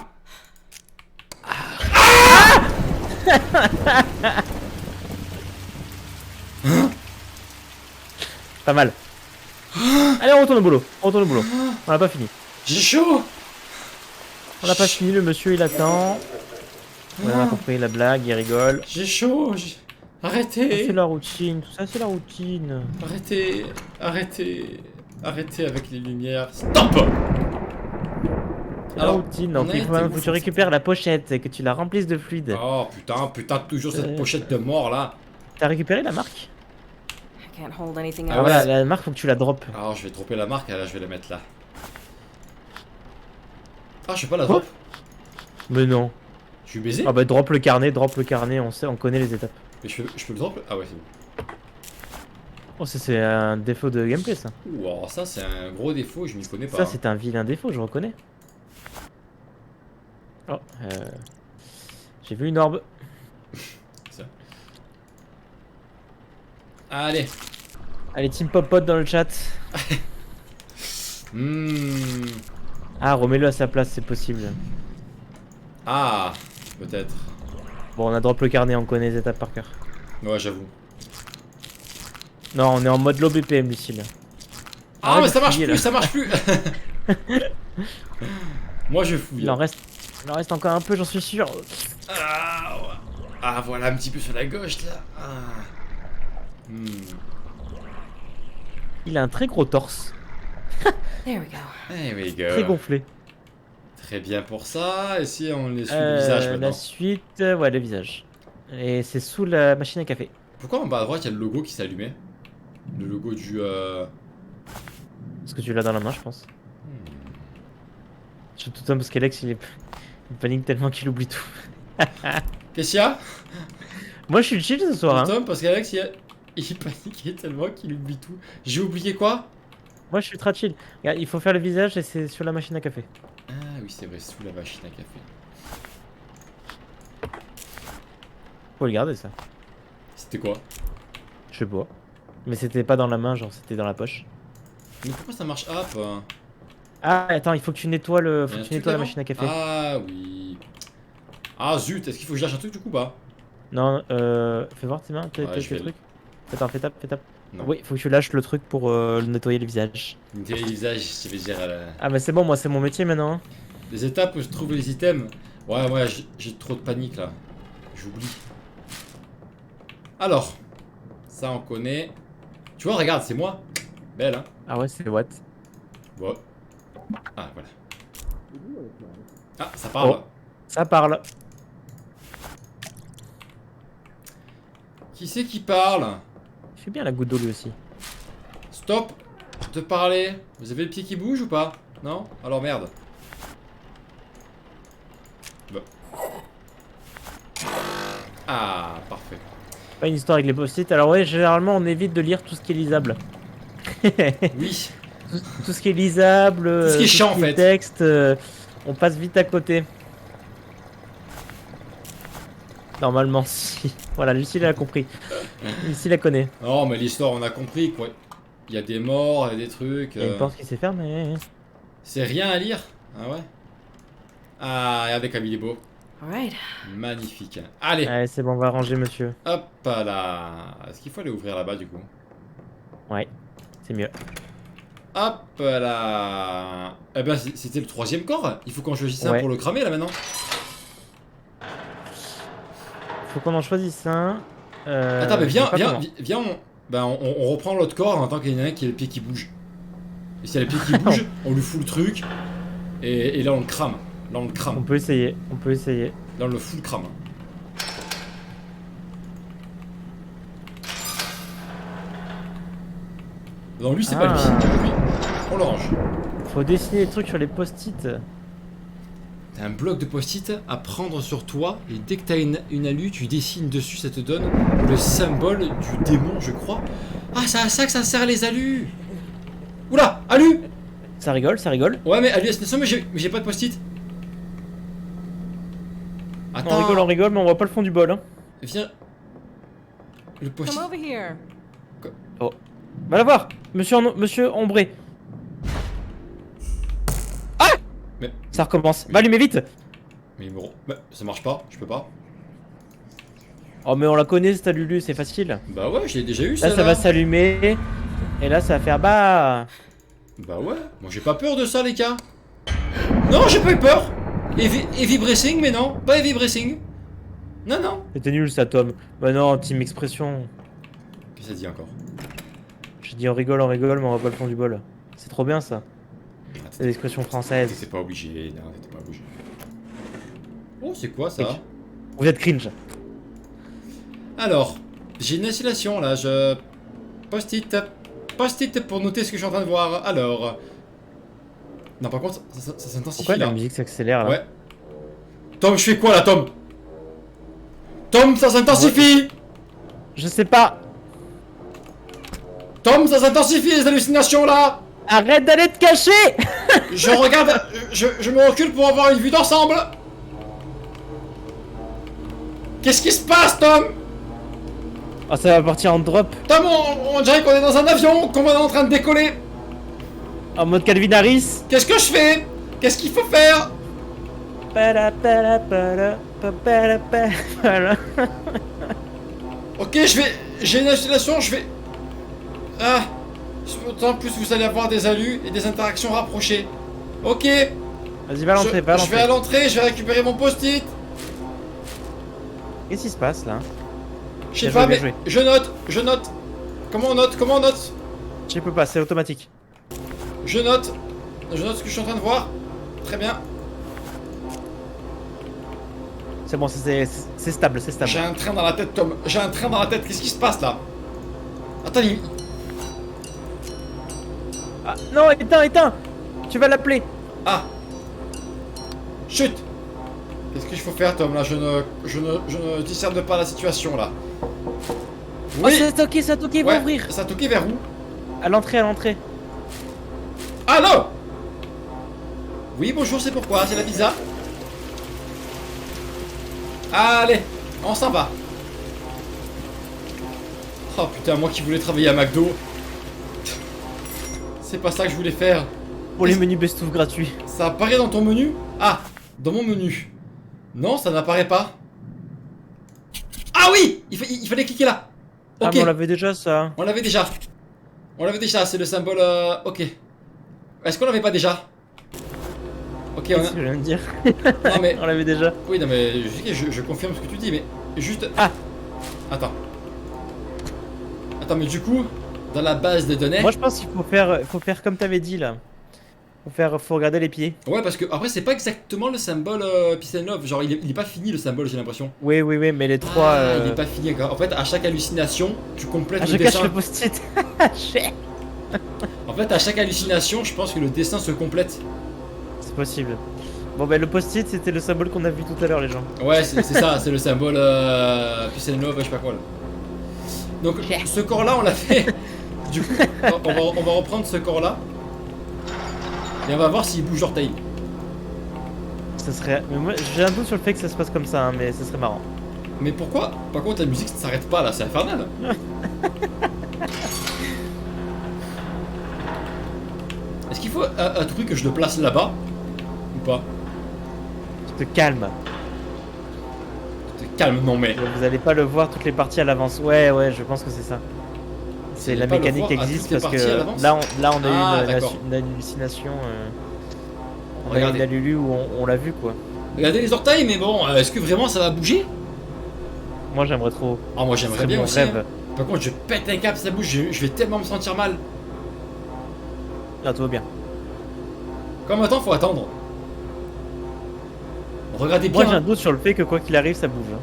Pas mal. Allez, on retourne au boulot. On retourne au boulot. On n'a pas fini. J'ai chaud! On n'a pas fini, le monsieur il attend. Ouais, on a compris la blague, il rigole. J'ai chaud! Ça, Arrêtez! c'est la routine, tout ça c'est la routine. Arrêtez! Arrêtez! Arrêtez avec les lumières. Stop! La routine, donc on a il faut, été faut que où, tu récupères la pochette et que tu la remplisses de fluide. Oh putain, toujours cette pochette de mort là. T'as récupéré la marque? I can't hold anything Ah Ah else. voilà, la marque faut que tu la droppes. Alors je vais dropper la marque et là je vais la mettre là. Ah, je sais pas la Quoi drop. Mais non. Je suis baisé? Ah bah drop le carnet, on sait, on connaît les étapes. Mais je peux le drop? Ah ouais, c'est bon. Oh ça c'est un défaut de gameplay ça. Ouh, alors ça c'est un gros défaut, je m'y connais pas. Ça hein. c'est un vilain défaut, je reconnais. Oh, j'ai vu une orbe. Allez. Allez, Team Pop-Pot dans le chat. Ah, remets-le à sa place, c'est possible. Ah, peut-être. Bon, on a drop le carnet, on connaît les étapes par cœur. Ouais, j'avoue. Non, on est en mode low BPM, Lucille. Ah, Arrête mais de ça marche fouiller, plus, là. ça marche plus. Moi je fouille. Il en reste encore un peu, j'en suis sûr. Ah, ouais. Ah, voilà un petit peu sur la gauche là. Ah. Il a un très gros torse, There we go. There we très go. gonflé. Très bien pour ça. Et si on les suit le visage maintenant? La suite, ouais, le visage. Et c'est sous la machine à café. Pourquoi en bas à droite il y a le logo qui s'allumait? Le logo du. Parce que tu l'as dans la main, je pense. Je tout un parce qu'Alex il panique tellement qu'il oublie tout. Qu'est-ce qu'il y a? Moi je suis chill ce soir. Hein. Tom, parce qu'Alex il paniquait tellement qu'il oublie tout. J'ai oublié quoi? Moi je suis très chill. Regarde, il faut faire le visage et c'est sur la machine à café. Ah oui, c'est vrai, sous la machine à café. Faut le garder ça. C'était quoi? Je sais pas. Mais c'était pas dans la main, genre c'était dans la poche. Mais pourquoi ça marche up? Ah attends, il faut que tu nettoies le, Il y a faut un que tu truc nettoies la avant? machine à café. Ah oui. Ah zut, est-ce qu'il faut que je lâche un truc du coup pas? Non, fais voir tes mains, tes Ouais, je vais trucs. Attends, fais tape. Non. Oui, faut que tu lâches le truc pour nettoyer le visage. Le visage, je vais dire. Ah bah c'est bon, moi c'est mon métier maintenant. Hein. Les étapes où je trouve les items. Ouais, j'ai trop de panique là. J'oublie. Alors, ça on connaît. Tu vois, regarde, c'est moi. Belle, hein. Ah ouais, c'est what? Bon. Ah, voilà. Ah, ça parle. Oh. Ça parle. Qui c'est qui parle? Il fait bien la goutte d'eau lui aussi. Stop de parler. Vous avez le pied qui bouge ou pas? Non? Alors merde. Ah, parfait. Pas une histoire avec les post-it. Alors ouais, généralement on évite de lire tout ce qui est lisable. Oui. Tout ce qui est lisable, Tout ce qui est chiant, en fait. texte, on passe vite à côté. Normalement, si. Voilà, Lucie l'a compris. Lucie la connaît. Non, mais l'histoire, on a compris quoi. Il y a des morts, il y a des trucs. Il y a une porte qui s'est fermée. C'est rien à lire. Ah ouais. Ah, regardez comme il est beau. Alright. Magnifique. Allez, Allez, c'est bon, on va ranger, monsieur. hop là. Est-ce qu'il faut aller ouvrir là-bas du coup? Ouais, c'est mieux. Hop là. Eh ben, c'était le 3e corps. Il faut qu'on choisisse un Ouais. pour le cramer là maintenant. Faut qu'on en choisisse un. Attends, mais je sais viens, pas viens, comment. viens, on reprend l'autre corps en tant qu'il y en a un qui a le pied qui bouge. Et s'il y a le pied qui bouge, on lui fout le truc. Et là, on le crame. Là, on le On crame. peut essayer, on peut essayer. Là, on le fout le crame. Non, lui, c'est pas lui. Lui, on le range. Faut dessiner des trucs sur les post-it. T'as un bloc de post-it à prendre sur toi. Et dès que t'as une alu, tu dessines dessus. Ça te donne le symbole du démon, je crois. Ah, c'est à ça que ça sert les alus. Oula, alu. Ça rigole, ça rigole. Ouais, mais alu, mais j'ai pas de post-it. Attends. On rigole, mais on voit pas le fond du bol. Hein. Viens. Le Come post-it. over here. Va la voir, monsieur Ombré. Ah Mais- Ça recommence. Va allumer vite. Mais bon, bah, ça marche pas, je peux pas. Oh, mais on la connaît, cette Lulu, c'est facile. Bah ouais, je l'ai déjà eu Là, ça. ça va s'allumer. Et là, ça va faire bah. Bah ouais, moi j'ai pas peur de ça les gars. Non, j'ai pas eu peur. Heavy bracing, mais non, pas heavy bracing. Non, non. C'était nul, ça, Tom. Bah non, team expression. Qu'est-ce que ça dit encore? J'ai dit on rigole, mais on voit pas le fond du bol. C'est trop bien, ça. C'est des expressions françaises. T'étais pas obligé, non, t'étais pas obligé. Oh, c'est quoi ça? Ok. Vous êtes cringe. Alors, j'ai une installation là, je... Post-it. Post-it pour noter ce que je suis en train de voir. Alors... Non, par contre, ça s'intensifie Pourquoi là. la musique s'accélère là? Ouais. Tom, je fais quoi là, Tom? Tom, ça s'intensifie! Je sais pas. Tom, ça s'intensifie les hallucinations là! Arrête d'aller te cacher. Je regarde, je me recule pour avoir une vue d'ensemble! Qu'est-ce qui se passe, Tom? Oh, ça va partir en drop. Tom, on dirait qu'on est dans un avion, qu'on est en train de décoller! En mode Calvin Harris. Qu'est-ce que je fais? Qu'est-ce qu'il faut faire? Ok, j'ai une installation, je vais... Ah... En plus, vous allez avoir des alus et des interactions rapprochées. Ok, Vas-y, va à l'entrée, va à je vais à l'entrée. l'entrée, je vais récupérer mon post-it. Qu'est-ce qui se passe là? Je sais Bien pas, joué, mais bien je note. Comment on note? Comment on note? Je peux pas, c'est automatique. Je note ce que je suis en train de voir. Très bien. C'est bon, c'est stable, c'est stable. J'ai un train dans la tête, Tom. J'ai un train dans la tête. Qu'est-ce qui se passe là? Attends, Ah, non, éteins. Tu vas l'appeler. Ah. Chut. Qu'est-ce qu'il faut faire, Tom? Là, je ne discerne pas la situation là. Oh, c'est toqué, il va Ouais, ouvrir. ça a toqué vers où? À l'entrée. Allô? Oui, bonjour, c'est pourquoi? C'est la pizza? Allez, on s'en va. Oh putain, moi qui voulais travailler à McDo. C'est pas ça que je voulais faire. Pour les menus best-of gratuits. Ça apparaît dans ton menu? Ah, dans mon menu. Non, ça n'apparaît pas. Ah oui, il fallait cliquer là. Ah, Ok, mais on l'avait déjà ça. on l'avait déjà. On l'avait déjà, c'est le symbole... Ok. Est-ce qu'on l'avait pas déjà? Ok, on Qu'est-ce a... que je viens de dire? Non mais... On l'avait déjà. Oui, non mais je confirme ce que tu dis, mais juste... Ah. Attends. Attends, mais du coup, dans la base de données... Moi je pense qu'il faut faire comme t'avais dit là. Faut regarder les pieds. Ouais, parce que après, c'est pas exactement le symbole Peace and Love. Genre, il est pas fini le symbole, j'ai l'impression. Oui, mais les trois. Ah, il est pas fini encore. En fait, à chaque hallucination, tu complètes Ah, le je cache dessin. le post-it. Shit. En fait, à chaque hallucination, je pense que le dessin se complète. C'est possible. Bon bah le post-it c'était le symbole qu'on a vu tout à l'heure les gens. Ouais, c'est ça, c'est le symbole Peace and Love, je sais pas quoi là. Donc ce corps là on l'a fait. Du coup, on va reprendre ce corps là. Et on va voir s'il bouge l'orteil. Ça serait... Mais moi j'ai un doute sur le fait que ça se passe comme ça, hein, mais ça serait marrant. Mais pourquoi? Par contre la musique ça s'arrête pas là, c'est infernal. Est-ce qu'il faut à tout prix que je le place là-bas? Ou pas? Tu te calmes. Tu te calmes, non mais. Vous allez pas le voir toutes les parties à l'avance. Ouais, je pense que c'est ça. C'est allez la pas le mécanique voir à existe toutes les parce parties à que l'avance là on a Ah, eu d'accord. une hallucination. On a eu Regardez. une allulu où on l'a vu quoi. Regardez les orteils, mais bon, est-ce que vraiment ça va bouger? Moi j'aimerais trop. Ah, moi Ce j'aimerais serait bien mon aussi. rêve. Hein. Par contre, je pète un câble, ça bouge, je vais tellement me sentir mal. Ah, tout va bien. Comme attends, faut attendre. Regardez bien. Moi j'ai un Hein. doute sur le fait que quoi qu'il arrive ça bouge. Hein.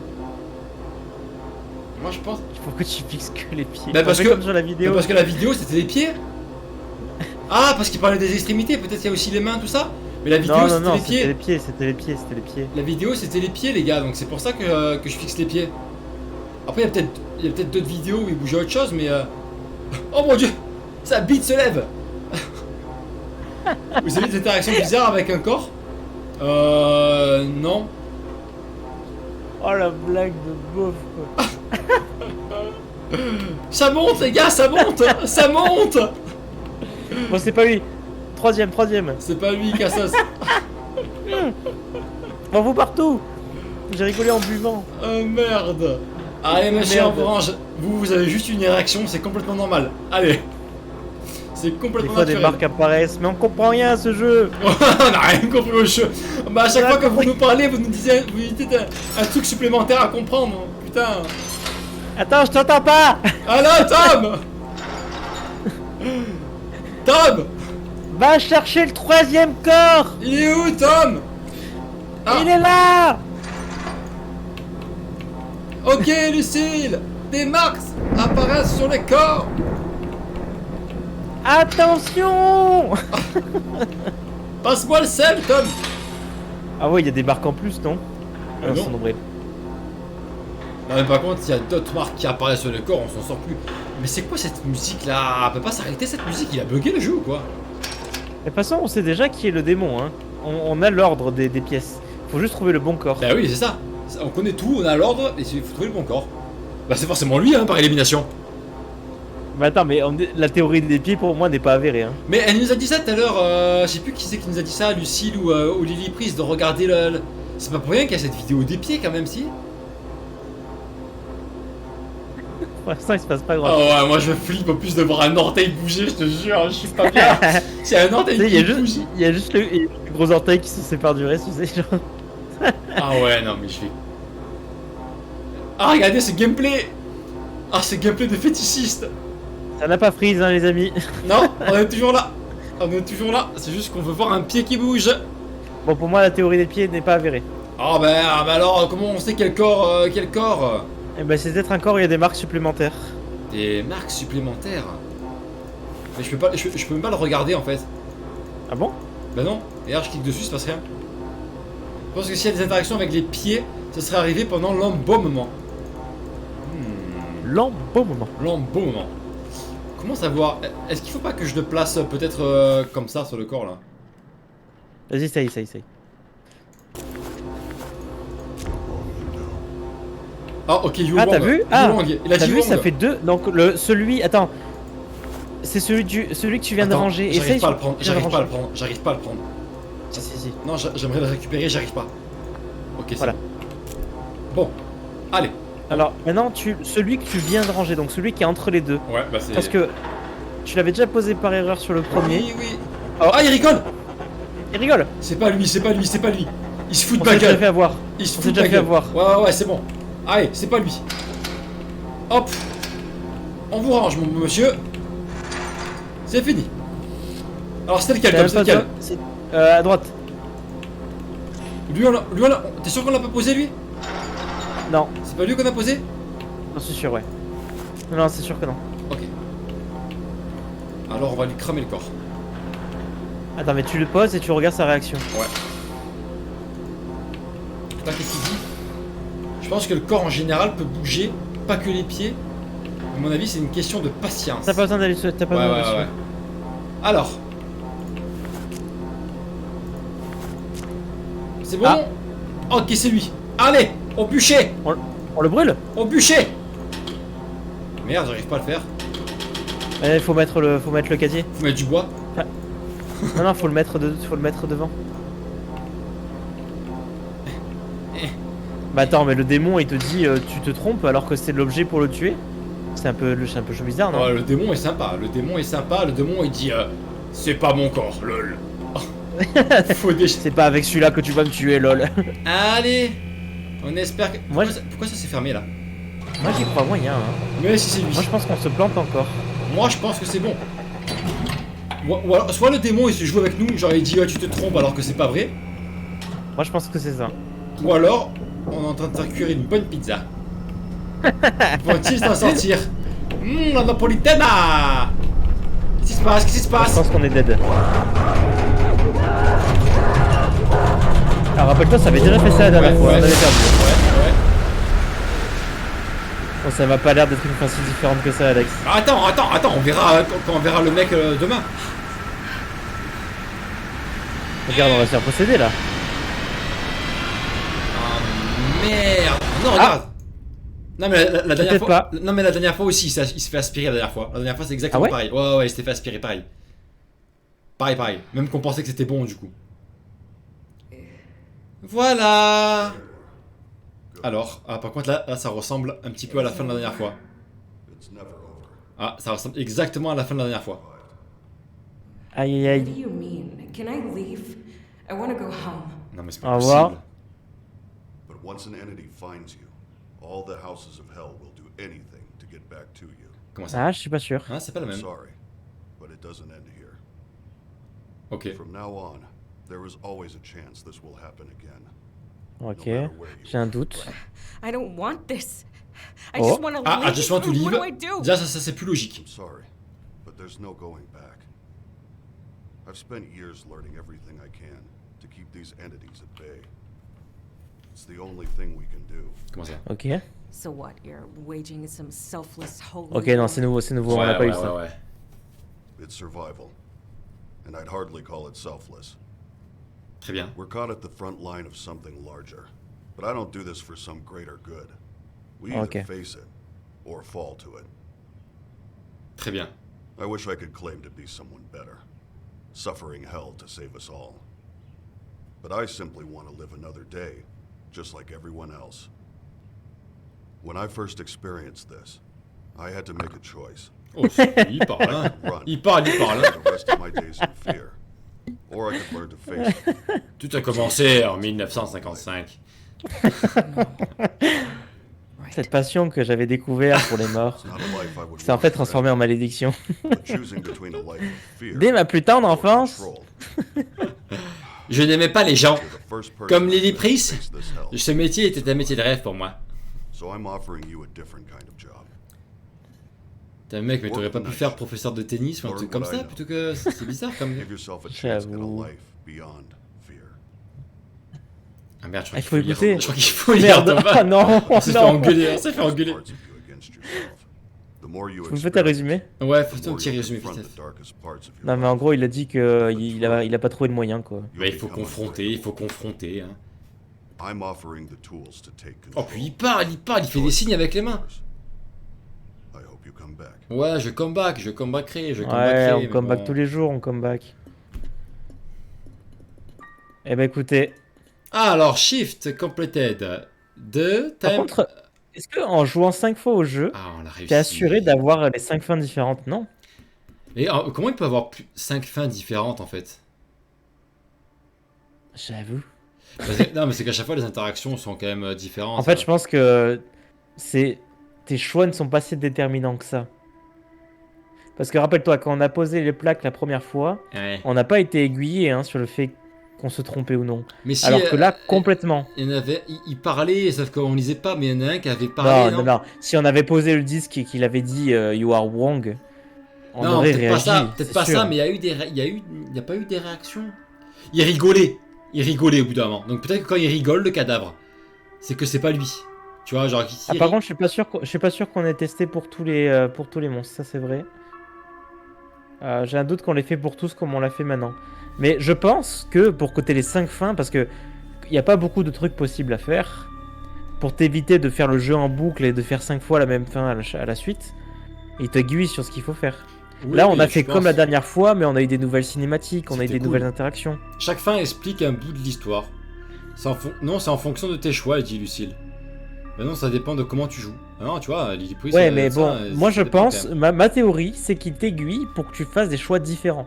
Moi je pense. Il faut que tu fixes que les pieds. Bah, parce On fait que- comme sur la vidéo. Parce que la vidéo c'était les pieds. Ah, parce qu'il parlait des extrémités, peut-être qu'il y a aussi les mains, tout ça. Mais la vidéo Non, c'était les c'était les pieds. pieds, c'était les pieds, c'était les pieds. La vidéo c'était les pieds, les gars, donc c'est pour ça que je fixe les pieds. Après, il y a peut-être d'autres vidéos où il bougeait autre chose, mais. Oh mon dieu! Sa bite se lève! Vous avez des interactions bizarres avec un corps? Non. Oh la blague de beauf quoi. Ça monte, les gars, ça monte! Ça monte! Bon c'est pas lui. Troisième. C'est pas lui, Cassos. On vous partout. J'ai rigolé en buvant. Oh merde! Allez, monsieur Merde. Orange, vous avez juste une érection, c'est complètement normal. Allez! C'est Des complètement fois des naturel. marques apparaissent, mais on comprend rien à ce jeu. On n'a rien compris au jeu. Bah, à chaque fois que vous nous parlez, vous nous dites un truc supplémentaire à comprendre. Putain! Attends, je t'entends pas. Ah là, Tom! Tom! Va chercher le troisième corps. Il est où, Tom? Ah. Il est là. Ok, Lucille! Des marques apparaissent sur les corps! Attention. Passe-moi le sel, Tom! Ah ouais, il y a des marques en plus, non? Ah non. son nombril. Non, mais par contre, il y a d'autres marques qui apparaissent sur le corps, on s'en sort plus. Mais c'est quoi cette musique là? Elle peut pas s'arrêter cette musique, il a bugué le jeu ou quoi? De toute façon, on sait déjà qui est le démon, hein. On a l'ordre des pièces. Faut juste trouver le bon corps. Bah oui, c'est ça. On connaît tout, on a l'ordre, et il faut trouver le bon corps. Bah c'est forcément lui, hein, par élimination. Mais attends, mais la théorie des pieds pour moi n'est pas avérée, hein. Mais elle nous a dit ça tout à l'heure, je sais plus qui c'est qui nous a dit ça, Lucille ou Lily Prise, de regarder le... C'est pas pour rien qu'il y a cette vidéo des pieds quand même, si. Pour l'instant, il se passe pas Oh grand chose. ouais, moi je flippe en plus de voir un orteil bouger, je te jure, je suis pas bien. C'est un orteil Tu sais, qui bouge. il y a juste le gros orteil qui se sépare du reste, tu sais, genre. Ah ouais, non mais je vais... Ah regardez ce gameplay. Ah ce gameplay de fétichiste. Ça n'a pas freeze, hein, les amis. Non, on est toujours là. On est toujours là, c'est juste qu'on veut voir un pied qui bouge. Bon, pour moi, la théorie des pieds n'est pas avérée. Ah bah alors, comment on sait quel corps quel corps? Eh ben, c'est peut-être un corps, il y a des marques supplémentaires. Des marques supplémentaires. Mais je peux pas, je peux même pas le regarder en fait. Ah bon? Bah non, et là je clique dessus, ça passe rien. Je pense que s'il y a des interactions avec les pieds, ça serait arrivé pendant l'embaumement. L'embaumement. L'embaumement. Comment savoir? Est-ce qu'il faut pas que je le place peut-être comme ça sur le corps là? Vas-y, essaye. Ah ok, Yu Ah, Wang. t'as vu? Yu Ah, Wang. Il a t'as dit vu, Wang. ça fait deux. Donc, celui. Attends. C'est celui que tu viens de Attends, ranger. J'arrive Essaye pas à sur- le prendre, tu viens de j'arrive pas à le ranger. prendre, j'arrive pas à le prendre. Si. Non, j'aimerais le récupérer, j'arrive pas. Ok, c'est Voilà. bon. Bon, allez. Alors, maintenant, celui que tu viens de ranger, donc celui qui est entre les deux. Ouais, bah c'est... Parce que tu l'avais déjà posé par erreur sur le premier. Oui, oui. Oh. Ah, il rigole. Il rigole. C'est pas lui, c'est pas lui, c'est pas lui. Il se fout de On ma s'est déjà gueule. fait avoir. Il se on fout s'est de déjà ma fait gueule. avoir. Ouais, c'est bon. Allez, c'est pas lui. Hop. On vous range, mon monsieur. C'est fini. Alors, c'était lequel, T'as Tom? même C'est pas lequel? besoin- c'est- à droite. Lui, t'es sûr qu'on l'a pas posé, lui? Non, C'est pas lui qu'on a posé? j'en suis sûr, ouais. Non, c'est sûr que non. Ok. Alors, on va lui cramer le corps. Attends, mais tu le poses et tu regardes sa réaction. Ouais. Putain, qu'est-ce qu'il dit? Je pense que le corps en général peut bouger, pas que les pieds. À mon avis, c'est une question de patience. T'as pas besoin d'aller t'as pas besoin d'aller ouais. Alors. C'est bon? Ah. Ok, c'est lui. Allez, au bûcher! On le brûle? Au bûcher! Merde, j'arrive pas à le faire. Faut mettre le casier. Faut mettre du bois. Non, faut le mettre devant. Bah attends, mais le démon il te dit tu te trompes alors que c'est l'objet pour le tuer. C'est un peu bizarre, non? Oh, le démon est sympa. Le démon il dit c'est pas mon corps, lol. Faut déchirer. C'est pas avec celui-là que tu vas me tuer, lol. Allez, on espère que. Moi, Pourquoi ça s'est fermé là? Moi j'y crois moyen. Hein. Mais si c'est lui. Moi je pense qu'on se plante encore. Moi je pense que c'est bon. Ou alors, soit le démon il se joue avec nous, genre il dit tu te trompes alors que c'est pas vrai. Moi je pense que c'est ça. Ou alors on est en train de faire cuire une bonne pizza. Faut-il s'en sortir? La napolitana. Qu'est-ce qui se passe? Qu'est-ce qui se Je passe? pense qu'on est dead. Alors rappelle-toi, ça avait déjà fait ça la dernière fois, on avait perdu. Ouais. Bon, ça m'a pas l'air d'être une fin si différente que ça, Alex. Attends, on verra quand on verra le mec demain. Regarde, on va se faire posséder là. Oh merde. Non, regarde. Non mais la dernière fois. pas. Non mais la dernière fois aussi, il se fait aspirer la dernière fois. La dernière fois c'est exactement Ah ouais pareil. Ouais, il s'était fait aspirer pareil. Pareil. Même qu'on pensait que c'était bon du coup. Voilà. Alors, par contre là ça ressemble un petit peu à la fin de la dernière fois. Ah, ça ressemble exactement à la fin de la dernière fois. Aïe What aïe do aïe. you mean? Can I leave? I want to go home. Non mais c'est Au pas revoir. possible. But once an entity finds you, all the houses of hell will do anything to get back to you. Comment ça? Ah, je suis pas sûr. Hein, c'est pas la I'm même. sorry, but it doesn't end here. Ok. From now on, there is always a chance this will happen again. Ok, No matter where you j'ai un doute. I don't want this. I Oh. just want to Ah, leave. I just want to leave. What do I do? Déjà ça c'est plus logique. I'm sorry, but there's no going back. I've spent years learning everything I can to keep these entities at bay. It's the only thing we can do. Comment ça? Ok. So what? You're waging some selfless holy. Ok, non, c'est nouveau, on a pas eu ça. Ouais. It's survival, and I'd hardly call it selfless. Très bien. We're caught at the front line of something larger, but I don't do this for some greater good. We either Okay. face it or fall to it. Très bien. I wish I could claim to be someone better, suffering hell to save us all. But I simply want to live another day, just like everyone else. When I first experienced this, I had to make a choice. Oh, il parle, hein. Run. Il parle. The rest of my days in fear. Or I could learn to face it. Tout a commencé en 1955. Cette passion que j'avais découverte pour les morts It's not a life I would s'est en want fait to transformée en malédiction. live, but choosing between a life of fear Dès ma plus tendre or enfance, control, Je n'aimais pas les gens. you're the first person Comme to Lily face Price, this hell. ce métier était un métier de rêve pour moi. So I'm offering you a different kind of job. T'es un mec, mais t'aurais pas pu faire professeur de tennis ou un truc comme ça plutôt que. C'est bizarre comme. Give yourself a chance at a J'avoue. life beyond fear. Ah merde, je crois Il qu'il faut lire. écouter. Je crois qu'il faut lire. Merde, Thomas. ah non, On s'est fait non. engueuler, on s'est fait engueuler. Parts of you against yourself. The more you Vous me faites un résumé? Ouais, the faut un more petit you'll résumé, confront peut-être. the darkest parts of your Non mais en life. gros il a dit que il a pas trouvé de moyen quoi. You'll Bah, il faut become confronter, il faut confronter. Hein. I'm offering the tools to take Oh, control. puis il parle, il fait des signes avec les mains. I hope you come back. Ouais, je comeback, je comebackerai, je Ouais, comebackerai. on mais comeback bon. tous les jours, on comeback. Eh ben écoutez, Ah, alors, shift completed. De par time. contre, est-ce que en jouant 5 fois au jeu, Ah, on a réussi. t'es assuré d'avoir les 5 fins différentes, non? Et comment il peut avoir 5 fins différentes en fait? J'avoue. Non, mais c'est qu'à chaque fois les interactions sont quand même différentes. En fait, je pense que tes choix ne sont pas si déterminants que ça. Parce que rappelle-toi, quand on a posé les plaques la première fois, Ouais. on n'a pas été aiguillé hein, sur le fait qu'on se trompait ou non. Mais si. Alors que là, complètement. Il y en avait. Il parlait, sauf qu'on lisait pas, mais il y en a un qui avait parlé. Non. Si on avait posé le disque et qu'il avait dit You are wrong, on Non, aurait peut-être pas réagi. ça, peut-être c'est pas sûr. ça, mais il y a pas eu des réactions. Il rigolait au bout d'un moment. Donc peut-être que quand il rigole, le cadavre, c'est que c'est pas lui. Tu vois, genre Ah, par contre, je suis pas sûr qu'on ait testé pour tous les monstres, ça c'est vrai. J'ai un doute qu'on l'ait fait pour tous comme on l'a fait maintenant. Mais je pense que pour côté les 5 fins, parce que il n'y a pas beaucoup de trucs possibles à faire, pour t'éviter de faire le jeu en boucle et de faire 5 fois la même fin à la suite, il t'aiguille sur ce qu'il faut faire. Oui, Là, on a je fait pense. comme la dernière fois, mais on a eu des nouvelles cinématiques, on a eu C'était des cool. nouvelles interactions. Chaque fin explique un bout de l'histoire. Non, c'est en fonction de tes choix, dit Lucille. Mais non, ça dépend de comment tu joues. Ah non, tu vois, Lily Pouille, Ouais, ça- mais ça, bon, ça moi je dépend pense, quand même. ma théorie, c'est qu'il t'aiguille pour que tu fasses des choix différents.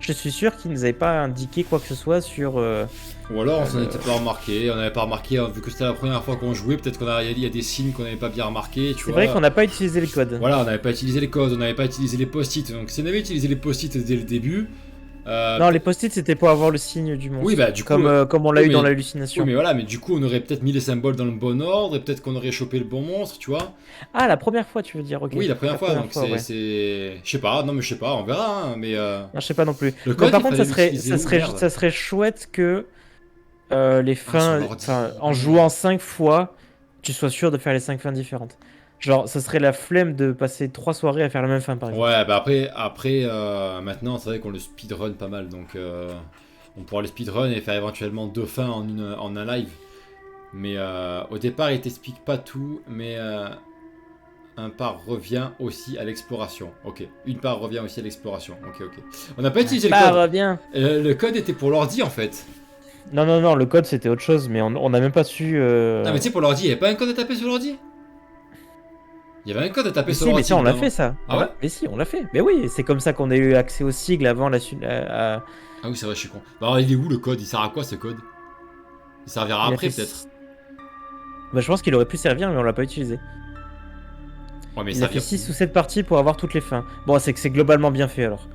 Je suis sûr qu'il nous avait pas indiqué quoi que ce soit sur... Ou alors on s'en était pas remarqué, on n'avait pas remarqué, hein, vu que c'était la première fois qu'on jouait, peut-être il y a des signes qu'on n'avait pas bien remarqué, tu C'est vois. vrai qu'on n'a pas utilisé les codes. Voilà, on n'avait pas utilisé les codes, on n'avait pas utilisé les post-it, donc si on avait utilisé les post-it dès le début... Non, les post-it c'était pour avoir le signe du monstre. Oui, bah du coup... Comme on l'a oui, eu dans mais- l'hallucination. Oui, mais voilà, mais du coup on aurait peut-être mis les symboles dans le bon ordre, et peut-être qu'on aurait chopé le bon monstre, tu vois. Ah, la première fois, tu veux dire, ok. Oui, la première fois, donc ouais. c'est... Je sais pas, non mais je sais pas, on verra, hein, mais... Non, je sais pas non plus. Le Mais code, par il contre, fallait l'utiliser où, merde ça serait chouette que les sur fins, l'ordi. en jouant 5 fois, tu sois sûr de faire les 5 fins différentes. Genre, ça serait la flemme de passer 3 soirées à faire la même fin, par exemple. Ouais, bah après maintenant, c'est vrai qu'on le speedrun pas mal, donc on pourra le speedrun et faire éventuellement 2 fins en un live. Mais au départ, il t'explique pas tout, mais un part revient aussi à l'exploration. Ok, une part revient aussi à l'exploration. Ok. On n'a pas utilisé le Bah, code. reviens. Le code était pour l'ordi en fait. Non, le code c'était autre chose, mais on n'a même pas su. Ah, mais tu sais, pour l'ordi, il n'y avait pas un code à taper sur l'ordi? Il y avait un code à taper Mais sur si, mais l'ordi. ça, on l'a évidemment. fait ça. Ah ouais? Mais si, on l'a fait. Mais oui, c'est comme ça qu'on a eu accès au sigle avant Ah oui, c'est vrai, je suis con. Bah alors, il est où le code? Il sert à quoi ce code? Il servira Il a après fait- peut-être. Bah, je pense qu'il aurait pu servir, mais on l'a pas utilisé. Ouais, mais Il a fait 6 ou 7 parties pour avoir toutes les fins. Bon, c'est que c'est globalement bien fait alors.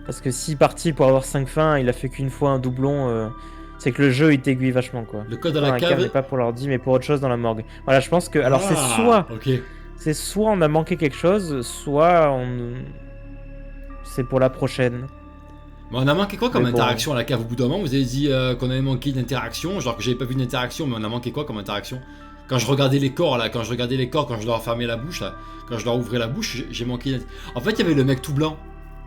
Parce que 6 parties pour avoir 5 fins, il a fait qu'une fois un doublon. C'est que le jeu il t'aiguille vachement quoi. Le code à Enfin, la un câble cave. n'est pas pour l'ordi, mais pour autre chose dans la morgue. Voilà, je pense que. Alors, Ah, ok. c'est soit on a manqué quelque chose, soit on. C'est pour la prochaine. Mais on a manqué quoi comme Mais bon. interaction à la cave au bout d'un moment? Vous avez dit qu'on avait manqué d'interaction, genre que j'avais pas vu d'interaction, mais on a manqué quoi comme interaction? Quand je regardais les corps là, quand je leur fermais la bouche là, quand je leur ouvrais la bouche, j'ai manqué. En fait, il y avait le mec tout blanc.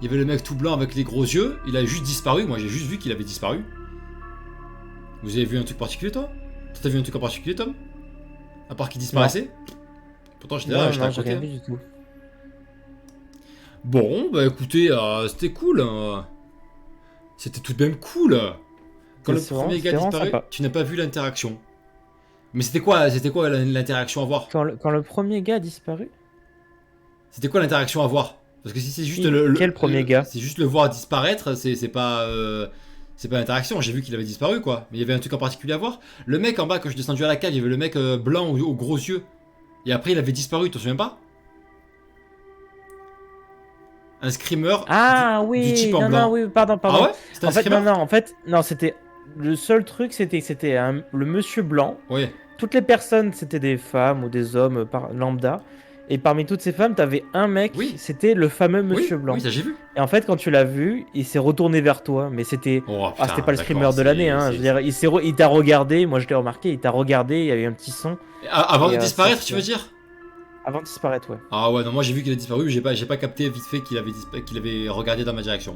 Il y avait le mec tout blanc avec les gros yeux, il a juste disparu. Moi j'ai juste vu qu'il avait disparu. Vous avez vu un truc particulier toi? T'as vu un truc en particulier Tom? À part qu'il disparaissait? Pourtant j'étais là, j'étais à j'ai côté. rien vu du tout. Bon, bah écoutez, c'était cool. C'était tout de même cool. Quand le C'est premier vraiment- gars c'est vraiment disparaît, sympa. tu n'as pas vu l'interaction. Mais c'était quoi l'interaction à voir? Quand le premier gars a disparu. C'était quoi l'interaction à voir? Parce que si c'est juste Quel premier gars? c'est juste le voir disparaître, c'est pas l'interaction. J'ai vu qu'il avait disparu quoi. Mais il y avait un truc en particulier à voir. Le mec en bas quand je suis descendu à la cave, il y avait le mec blanc aux gros yeux. Et après il avait disparu, tu te souviens pas? Un screamer Ah du oui, type en non, blanc. non, oui, pardon. Ah ouais? C'était un En fait, screamer? en fait, non, c'était. Le seul truc, c'était le monsieur blanc. Ouais. Toutes les personnes, c'était des femmes ou des hommes lambda. Et parmi toutes ces femmes, t'avais un mec, Oui. c'était le fameux monsieur oui, blanc. Oui, ça j'ai vu. Et en fait, quand tu l'as vu, il s'est retourné vers toi. Mais c'était. Oh, Ah, c'était putain, pas le d'accord, screamer de l'année, hein. Je veux dire, il t'a regardé, moi je l'ai remarqué, il t'a regardé, il y avait un petit son. Avant Et, de disparaître, ça, tu veux dire? Avant de disparaître, ouais. Ah ouais, non, moi j'ai vu qu'il a disparu, mais j'ai pas capté vite fait qu'il avait regardé dans ma direction.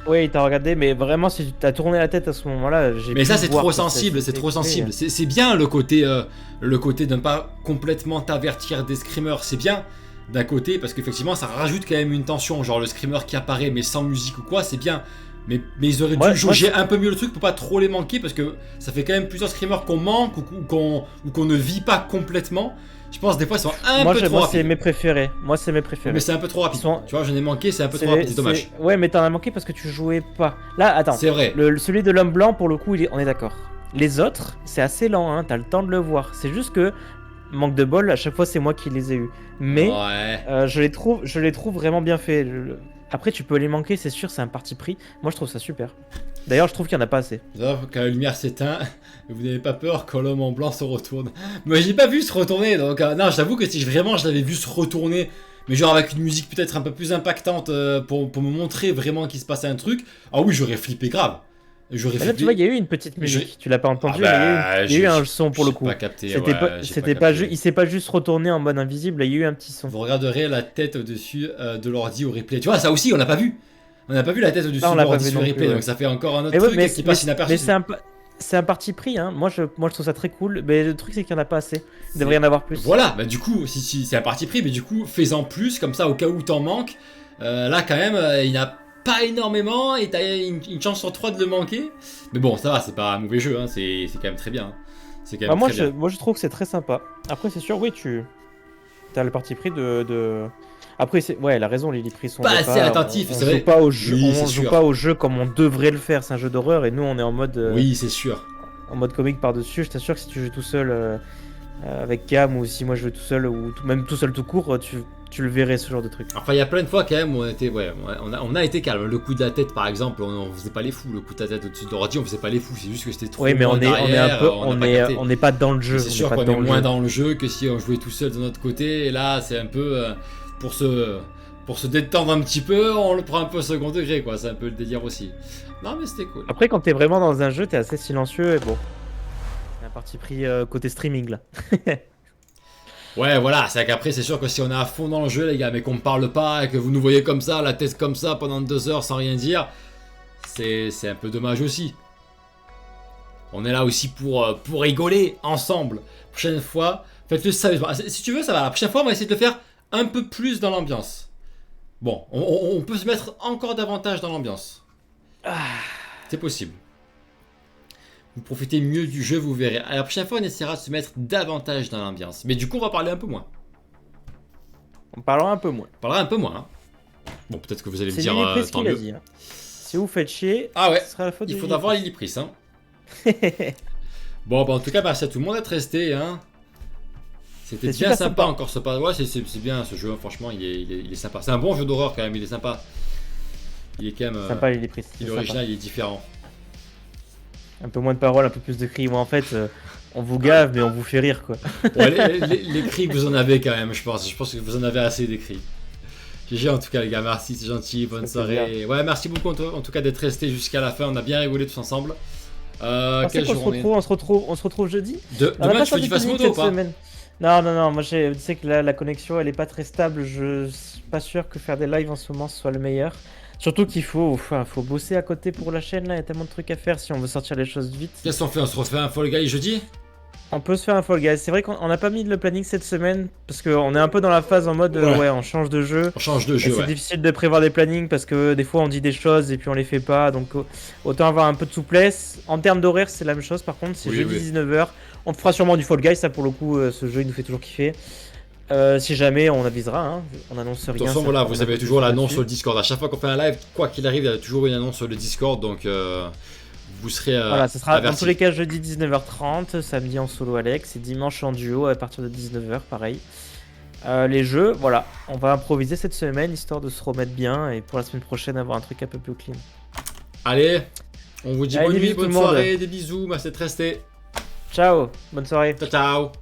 Ouais, il t'a regardé, mais vraiment, si tu t'as tourné la tête à ce moment-là, j'ai Mais pu ça c'est voir trop que ça sensible, c'est s'était trop écoulé. sensible. C'est bien le côté de ne pas complètement t'avertir des screamers, c'est bien d'un côté parce qu'effectivement ça rajoute quand même une tension, genre le screamer qui apparaît mais sans musique ou quoi, c'est bien. Mais ils auraient dû Ouais, jauger un peu mieux le truc pour pas trop les manquer parce que ça fait quand même plusieurs screamers qu'on manque ou qu'on ne vit pas complètement. Je pense des fois ils sont un peu trop Moi, c'est rapides. mes préférés. Moi, c'est mes préférés. Mais c'est un peu trop rapide. Ils sont- Tu vois, j'en ai manqué, c'est un peu trop rapide, c'est dommage. Ouais, mais t'en as manqué parce que tu jouais pas. Là, attends. C'est vrai. Celui de l'homme blanc, pour le coup, on est d'accord. Les autres, c'est assez lent, hein, t'as le temps de le voir. C'est juste que, manque de bol, à chaque fois, c'est moi qui les ai eus. Mais Ouais. je les trouve vraiment bien faits. Après, tu peux les manquer, c'est sûr, c'est un parti pris. Moi, je trouve ça super. D'ailleurs, je trouve qu'il y en a pas assez. Quand la lumière s'éteint, vous n'avez pas peur quand l'homme en blanc se retourne. Moi j'ai pas vu se retourner, donc non, j'avoue que si vraiment je l'avais vu se retourner, mais genre avec une musique peut-être un peu plus impactante pour me montrer vraiment qu'il se passait un truc, ah oui j'aurais flippé grave. J'aurais Là, fait. tu vois, il y a eu une petite musique. Tu l'as pas entendu, mais il y a eu un son pour le coup. Pas capté, C'était ouais, pas, j'ai c'était pas pas capté. il s'est pas juste retourné en mode invisible, là, il y a eu un petit son. Vous regarderez la tête au-dessus de l'ordi au replay. Tu vois, ça aussi, on l'a pas vu. On n'a pas vu la tête au-dessus Ah, on de l'a pas l'ordi vu sur le non replay, plus, ouais. donc ça fait encore un autre Mais ouais, truc qui passe inaperçu. mais c'est un parti pris, hein. Moi je trouve ça très cool. Mais le truc, c'est qu'il y en a pas assez. Il devrait y en avoir plus. Voilà, bah du coup, si c'est un parti pris, mais du coup, fais-en plus, comme ça, au cas où t'en manques. Là, quand même, il n'y en a pas énormément, et t'as une chance sur 3 de le manquer. Mais bon, ça va, c'est pas un mauvais jeu, hein, c'est quand même très bien. Hein. C'est quand même moi, très bien. moi je trouve que c'est très sympa. Après, c'est sûr, oui, t'as le parti pris de... Après, ouais, elle a raison, Lily Prisson. Pas assez attentif, on c'est joue vrai. pas au jeu, Oui, c'est on joue sûr. pas au jeu comme on devrait le faire. C'est un jeu d'horreur et nous, on est en mode. Oui, c'est sûr. En mode comique par-dessus. Je t'assure que si tu joues tout seul avec Cam ou si moi je joue tout seul ou même tout seul tout court, tu le verrais ce genre de truc. Enfin, il y a plein de fois quand même où on était, ouais, on a été calme. Le coup de la tête, par exemple, on faisait pas les fous. Le coup de la tête au-dessus de l'ordi, on faisait pas les fous. C'est juste que c'était trop. Oui, mais loin on est un derrière, peu, on n'a pas capté. on n'est pas dans le jeu. C'est on sûr n'est pas qu'on est dans le moins jeu. dans le jeu que si on jouait tout seul de notre côté. Et là, c'est un peu pour se détendre un petit peu, on le prend un peu au second degré, quoi. C'est un peu le délire aussi. Non, mais c'était cool. Après, quand t'es vraiment dans un jeu, t'es assez silencieux et bon. C'est un parti pris côté streaming là. Ouais, voilà, c'est qu'après, c'est sûr que si on est à fond dans le jeu, les gars, mais qu'on me parle pas et que vous nous voyez comme ça, la tête comme ça pendant 2 heures sans rien dire, c'est un peu dommage aussi. On est là aussi pour rigoler ensemble. Prochaine fois, faites-le sérieusement. Si tu veux, ça va. La prochaine fois, on va essayer de le faire un peu plus dans l'ambiance. Bon, on peut se mettre encore davantage dans l'ambiance. C'est possible. Vous profitez mieux du jeu, vous verrez. À la prochaine fois, on essaiera de se mettre davantage dans l'ambiance. Mais du coup, on va parler un peu moins. On parlera un peu moins. On parlera un peu moins. Hein. Bon, peut-être que vous allez me C'est dire Lily Pris tant qui l'a mieux. dit. Hein. Si vous faites chier, Ah ouais, ce sera la faute de il faudra voir Lily Pris. Hein. Bon, bah, en tout cas, merci à tout le monde d'être resté. Hein. C'était C'est bien super sympa sympa. encore ce pas. Ouais, c'est bien ce jeu. Franchement, il est sympa. C'est un bon jeu d'horreur quand même. Il est sympa. Il est quand même. Sympa, Lily Pris. Il est original, il est différent. Un peu moins de paroles, un peu plus de cris. Moi, en fait, on vous gave, mais on vous fait rire, quoi. Ouais, les cris, vous en avez quand même, je pense. Je pense que vous en avez assez des cris. GG en tout cas, les gars. Merci, c'est gentil. Bonne Ça fait soirée. Ouais, merci beaucoup en tout cas d'être resté jusqu'à la fin. On a bien rigolé tous ensemble. Quelle journée on se retrouve jeudi. On a Demain, pas tu fais sorti du de fast planning modo ou cette pas? semaine. Non. Moi, tu sais que la connexion, elle est pas très stable. Je suis pas sûr que faire des lives en ce moment soit le meilleur. Surtout qu'il faut bosser à côté pour la chaîne. Là, il y a tellement de trucs à faire si on veut sortir les choses vite. Qu'est-ce qu'on fait? On se refait un Fall Guy jeudi? On peut se faire un Fall Guys. C'est vrai qu'on n'a pas mis le planning cette semaine parce qu'on est un peu dans la phase en mode Ouais. on change de jeu. On change de Et jeu, c'est ouais. difficile de prévoir des plannings parce que des fois on dit des choses et puis on les fait pas. Donc autant avoir un peu de souplesse. En termes d'horaire, c'est la même chose. Par contre, c'est Oui, jeudi oui. 19h. On fera sûrement du Fall Guys. Ça, pour le coup, ce jeu il nous fait toujours kiffer. Si jamais on avisera, hein. On annonce rien. De toute façon, ça- voilà, on vous a avez plus toujours l'annonce là-dessus. sur le Discord. À chaque fois qu'on fait un live, quoi qu'il arrive, il y a toujours une annonce sur le Discord. Donc, vous serez. Voilà, ce sera dans avertis. tous les cas jeudi 19h30, samedi en solo Alex et dimanche en duo à partir de 19h, pareil. Les jeux, voilà, on va improviser cette semaine histoire de se remettre bien et pour la semaine prochaine avoir un truc un peu plus clean. Allez, on vous dit Allez, bonne nuit, bisous tout bonne le monde. soirée, des bisous, merci d'être resté. Ciao, bonne soirée. Ciao, ciao.